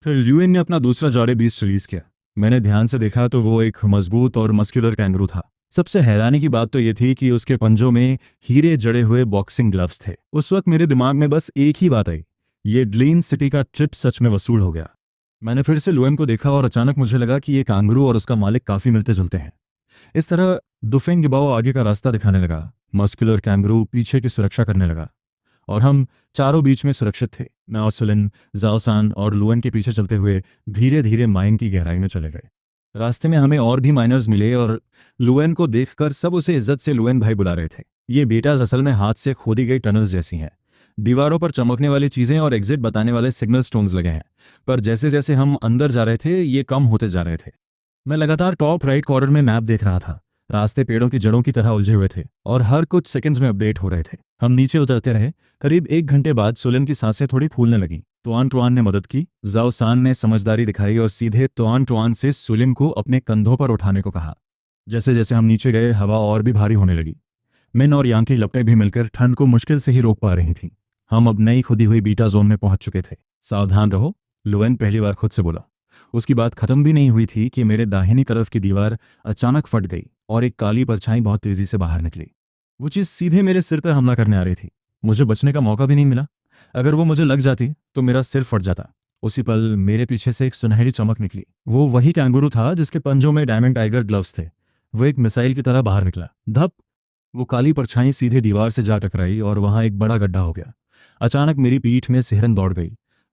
फिर ल्यूएन ने अपना दूसरा जाड़े बीस्ट रिलीज किया। मैंने ध्यान से देखा तो वो एक मजबूत और मस्कुलर कैंगरू था। सबसे हैरानी की बात तो ये थी कि उसके पंजों में हीरे जड़े हुए बॉक्सिंग ग्लव्स थे। उस वक्त मेरे दिमाग में बस एक ही बात आई, ये ड्लीन सिटी का ट्रिप सच में वसूल हो गया। मैंने फिर से लुएन को देखा और अचानक मुझे लगा कि ये कांगरू और उसका मालिक काफी मिलते जुलते हैं। इस तरह दुफेंग गिबाओ आगे का रास्ता दिखाने लगा, मस्कुलर कैंगरू पीछे की सुरक्षा करने लगा और हम चारों बीच में सुरक्षित थे। मैं और सुलिन, जाओसान और लुएन के पीछे चलते हुए धीरे धीरे माइन की गहराई में चले गए। रास्ते में हमें और भी माइनर्स मिले और लुएन को देखकर सब उसे इज्जत से लुएन भाई बुला रहे थे। ये बेटाज असल में हाथ से खोदी गई टनल्स जैसी हैं। दीवारों पर चमकने वाली चीजें और एग्जिट बताने वाले सिग्नल स्टोन्स लगे हैं, पर जैसे जैसे हम अंदर जा रहे थे ये कम होते जा रहे थे। मैं लगातार टॉप राइट कॉर्नर में मैप देख रहा था। रास्ते पेड़ों की जड़ों की तरह उलझे हुए थे और हर कुछ सेकंड्स में अपडेट हो रहे थे। हम नीचे उतरते रहे। करीब 1 घंटे बाद सुलेन की सांसें थोड़ी फूलने लगीं। तुआन टुआन ने मदद की। जाओ सान ने समझदारी दिखाई और सीधे तुआन टुआन से सुलेन को अपने कंधों पर उठाने को कहा। जैसे जैसे हम नीचे गए हवा और भी भारी होने लगी। मिन और यांग की लपटें भी मिलकर ठंड को मुश्किल से ही रोक पा रही थीं। हम अब नई खुदी हुई बीटा जोन में पहुंच चुके थे। सावधान रहो, लुएन पहली बार खुद से बोला। उसकी बात खत्म भी नहीं हुई थी कि मेरे दाहिनी तरफ की दीवार अचानक फट गई और एक काली परछाई बहुत तेजी से बाहर निकली। वो चीज सीधे मेरे सिर पर हमला करने आ रही थी। मुझे बचने का मौका भी नहीं मिला। अगर वो मुझे लग जाती तो मेरा सिर फट जाता। उसी पल मेरे पीछे से एक सुनहरी चमक निकली। वो वही कैंगुरू था जिसके पंजों में डायमंड टाइगर ग्लव्स थे। वो एक मिसाइल की तरह बाहर निकला। धप! वो काली परछाई सीधे दीवार से जा टकराई और वहां एक बड़ा गड्ढा हो गया। अचानक मेरी पीठ में सिहरन दौड़ गई।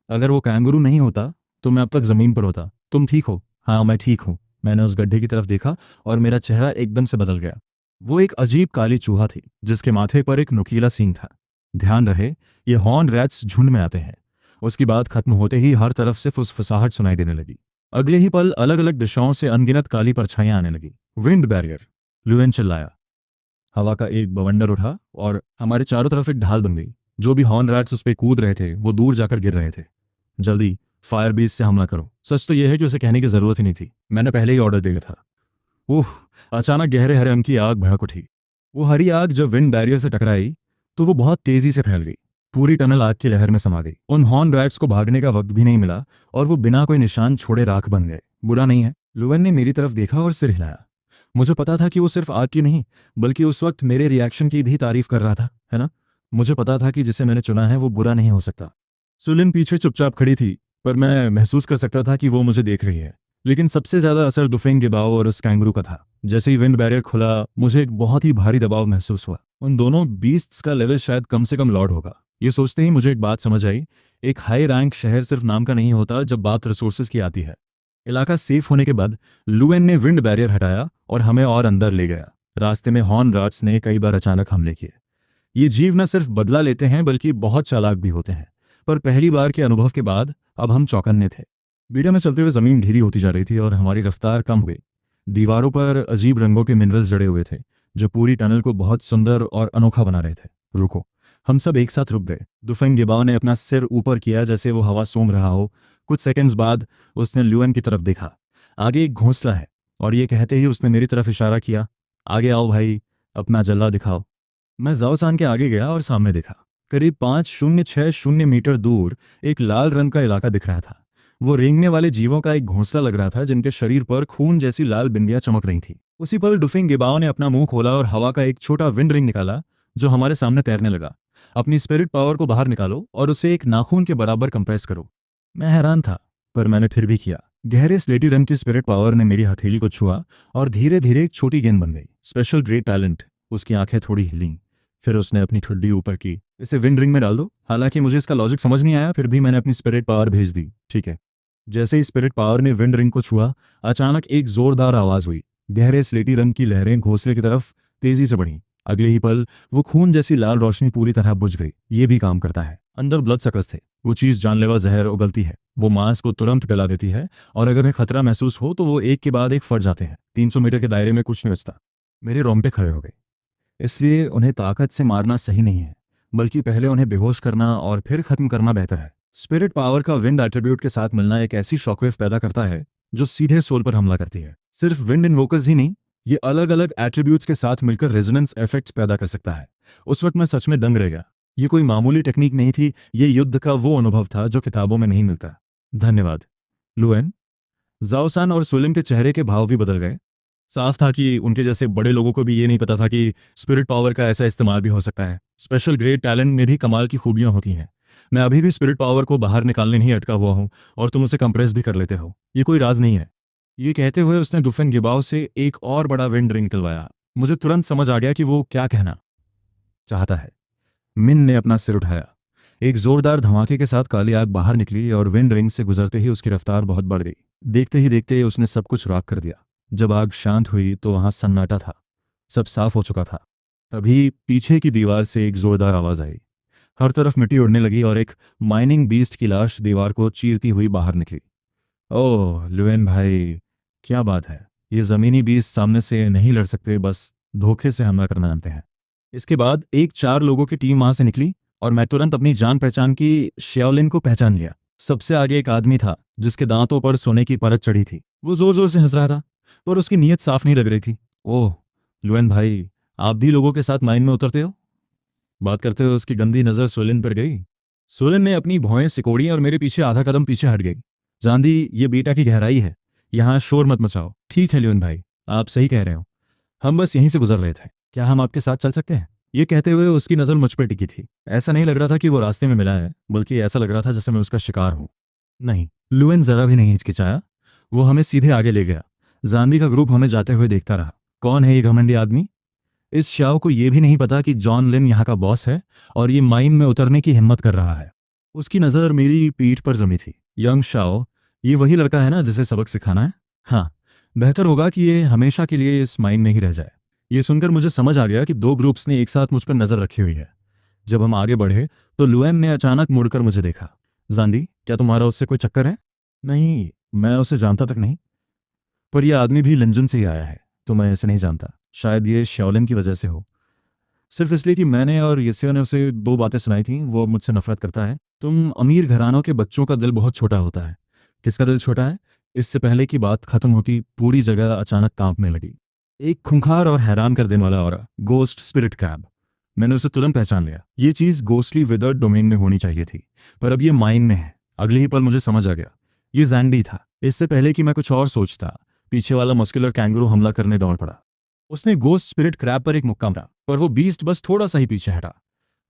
अगर वो कैंगुरू नहीं होता तो मैं अब तक जमीन पर होता। तुम ठीक हो? हाँ, मैं ठीक हूं। मैंने उस गड्ढे की तरफ देखा और मेरा चेहरा एकदम से बदल गया। वो एक अजीब काली चूहा थी जिसके माथे पर एक नुकीला सींग था। ध्यान रहे, ये हॉर्न रैट्स झुंड में आते हैं। उसकी बात खत्म होते ही हर तरफ से फुसफुसाहट सुनाई देने लगी। अगले ही पल अलग अलग दिशाओं से अनगिनत काली परछाइयां आने लगी। Wind barrier! लुएन चिल्लाया। हवा का एक बवंडर उठा और हमारे चारों तरफ एक ढाल बन गई। जो भी हॉर्न रैट्स उस पर कूद रहे थे वो दूर जाकर गिर रहे थे। जल्दी फायर बीस से हमला करो। सच तो यह है कि उसे कहने की जरूरत ही नहीं थी, मैंने पहले ही ऑर्डर दिया था। ओह! अचानक गहरे हरे रंग की आग भड़क उठी। वो हरी आग जब विंड बैरियर से टकराई तो वो बहुत तेजी से फैल गई। पूरी टनल आग की लहर में समा गई। उन हॉर्न रैट्स को भागने का वक्त भी नहीं मिला और वो बिना कोई निशान छोड़े राख बन गए। बुरा नहीं है। लुएन ने मेरी तरफ देखा और सिर हिलाया। मुझे पता था कि वो सिर्फ आग की नहीं बल्कि उस वक्त मेरे रिएक्शन की भी तारीफ कर रहा था, है ना? मुझे पता था कि जिसे मैंने चुना है वो बुरा नहीं हो सकता। सुलिन पीछे चुपचाप खड़ी थी, पर मैं महसूस कर सकता था कि वो मुझे देख रही है। लेकिन सबसे ज्यादा असर दुफेंग गिबाओ और उस कैंगरू का था। जैसे ही विंड बैरियर खुला मुझे एक बहुत ही भारी दबाव महसूस हुआ। उन दोनों बीस्ट्स का लेवल शायद कम से कम लॉर्ड होगा। ये सोचते ही मुझे एक बात समझ आई। एक हाई रैंक शहर सिर्फ नाम का नहीं होता जब बात रिसोर्सेज की आती है। इलाका सेफ होने के बाद लुएन ने विंड बैरियर हटाया और हमें और अंदर ले गया। रास्ते में हॉर्न रैट्स ने कई बार अचानक हमले किए। ये जीव न सिर्फ बदला लेते हैं बल्कि बहुत चालाक भी होते हैं। पर पहली बार के अनुभव के बाद अब हम चौकन्ने थे। बीटा में चलते हुए जमीन ढीली होती जा रही थी और हमारी रफ्तार कम हो गई। दीवारों पर अजीब रंगों के मिनरल्स जड़े हुए थे जो पूरी टनल को बहुत सुंदर और अनोखा बना रहे थे। रुको! हम सब एक साथ रुक गए। दुफेंग गिबाओ ने अपना सिर ऊपर किया जैसे वो हवा सूंघ रहा हो। कुछ सेकंड्स बाद उसने लुएन की तरफ देखा। आगे एक घोंसला है, और ये कहते ही उसने मेरी तरफ इशारा किया। आगे आओ भाई, अपना जल्ला दिखाओ। मैं जाओसान के आगे गया और सामने देखा। करीब 5060 मीटर दूर एक लाल रंग का इलाका दिख रहा था। वो रेंगने वाले जीवों का एक घोंसला लग रहा था जिनके शरीर पर खून जैसी लाल बिंदियां चमक रही थी। उसी पल डुफिंग गिबाओ ने अपना मुंह खोला और हवा का एक छोटा विंड रिंग निकाला जो हमारे सामने तैरने लगा। अपनी स्पिरिट पावर को बाहर निकालो और उसे एक नाखून के बराबर कंप्रेस करो। मैं हैरान था, पर मैंने फिर भी किया। गहरे स्लेटी रंग की स्पिरिट पावर ने मेरी हथेली को छुआ और धीरे धीरे एक छोटी गेंद बन गई। Special great talent. उसकी आंखें थोड़ी हिलीं। फिर उसने अपनी ठुड्डी ऊपर की। इसे विंड रिंग में डाल दो। हालांकि मुझे इसका लॉजिक समझ नहीं आया, फिर भी मैंने अपनी स्पिरिट पावर भेज दी। ठीक है। जैसे ही स्पिरिट पावर ने विंड रिंग को छुआ, अचानक एक जोरदार आवाज हुई। गहरे स्लेटी रंग की लहरें घोंसले की तरफ तेजी से बढ़ीं। अगले ही पल वो खून जैसी लाल रोशनी पूरी तरह बुझ गई। ये भी काम करता है। अंदर ब्लड सकर्स थे। वो चीज जानलेवा जहर उगलती है। वो मांस को तुरंत गला देती है और अगर उन्हें खतरा महसूस हो तो वो एक के बाद एक फट जाते हैं। 300 मीटर के दायरे में कुछ नहीं बचता। मेरे रोंगटे खड़े हो गए। इसलिए उन्हें ताकत से मारना सही नहीं है, बल्कि पहले उन्हें बेहोश करना और फिर खत्म करना बेहतर है। स्पिरिट पावर का विंड एट्रीब्यूट के साथ मिलना एक ऐसी शॉकवेव पैदा करता है जो सीधे सोल पर हमला करती है। सिर्फ विंड इन्वोकर्स ही नहीं, ये अलग अलग एट्रीब्यूट्स के साथ मिलकर रेजोनेंस इफेक्ट्स पैदा कर सकता है। उस वक्त मैं सच में दंग रह गया। ये कोई मामूली टेक्निक नहीं थी, ये युद्ध का वो अनुभव था जो किताबों में नहीं मिलता। धन्यवाद लुएन। जाओसान और सुलिन के चेहरे के भाव भी बदल गए। साफ था कि उनके जैसे बड़े लोगों को भी ये नहीं पता था कि स्पिरिट पावर का ऐसा इस्तेमाल भी हो सकता है। स्पेशल ग्रेट टैलेंट में भी कमाल की खूबियां होती हैं। मैं अभी भी स्पिरिट पावर को बाहर निकालने नहीं अटका हुआ हूं और तुम उसे कंप्रेस भी कर लेते हो। ये कोई राज नहीं है। ये कहते हुए उसने दुफेन गिबाओ से एक और बड़ा विंड रिंग निकलवाया। मुझे तुरंत समझ आ गया कि वो क्या कहना चाहता है। मिन ने अपना सिर उठाया। एक जोरदार धमाके के साथ काली आग बाहर निकली और विंड रिंग से गुजरते ही उसकी रफ्तार बहुत बढ़ गई। देखते ही देखते उसने सब कुछ राख कर दिया। जब आग शांत हुई तो वहां सन्नाटा था, सब साफ हो चुका था। तभी पीछे की दीवार से एक जोरदार आवाज आई। हर तरफ मिट्टी उड़ने लगी और एक माइनिंग बीस्ट की लाश दीवार को चीरती हुई बाहर निकली। ओह लुएन भाई, क्या बात है। ये जमीनी बीस्ट सामने से नहीं लड़ सकते, बस धोखे से हमला करना जानते हैं। इसके बाद एक 4 लोगों की टीम वहां से निकली और मैं तुरंत अपनी जान पहचान की श्याओलिन को पहचान लिया। सबसे आगे एक आदमी था जिसके दांतों पर सोने की परत चढ़ी थी। वो जोर जोर से हंस रहा था पर उसकी नीयत साफ नहीं लग रही थी। ओह लुएन भाई, आप भी लोगों के साथ माइन में उतरते हो? बात करते हुए उसकी गंदी नजर सोलिन पर गई। सोलिन ने अपनी भौहें सिकोड़ी और मेरे पीछे आधा कदम पीछे हट गई। जांदी, ये बेटा की गहराई है, यहाँ शोर मत मचाओ। ठीक है ल्यून भाई, आप सही कह रहे हो, हम बस यहीं से गुजर रहे थे, क्या हम आपके साथ चल सकते हैं? ये कहते हुए उसकी नज़र मुझ पर टिकी थी। ऐसा नहीं लग रहा था कि वो रास्ते में मिला है, बल्कि ऐसा लग रहा था जैसे मैं उसका शिकार हूं। नहीं, लुएन जरा भी नहीं हिचकिचाया। वो हमें सीधे आगे ले गया। जांदी का ग्रुप हमें जाते हुए देखता रहा। कौन है ये घमंडी आदमी? इस शाओ को यह भी नहीं पता कि जॉन लिन यहाँ का बॉस है और ये माइन में उतरने की हिम्मत कर रहा है। उसकी नज़र मेरी पीठ पर जमी थी। यंग शाओ, ये वही लड़का है ना जिसे सबक सिखाना है? हाँ, बेहतर होगा कि ये हमेशा के लिए इस माइन में ही रह जाए। ये सुनकर मुझे समझ आ गया कि 2 ग्रुप्स ने एक साथ मुझ पर नजर रखी हुई है। जब हम आगे बढ़े तो लुएन ने अचानक मुड़कर मुझे देखा। जांदी, क्या तुम्हारा उससे कोई चक्कर है? नहीं, मैं उसे जानता तक नहीं, पर यह आदमी भी लिंजुन से ही आया है, तो मैं इसे नहीं जानता। शायद ये शाओलिन की वजह से हो, सिर्फ इसलिए कि मैंने और येसियो ने उसे 2 बातें सुनाई थी। वो मुझसे नफरत करता है। तुम अमीर घरानों के बच्चों का दिल बहुत छोटा होता है। किसका दिल छोटा है? इससे पहले कि बात खत्म होती, पूरी जगह अचानक कांपने लगी। एक खूंखार और हैरान कर देने वाला ऑरा, गोस्ट स्पिरिट क्रैब। मैंने उसे तुरंत पहचान लिया। ये चीज गोस्टली विदर्ड डोमेन में होनी चाहिए थी, पर अब ये माइन में है। अगले ही पल मुझे समझ आ गया, ये जैंडी था। इससे पहले कि मैं कुछ और सोचता, पीछे वाला मस्कुलर कैंगरू हमला करने दौड़ पड़ा। उसने गोस्ट स्पिरिट क्रैब पर एक मुक्का मारा, पर वो बीस्ट बस थोड़ा सा ही पीछे हटा।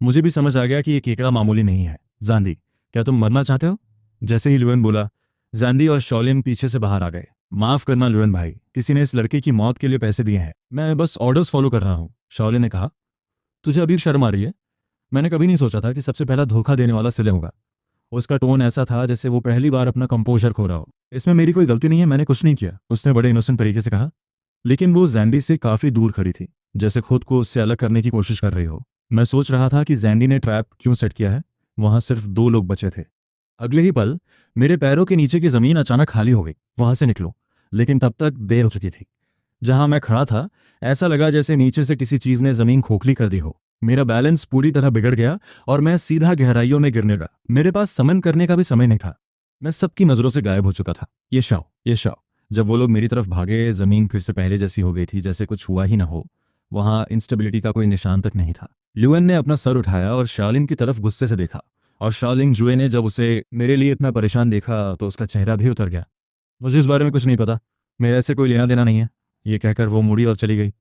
मुझे भी समझ आ गया कि ये केकड़ा मामूली नहीं है। जांदी, क्या तुम मरना चाहते हो? जैसे ही लुएन बोला, जांदी और शॉलिन पीछे से बाहर आ गए। माफ करना लुएन भाई, किसी ने इस लड़के की मौत के लिए पैसे दिए हैं, मैं बस ऑर्डर्स फॉलो कर रहा हूँ, शॉलिन ने कहा। तुझे अभी शर्म आ रही है? मैंने कभी नहीं सोचा था कि सबसे पहला धोखा देने वाला सिले होगा। उसका टोन ऐसा था जैसे वो पहली बार अपना कंपोजर खो रहा हो। इसमें मेरी कोई गलती नहीं है, मैंने कुछ नहीं किया, उसने बड़े इनोसेंट तरीके से कहा। लेकिन वो जैंडी से काफी दूर खड़ी थी, जैसे खुद को उससे अलग करने की कोशिश कर रही हो। मैं सोच रहा था कि जैंडी ने ट्रैप क्यों सेट किया है। वहां सिर्फ 2 लोग बचे थे। अगले ही पल मेरे पैरों के नीचे की जमीन अचानक खाली हो गई। वहां से निकलो, लेकिन तब तक देर हो चुकी थी। जहां मैं खड़ा था, ऐसा लगा जैसे नीचे से किसी चीज ने जमीन खोखली कर दी हो। मेरा बैलेंस पूरी तरह बिगड़ गया और मैं सीधा गहराइयों में गिरने लगा। मेरे पास समन करने का भी समय नहीं था। मैं सबकी नजरों से गायब हो चुका था। ये शाओ, ये शाओ। जब वो लोग मेरी तरफ भागे, जमीन फिर से पहले जैसी हो गई थी, जैसे कुछ हुआ ही ना हो। वहां इंस्टेबिलिटी का कोई निशान तक नहीं था। ल्यूएन ने अपना सर उठाया और शालिन की तरफ गुस्से से देखा, और शालिंग जुए ने जब उसे मेरे लिए इतना परेशान देखा तो उसका चेहरा भी उतर गया। मुझे इस बारे में कुछ नहीं पता, मेरा ऐसे कोई लेना देना नहीं है, ये कहकर वो मुड़ी और चली गई।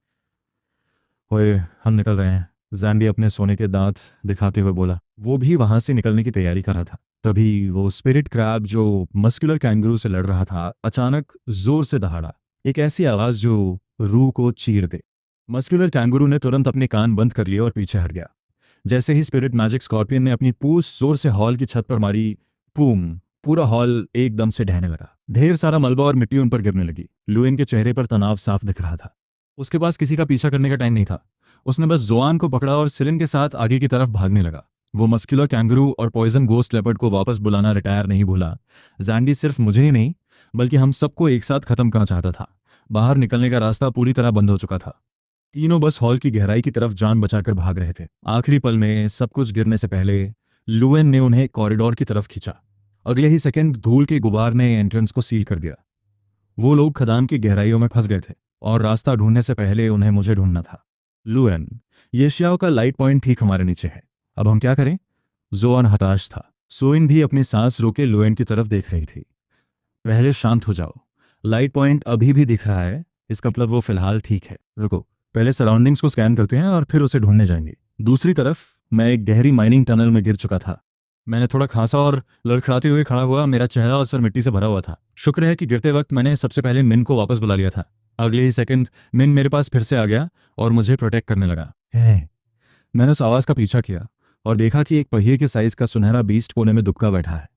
ओए, हम निकल रहे हैं, जैंडी अपने सोने के दांत दिखाते हुए बोला। वो भी वहां से निकलने की तैयारी कर रहा था। तभी वो स्पिरिट क्रैब जो मस्कुलर कैंगरू से लड़ रहा था, अचानक जोर से दहाड़ा। एक ऐसी आवाज जो रूह को चीर दे। मस्कुलर कैंगरू ने तुरंत अपने कान बंद कर लिए और पीछे हट गया। जैसे ही स्पिरिट मैजिक स्कॉर्पियन ने अपनी पूंछ जोर से हॉल की छत पर मारी, पूम, पूरा हॉल एकदम से ढहने लगा। ढेर सारा मलबा और मिट्टी उन पर गिरने लगी। लुएन के चेहरे पर तनाव साफ दिख रहा था। उसके पास किसी का पीछा करने का टाइम नहीं था। उसने बस जोआन को पकड़ा और सिलिन के साथ आगे की तरफ भागने लगा। वो मस्कुलर कैंगरू और पॉइजन गोस्ट लेपर्ड को वापस बुलाना रिटायर नहीं भूला। जैंडी सिर्फ मुझे ही नहीं, बल्कि हम सबको एक साथ खत्म करना चाहता था। बाहर निकलने का रास्ता पूरी तरह बंद हो चुका था। तीनों बस हॉल की गहराई की तरफ जान बचाकर भाग रहे थे। आखिरी पल में, सब कुछ गिरने से पहले, लुएन ने उन्हें कॉरिडोर की तरफ खींचा। अगले ही सेकंड धूल के गुबार ने एंट्रेंस को सील कर दिया। वो लोग खदान की गहराइयों में फंस गए थे और रास्ता ढूंढने से पहले उन्हें मुझे ढूंढना था। लुएन, ये श्याओ का लाइट पॉइंट ठीक हमारे नीचे है, अब हम क्या करें? जोआन हताश था। सोइन भी अपनी सांस रोके लुएन की तरफ देख रही थी। पहले शांत हो जाओ, लाइट पॉइंट अभी भी दिख रहा है, इसका मतलब वो फिलहाल ठीक है। रुको, पहले सराउंडिंग्स को स्कैन करते हैं और फिर उसे ढूंढने जाएंगे। दूसरी तरफ मैं एक गहरी माइनिंग टनल में गिर चुका था। मैंने थोड़ा खांसा और लड़खड़ाते हुए खड़ा हुआ। मेरा चेहरा और सर मिट्टी से भरा हुआ था। शुक्र है कि गिरते वक्त मैंने सबसे पहले मिन को वापस बुला लिया था। अगले ही सेकंड मिन मेरे पास फिर से आ गया और मुझे प्रोटेक्ट करने लगा। मैंने उस आवाज़ का पीछा किया और देखा कि एक पहिए के साइज का सुनहरा बीस्ट कोने में दुबका बैठा है।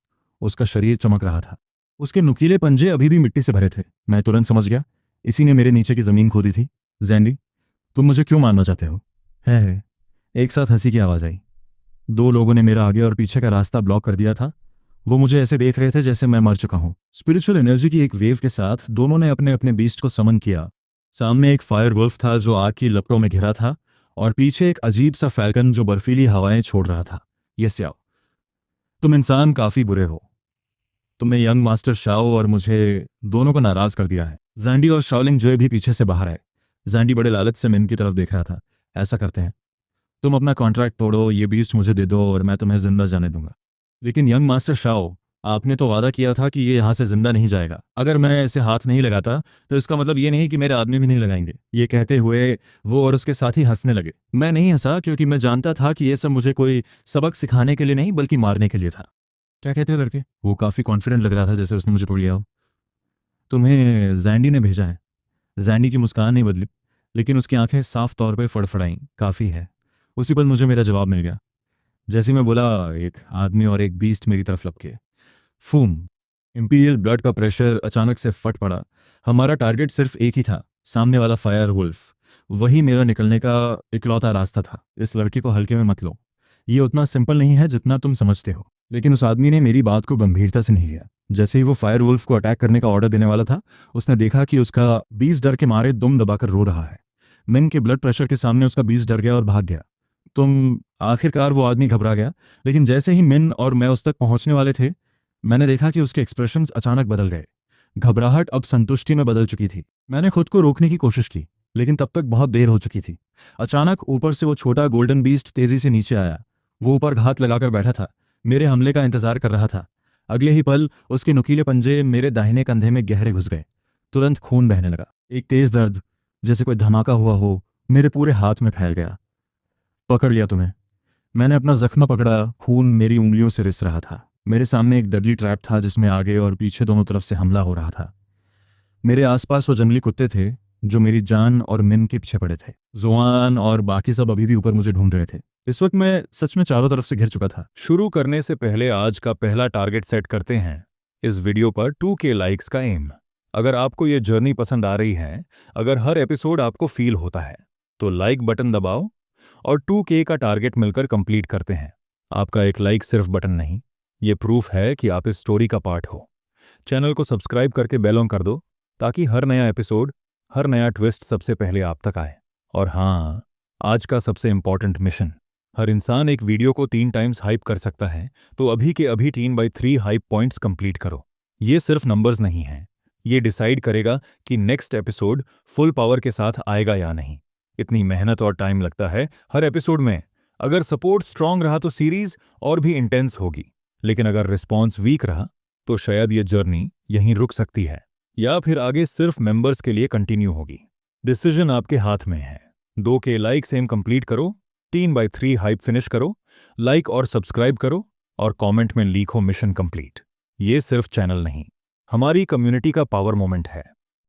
उसका शरीर चमक रहा था, उसके नुकीले पंजे अभी भी मिट्टी से भरे थे। मैं तुरंत समझ गया, इसी ने मेरे नीचे की जमीन खोदी थी। जैंडी, तुम मुझे क्यों मारना चाहते हो? है। एक साथ हंसी की आवाज आई। दो लोगों ने मेरा आगे और पीछे का रास्ता ब्लॉक कर दिया था। वो मुझे ऐसे देख रहे थे जैसे मैं मर चुका हूं। स्पिरिचुअल एनर्जी की एक वेव के साथ दोनों ने अपने अपने बीस्ट को समन किया। सामने एक फायर वुल्फ था जो आग की लपटों में घिरा था, और पीछे एक अजीब सा फैल्कन जो बर्फीली हवाएं छोड़ रहा था। ये स्याओ, तुम इंसान काफी बुरे हो। तुमने यंग मास्टर शाओ और मुझे दोनों को नाराज कर दिया है। जैंडी और शाओलिंग जोए भी पीछे से बाहर आए। जैंडी बड़े लालच से मिन की तरफ देख रहा था। ऐसा करते हैं, तुम अपना कॉन्ट्रैक्ट तोड़ो, ये बीस्ट मुझे दे दो और मैं तुम्हें जिंदा जाने दूंगा। लेकिन यंग मास्टर शाओ, आपने तो वादा किया था कि ये यहाँ से जिंदा नहीं जाएगा। अगर मैं ऐसे हाथ नहीं लगाता तो इसका मतलब ये नहीं कि मेरे आदमी भी नहीं लगाएंगे। ये कहते हुए वो और उसके साथी हंसने लगे। मैं नहीं हंसा क्योंकि मैं जानता था कि ये सब मुझे कोई सबक सिखाने के लिए नहीं बल्कि मारने के लिए था। क्या कहते हो लड़के? वो काफ़ी कॉन्फिडेंट लग रहा था, जैसे उसने मुझे पकड़ लिया हो। तुम्हें जैंडी ने भेजा है। जैंडी की मुस्कान नहीं बदली, लेकिन उसकी आंखें साफ तौर पर फड़फड़ाईं। काफ़ी है। उसी पल मुझे मेरा जवाब मिल गया। जैसे मैं बोला, एक आदमी और एक बीस्ट मेरी तरफ लपके। फूम। इंपीरियल ब्लड का प्रेशर अचानक से फट पड़ा। हमारा टारगेट सिर्फ एक ही था, सामने वाला फायर वुल्फ। वही मेरा निकलने का इकलौता रास्ता था। इस लड़के को हल्के में मत लो, ये उतना सिंपल नहीं है जितना तुम समझते हो। लेकिन उस आदमी ने मेरी बात को गंभीरता से नहीं लिया। जैसे ही वो फायर वुल्फ को अटैक करने का ऑर्डर देने वाला था, उसने देखा कि उसका बीस डर के मारे दुम दबाकर रो रहा है। मिन के ब्लड प्रेशर के सामने उसका बीस डर गया और भाग गया। आखिरकार वो आदमी घबरा गया, लेकिन जैसे ही मिन और मैं उस तक पहुंचने वाले थे, मैंने देखा कि उसके एक्सप्रेशंस अचानक बदल गए। घबराहट अब संतुष्टि में बदल चुकी थी। मैंने खुद को रोकने की कोशिश की, लेकिन तब तक बहुत देर हो चुकी थी। अचानक ऊपर से वो छोटा गोल्डन बीस्ट तेजी से नीचे आया। वो ऊपर घात लगाकर बैठा था, मेरे हमले का इंतजार कर रहा था। अगले ही पल उसके नुकीले पंजे मेरे दाहिने कंधे में गहरे घुस गए। तुरंत खून बहने लगा। एक तेज दर्द, जैसे कोई धमाका हुआ हो, मेरे पूरे हाथ में फैल गया। पकड़ लिया तुम्हें। मैंने अपना जख्म पकड़ा, खून मेरी उंगलियों से रिस रहा था। मेरे सामने एक डडली ट्रैप था जिसमें आगे और पीछे दोनों तरफ से हमला हो रहा था। मेरे आसपास वो जंगली कुत्ते थे जो मेरी जान और मिन के पीछे पड़े थे। जुआन और बाकी सब अभी भी ऊपर मुझे ढूंढ रहे थे। इस वक्त मैं सच में चारों तरफ से घिर चुका था। शुरू करने से पहले आज का पहला टारगेट सेट करते हैं। इस वीडियो पर 2K लाइक्स का एम। अगर आपको ये जर्नी पसंद आ रही है, अगर हर एपिसोड आपको फील होता है, तो लाइक बटन दबाओ और 2K का टारगेट मिलकर कंप्लीट करते हैं। आपका एक लाइक सिर्फ बटन नहीं, ये प्रूफ है कि आप इस स्टोरी का पार्ट हो। चैनल को सब्सक्राइब करके बेल ऑन कर दो ताकि हर नया एपिसोड, हर नया ट्विस्ट सबसे पहले आप तक आए। और हाँ, आज का सबसे इंपॉर्टेंट मिशन। हर इंसान एक वीडियो को 3 टाइम्स हाइप कर सकता है, तो अभी के अभी 3/3 हाइप पॉइंट्स कंप्लीट करो। ये सिर्फ नंबर्स नहीं हैं, ये डिसाइड करेगा कि नेक्स्ट एपिसोड फुल पावर के साथ आएगा या नहीं। इतनी मेहनत और टाइम लगता है हर एपिसोड में। अगर सपोर्ट स्ट्रांग रहा तो सीरीज और भी इंटेंस होगी, लेकिन अगर रिस्पॉन्स वीक रहा तो शायद ये जर्नी यहीं रुक सकती है, या फिर आगे सिर्फ मेंबर्स के लिए कंटिन्यू होगी। डिसीजन आपके हाथ में है। 2K लाइक सेम कंप्लीट करो, 3/3 हाइप फिनिश करो, लाइक और सब्सक्राइब करो और कमेंट में लिखो मिशन कंप्लीट। ये सिर्फ चैनल नहीं, हमारी कम्युनिटी का पावर मोमेंट है।